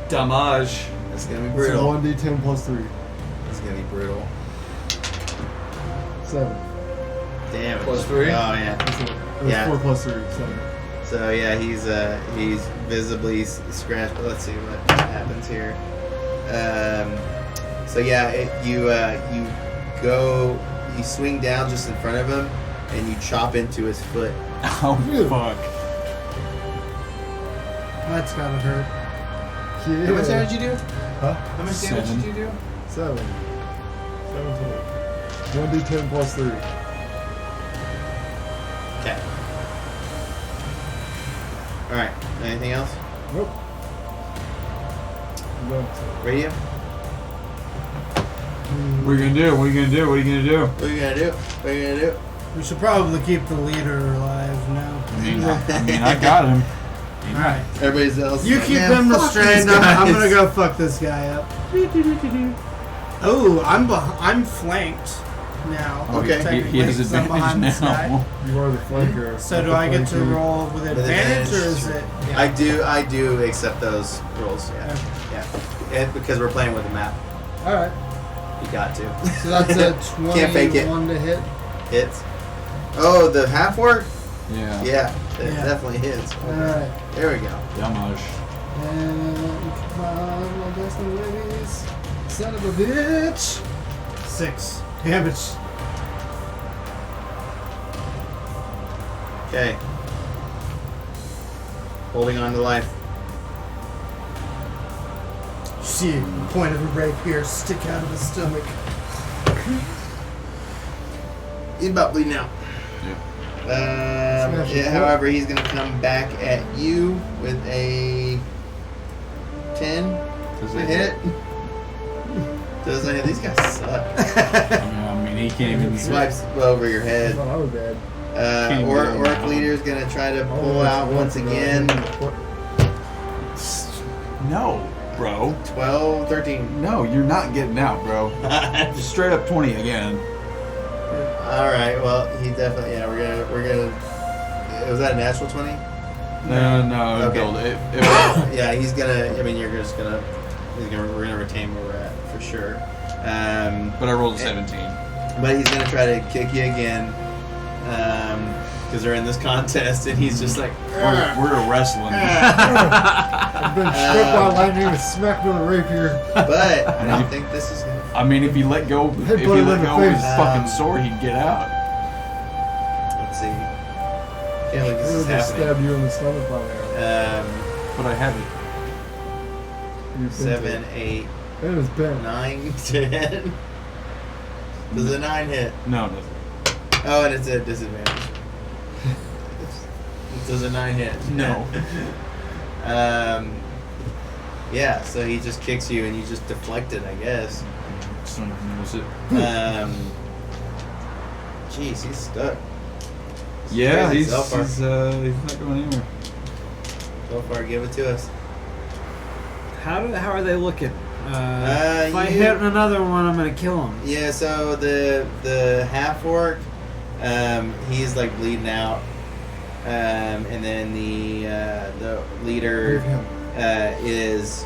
Damage. That's gonna be So brutal. 1d10 plus 3. It's gonna be brutal. 7. Damage. Plus 3? Oh yeah. That's Yeah. 4 plus 3, 7. So yeah, he's visibly scratched. But let's see what happens here. So yeah, you swing down just in front of him, and you chop into his foot. Oh fuck. That's gotta hurt. Yeah. How much damage you do? Huh? How much damage 7. did you do? 7. 7 total. 1d10 plus 3. Okay. All right. Anything else? Nope. No. Radio? What are you gonna do? What are you gonna do? What are you gonna do? What are you gonna do? What are you gonna do? We should probably keep the leader alive now. I mean, I got him. Alright. Everybody else. You like, keep "Man, them fuck restrained. these I'm guys." gonna go fuck this guy up. Oh, I'm flanked now. Okay. technically, He has 'cause I'm behind advantage this guy. now. You are the flanker. So do I get to roll with advantage, or is it? I do accept those rules. Yeah. And because we're playing with the map, All right. you got to. So that's a Can't fake it. 21 to hit. Hits. Oh, the half work? Yeah. Yeah, it Yeah. definitely hits. All right. There we go. Damage. And come on, my best ladies. Son of a bitch. 6 damage. Okay. Holding on to life. See the point of a rapier stick out of his stomach. He's about bleeding out. Smash it. However, he's going to come back at you with a 10 Does to it hit. Doesn't hit. These guys suck. I mean, he can't even Swipes over your I head. thought I was bad. Orc leader's going to try to pull out once again. No, bro. 12, 13. No, you're not getting out, bro. Just straight up 20 again. All right. Well, he definitely. Yeah, we're gonna. Was that a natural 20? No. Okay. Build it. Yeah, he's gonna. I mean, you're just gonna. We're gonna retain where we're at for sure. But I rolled a 17. But he's gonna try to kick you again. Because they're in this contest, and he's just like. We're wrestling. I've been struck by lightning and smacked with a rapier. But I don't think this is gonna I mean, if he let go, Hey, if he buddy, let let me go of his finish. fucking sword, he'd get out. Let's see. Can't believe I this would is just happening. stab you in the stomach by now. But I have it. You've been 7, to it. 8, It was bent. 9, 10. Does a 9 hit? No, it doesn't. Oh, and it's a disadvantage. Does a 9 hit? No. Yeah, so he just kicks you and you just deflect it, I guess. Son knows it. Jeez, he's stuck. Yeah, crazy. he's So far. he's not going anywhere. So far, give it to us. How are they looking? If I you- hit another one, I'm gonna kill him. Yeah, so the half orc, he's like bleeding out, and then the leader Leave him. is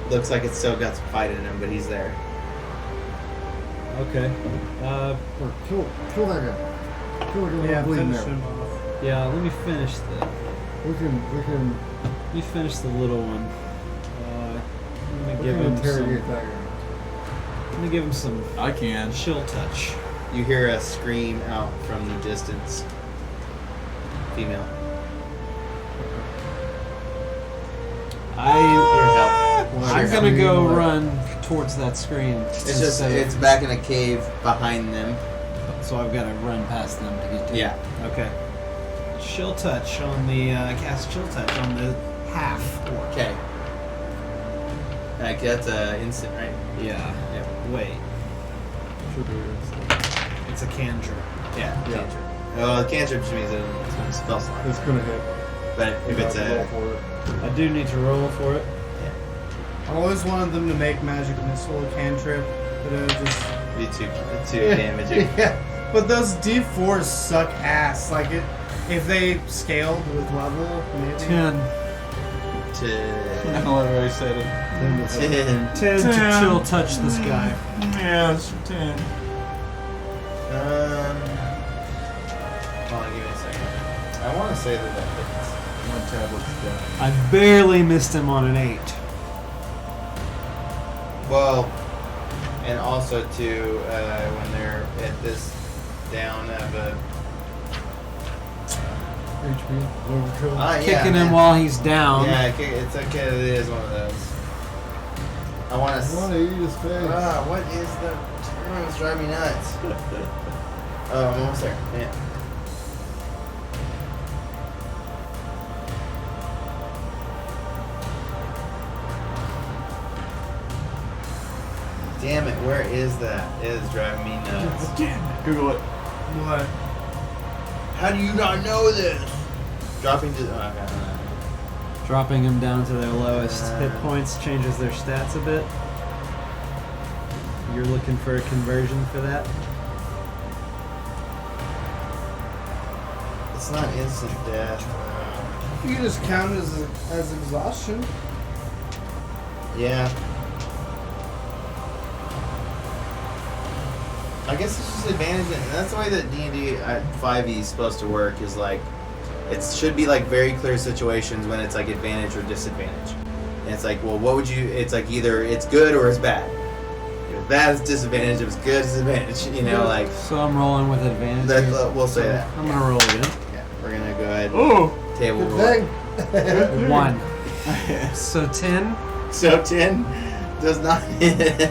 looks like it's still got some fight in him, but he's there. Okay. Or kill that guy. Kill the guy Yeah, bleeding finish there. him off. Yeah. Let me finish the. We can Let me finish the little one. Let me give him interrogate some. that guy. Let me give him some I can. chill touch. You hear a scream out from the distance. Female. I'm gonna Scream go like- run towards that screen. It's just it's back in a cave behind them. So I've got to run past them to get to. Yeah. Okay. Chill touch on the cast chill touch on the half orc. Okay. That's instant, right? Yeah. Yep. Wait. Should be instant. It's a cantrip. Yeah. Yeah. Cantrip. Oh, the cantrip just means it's going to spell slot. It's gonna hit. But if You it's have to roll a for it. I do need to roll for it. I always wanted them to make magic missile a cantrip, but it would just be too damaging. Yeah, but those D4s suck ass. Like it, if they scaled with level, maybe. 10. I already said it. Then it's 10. 10 to 10. chill touch this guy. Yeah, it's 10. Hold on, give me a second. I want to say that hits. One tablet's down. I barely missed him on an 8. Well, and also too, when they're at this down of a HP. Overkill. yeah, Kicking man. him while he's down. Yeah, it's okay. It is one of those. I want I to. want to eat his face. What is the term? It's driving me nuts. Oh, I'm almost there. Yeah. Damn it, where is that? It is driving me nuts. Google it. What? How do you not know this? Dropping to. Oh, okay. Dropping him down to their lowest hit points changes their stats a bit. You're looking for a conversion for that? It's not instant death. You can just count it as exhaustion. Yeah. I guess it's just advantage, and that's the way that D&D5e is supposed to work. Is like, it should be like very clear situations when it's like advantage or disadvantage. And it's like, well, what would you? It's like either it's good or it's bad. If it's bad, it's disadvantage. If it's good, it's advantage. You know, like So I'm rolling with advantage. that. here. We'll say that. I'm gonna roll again. Yeah, we're gonna go ahead. Oh! Table Good roll. thing. 1. So 10. So 10 does not hit.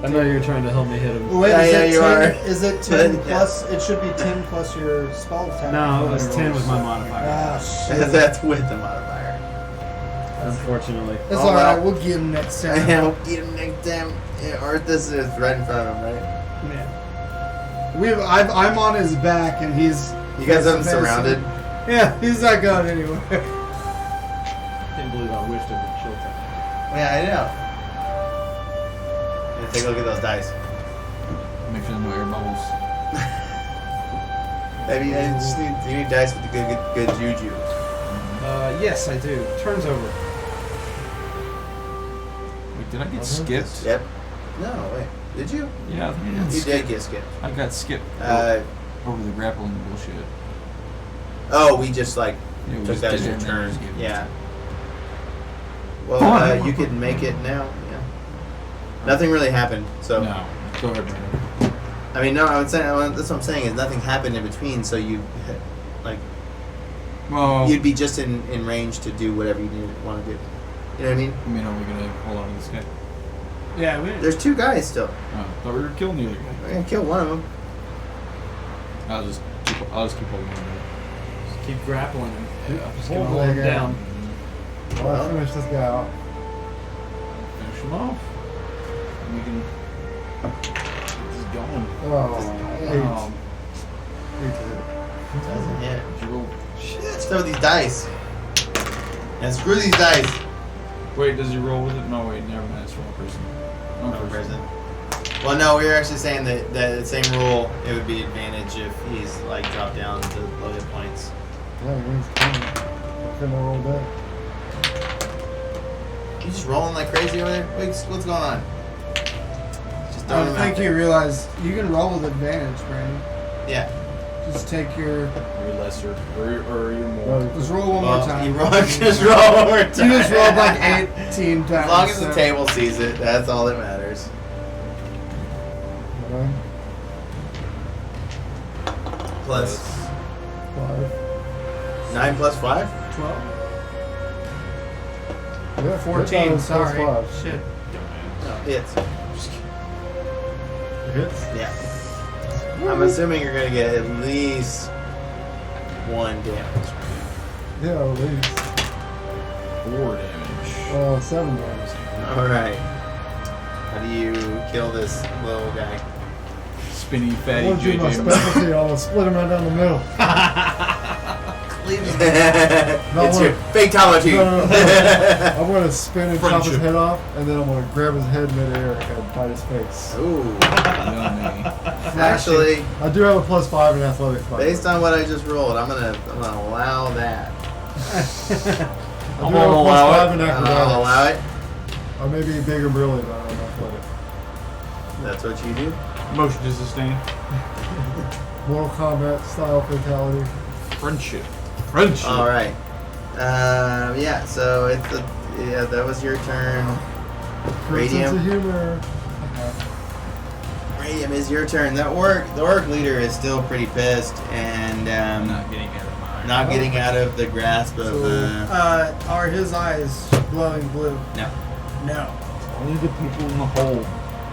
I know you're trying to help me hit him. Wait, Yeah, is yeah, it you 10? are. Is it 10 Yeah. plus? It should be 10 plus your spell attack. No, it was 10 with my modifier. Ah, shit. That's with the modifier. Unfortunately. That's Oh, alright, well. we'll get him next time. Yeah, we'll get him next time. Yeah, Arthas is right in front of him, right? Yeah. I'm on his back and he's. You guys have him facing- surrounded. Yeah, he's not going anywhere. Can't believe I wished it would chill touch. Yeah, I know. Yeah, take a look at those dice. Make sure no air bubbles. Maybe you just need dice with the good juju. Yes, I do. Turns over. Wait, did I get skipped? Yep. No, wait. Did you? Yeah, I think I got You skipped. did get skipped. I got skipped over the grappling bullshit. Oh, we just like Yeah, we took just that did as it your and then turn. just gave it. Yeah. Well, Come on. you can make it now. Yeah. Nothing really happened. So No. Go ahead, Brandon. I mean, no. That's what I'm saying is nothing happened in between. So you, like, Well, you'd be just in range to do whatever you want to do. You know what I mean? I mean, are we gonna hold on to this guy? Yeah, There's 2 guys still. Oh, I thought we were killing the other guy. We're gonna kill one of them. I'll just keep holding on. Just keep grappling him. Yeah. Just gonna Hold hold him it down. Well, I finish this guy out. Finish him off. And we can. This is going. Oh, Um, 8 to hit. Doesn't hit. did you roll? Shit. Start with these dice. And screw these dice. Wait, does he roll with it? No, wait, never mind. It's wrong person. Wrong No person. person. Well, no, we were actually saying that the same rule. It would be advantage if he's like dropped down to low hit points. Yeah, he's coming. I couldn't have rolled that. You just rolling like crazy over there? What's going on? Just I throwing don't them out think you there. realize you can roll with advantage, Brandon. Yeah. Just take your. You're lesser, or you're more. No, Just roll one more time. You just roll one more time. You just rolled like 18 times. As long as the so- table sees it, that's all that matters. 9, Plus 5. 9 plus 5? 12? Yeah, 14, plus sorry. 5. Shit. No, hits. Hits? Yeah. I'm assuming you're gonna get at least 1 damage. Yeah, at least. 4 damage. 7 damage. All right. How do you kill this little guy? Spinny I fatty want to do my JJ. specialty. I'm going to split him right down the middle. It's your fatality. No. I'm going to spin and chop his Friendship. head off, and then I'm going to grab his head midair and bite his face. Ooh. Yummy. Actually, I do have a +5 in athletics. by the based way. on what I just rolled, I'm gonna allow that. I do I'm have a gonna allow +5 in I'll acrobatics. allow it. Or maybe bigger brilliant, but I don't know athletics. That's what you do. Motion to sustain. Mortal Kombat style fatality. Friendship. Friendship. All right. Yeah. So that was your turn. Great sense of Radium. humor. Radium is your turn. The orc leader is still pretty pissed and I'm not getting out of mine. not getting out of the grasp of. Are his eyes glowing blue? No. No. Only the people in the hole.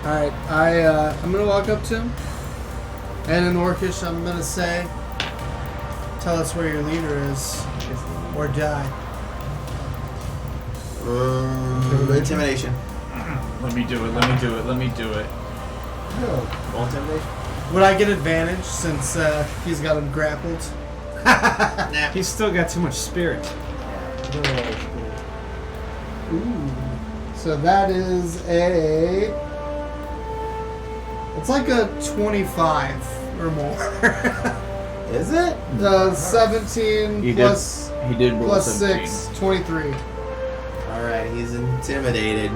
Alright, I'm gonna walk up to him. And in Orcish, I'm gonna say, tell us where your leader is, or die. Intimidation. Let me do it. Let me do it. Let me do it. Yeah. Roll intimidation. Would I get advantage since he's got him grappled? Nah. He's still got too much spirit. Ooh. So that is a. It's like a 25 or more. Is it? 17 He plus, He did roll plus 17. 6, 23. All right. He's intimidated.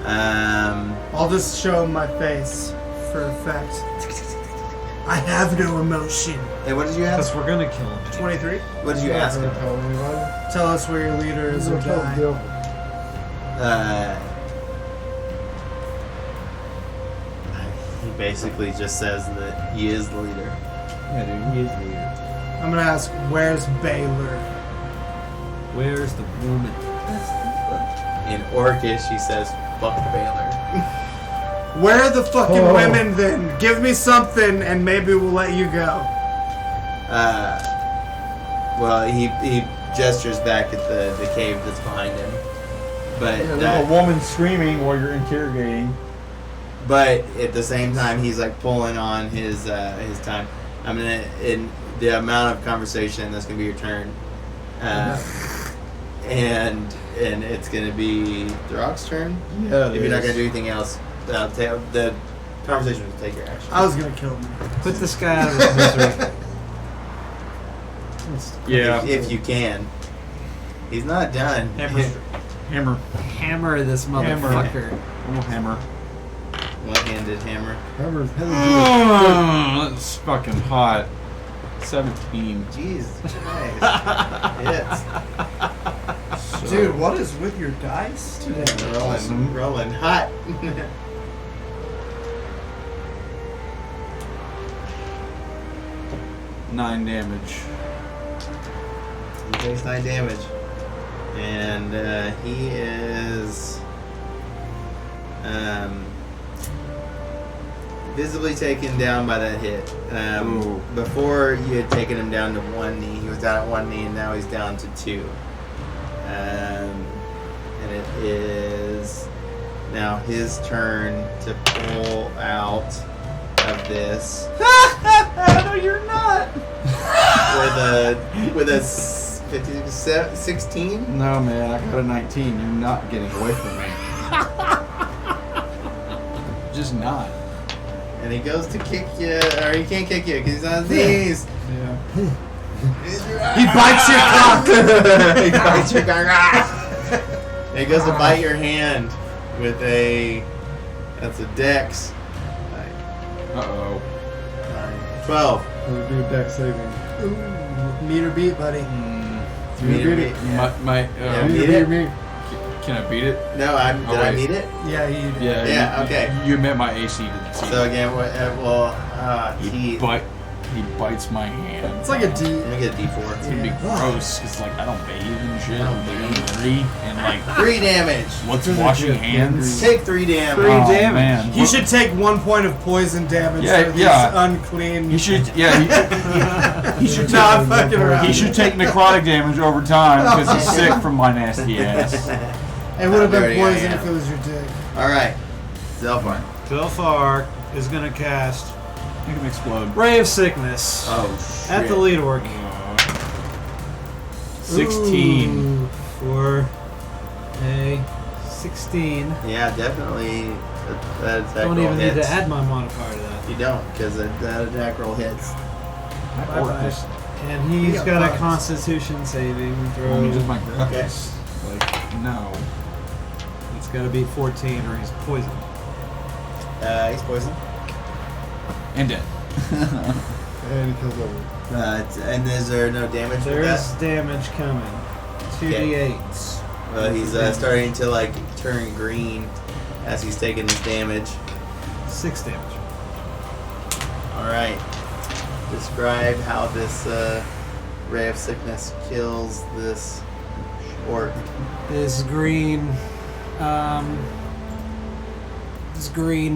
I'll just show him my face for effect. I have no emotion. Hey, what did you ask? Because we're gonna kill him. 23. What did you ask him? Tell anybody. Tell us where your leader is or die. He basically just says that he is the leader. Yeah, dude, he is the leader. I'm gonna ask, where's Baylor? Where's the woman? In Orcish, he says, "Fuck Baylor." Where are the fucking Oh. women then? Give me something and maybe we'll let you go. Well, he gestures back at the cave that's behind him, but Yeah, there's a woman screaming while you're interrogating. but at the same time, he's like pulling on his time. I'm gonna in the amount of conversation that's gonna be your turn, and it's gonna be Throck's turn. Yeah, If you're not gonna do anything else, the conversation will take your action. I was gonna kill him. Put this guy out of his misery. Yeah. if you can. He's not done. Hammer. Hammer this motherfucker. Oh, hammer. One-handed hammer. Hammer's heavy. Oh, that's fucking hot. 17. Jeez, nice. Hits. So Dude, what is with your dice today? Rolling hot. 9 damage. He takes 9 damage. And he is visibly taken down by that hit. Before you had taken him down to 1 knee, he was down at 1 knee, and now he's down to 2. And it is now his turn to pull out of this. No, you're not. with a 16. No, man, I got a 19. You're not getting away from me. Just not. And he goes to kick you, or he can't kick you because he's on his knees. Yeah. He bites your cock. He bites your cock. And he goes to bite your hand with that's a dex. Uh-oh. 12. We'll do a deck saving. Meter beat, buddy. Meter beat. Yeah. Beat it? Can I beat it? No, did I wait. meet it? Yeah, you did. Yeah, okay. You met my AC. So again, He bites my hand. It's like a D. Let me get a D4. It's gonna be gross because like I don't bathe and shit. I'm dirty and like 3 damage. what's washing hands? Take 3 damage. 3 damage. Man. He should take 1 point of poison damage Yeah, for these yeah. unclean. He should. Yeah. He should Not fucking around. He should take necrotic damage over time because he's sick from my nasty ass. It would have been Dirty poison I am. if it was your dick. Alright. Zelfar. Philfar is going to cast Make him explode. Ray of Sickness Oh, at shit. the lead orc 16. Ooh, for a 16. Yeah, definitely. That attack Don't roll even need hits. to add my modifier to that. You don't, because that attack roll hits. Bye-bye. And he's got a Constitution saving throw. Just my Okay. Like no. It's got to be 14 or he's poisoned. He's poisoned. And dead. And he kills over. And is there no damage with There's that? damage coming. 2d8s. He's starting to like turn green as he's taking his damage. 6 damage. Alright. Describe how this ray of sickness kills this orc. This green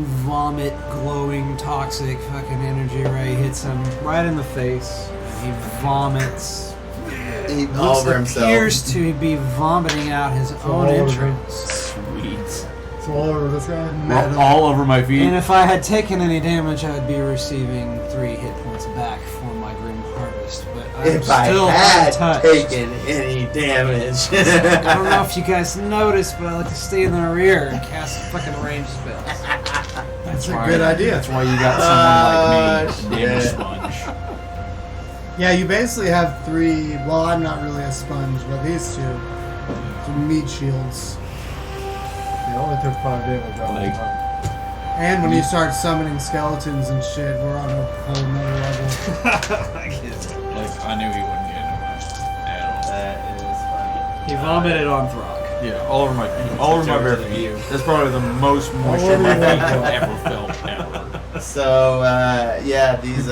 vomit, glowing, toxic fucking energy ray hits him right in the face. He vomits. He all over himself. Appears to be vomiting out his own all over entrails. Sweet. So all over this guy. All over my feet. And if I had taken any damage, I would be receiving 3 hit points back for my grim harvest. But I'm If still I had untouched. taken any damage. I don't know if you guys noticed, but I like to stay in the rear and cast fucking range spells. That's a good idea. That's why you got someone like me, damage sponge. Yeah, you basically have 3. Well, I'm not really a sponge, but these 2. Some meat shields. He only took 5 damage out of Like- the time. And when you start summoning skeletons and shit, we're on a whole nother level. Like I knew he wouldn't get him at all. That is funny. He vomited on Throck. Yeah, all over my feet. All over my bare feet. That's probably the most moisture my feet have ever felt ever. So yeah, these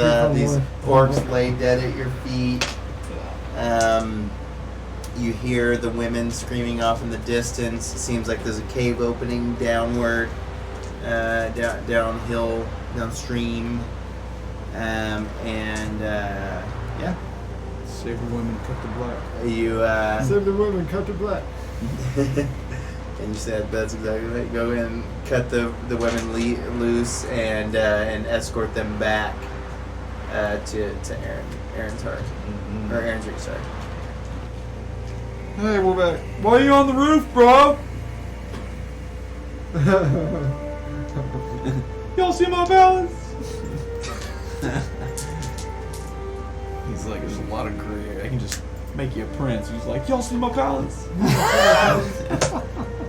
orcs lay dead at your feet. You hear the women screaming off in the distance. It seems like there's a cave opening downward, downhill, downstream, yeah. Save the women, cut the black. You Save the women, cut to black. and you said that's exactly right. Go in, cut the women loose, and escort them back to Aaron's heart or Aaron's Reach, sorry. Hey, we're back. Why are you on the roof, bro? Y'all see my balance? He's like, there's a lot of gray. I can just make you a prince. He's like, y'all see my balance?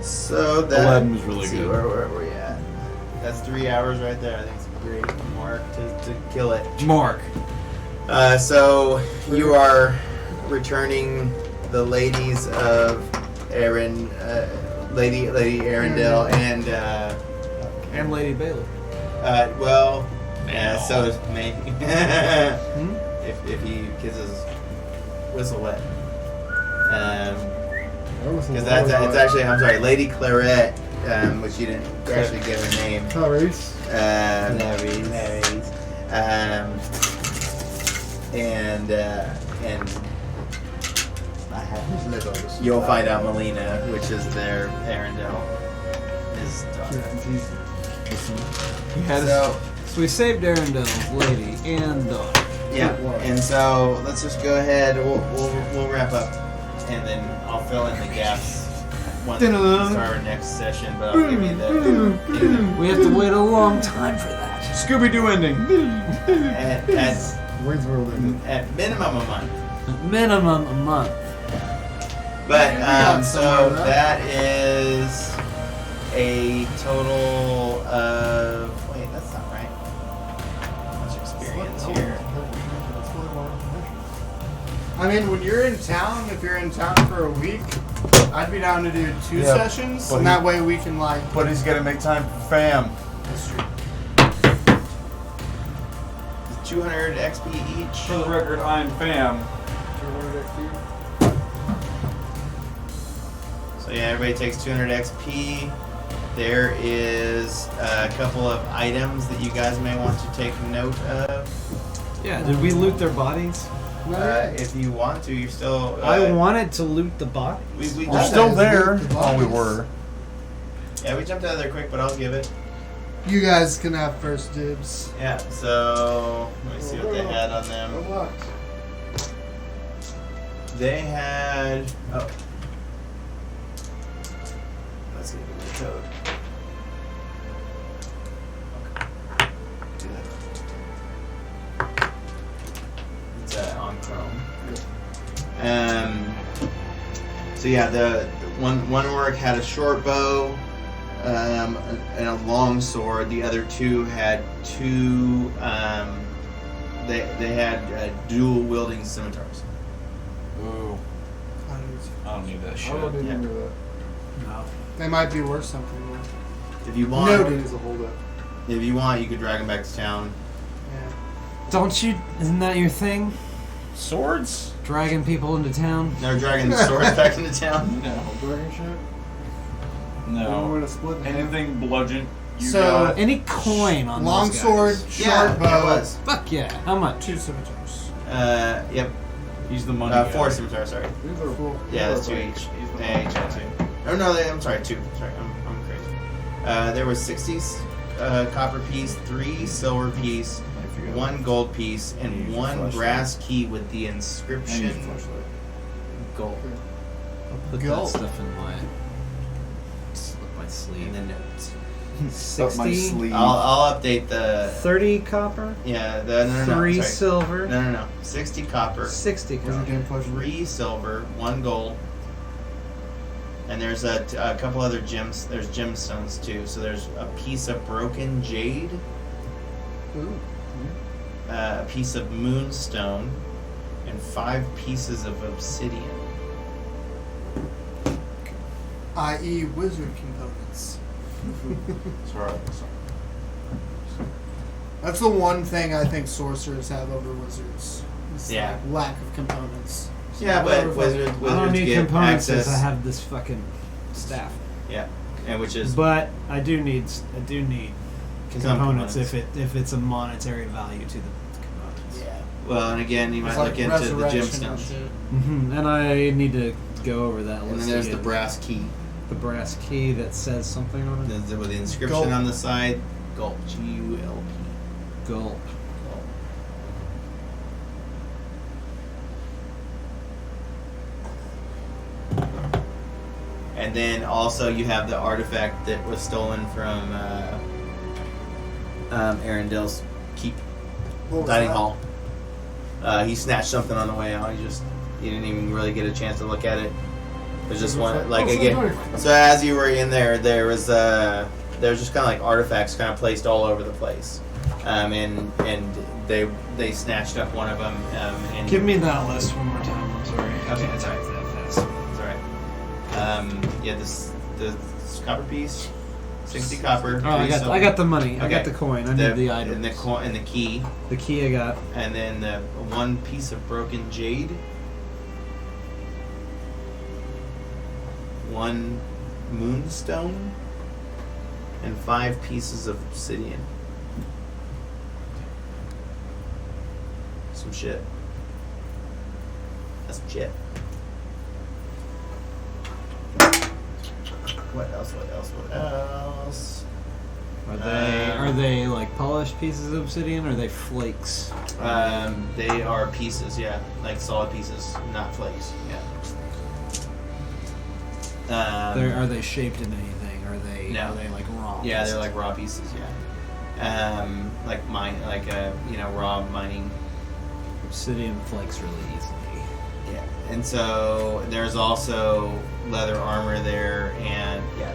So that Aladdin was really let's see, good. Where are we at? That's 3 hours right there. I think it's a great mark to kill it. Mark. So you are returning the ladies of Lady Arendelle, And Lady Bailey. well, so is May. if he gets his whistle wet. Because it's actually, I'm sorry, Lady Claret, which you didn't actually give her name. Clarice. Clarice. And I have his nipples. you'll find out Melina, which is their Arendelle, his daughter. He had so we saved Arendelle's lady and daughter. Yeah, and so let's just go ahead. We'll wrap up, and then I'll fill in the gaps once we start our next session. But I'll give you the We have to wait a long time for that. Scooby-Doo ending. Wayne's World ended. at minimum a month. Minimum a month. But got so somewhere, huh? that is a total of wait, that's not right. How much experience here? I mean, when you're in town, if you're in town for a week, I'd be down to do 2 Yeah, sessions, but and he- that way we can like. But he's gonna make time for fam. That's true. 200 XP each. For the record, I'm fam. So yeah, everybody takes 200 XP. There is a couple of items that you guys may want to take note of. Yeah, did we loot their bodies? If you want to, you're still. I wanted to loot the body. We We're jumped still out, there. Oh, we were. yeah, we jumped out of there quick, but I'll give it. You guys can have first dibs. Yeah. So let me see what they had on them. Unlocked. They had. Oh. Let's see the code. Okay. Do that. It's on Chrome. So yeah, the one orc had a short bow and a long sword. The other two had two. They had dual wielding scimitars. Ooh, I don't need that I shit. don't need Yeah. any of that. No. They might be worth something. If you want, Noted. Needs a hold up. if you want, you could drag them back to town. Yeah. Don't you? Isn't that your thing? Swords? Dragging people into town? They're dragging the swords back into town. No. Dragon shit? One way No. to split in half. Anything bludgeon? You So- got it. Any coin on Long those sword, guys? short Yeah, it bow, was. Fuck yeah! How much? 2 scimitars. Yep. He's the money guy. 4 scimitars. Sorry. These are full. Yeah, these that's are 2 like- each. They each had 2. Oh no, I'm sorry, 2. Sorry, I'm crazy. There was 60 copper piece, 3 silver piece, 1 gold piece, and Use your 1 flashlight. brass key with the And inscription use flashlight. gold I'll put Go. that stuff in my sleeve. in the notes. Up my 60, sleeve. I'll update the 30 copper, yeah the no 3 sorry. silver, No 60 copper, 60 Where's your copper. damn flashlight? 3 silver, 1 gold, and there's a couple other gems. There's gemstones too. So there's a piece of broken jade, a piece of moonstone, and 5 pieces of obsidian. I.e. wizard components. Sorry. That's the one thing I think sorcerers have over wizards. It's Yeah. like lack of components. Yeah, but wizards I don't need get components access. since I have this fucking staff. Yeah, and which is But I do need components components. if it's a monetary value to the components. yeah. Well, and again, you It's might like look into the resurrection and gemstones, shit. And I need to go over that and list. then there's the again. brass key. The brass key that says something on it. With the inscription Gulp. on the side, gulp, Gulp. Gulp. And then also you have the artifact that was stolen from Arendelle's keep What was dining that? hall. He snatched something on the way out. He didn't even really get a chance to look at it. There's just one, like again. So as you were in there, there was just kind of like artifacts kind of placed all over the place, and they snatched up one of them. And Give me that list one more time. I'm sorry. I Okay, can't sorry. type that fast. It's all right. Yeah, the copper piece, 60 copper. Oh, I 3 got silver. I got the money. I Okay. got the coin. I need the item. and the coin and the key, The key I got. and then the 1 piece of broken jade, 1 moonstone, and 5 pieces of obsidian. Some shit. That's some shit. What else? What else? What else? Are they like polished pieces of obsidian, or are they flakes? They are pieces, yeah, like solid pieces, not flakes. Yeah. Are they shaped in anything? Are they No. are they like raw? Yeah, pieces? they're like raw pieces. Yeah. Like mine, like raw mining. Obsidian flakes really easily. Yeah. And so there's also leather armor there, and yeah,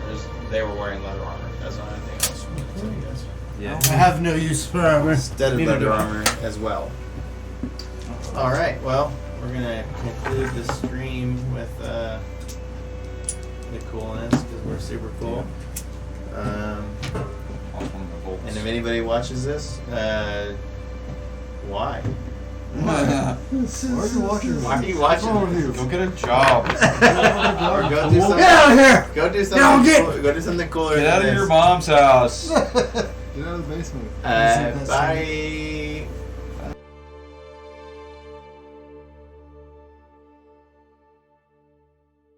they were wearing leather armor. That's not anything else. So you guys. Yeah. I have no use for armor. Instead of Neither leather do I. armor as well. All right. Well, we're gonna conclude the stream with the coolness because we're super cool. And if anybody watches this, why? Why are you watching? Why are you watching this? Go get a job. Or go do something. Get out of here! Go do Now something. get- Go do something cooler. Get out than of your this. mom's house. Get out of the basement. Bye.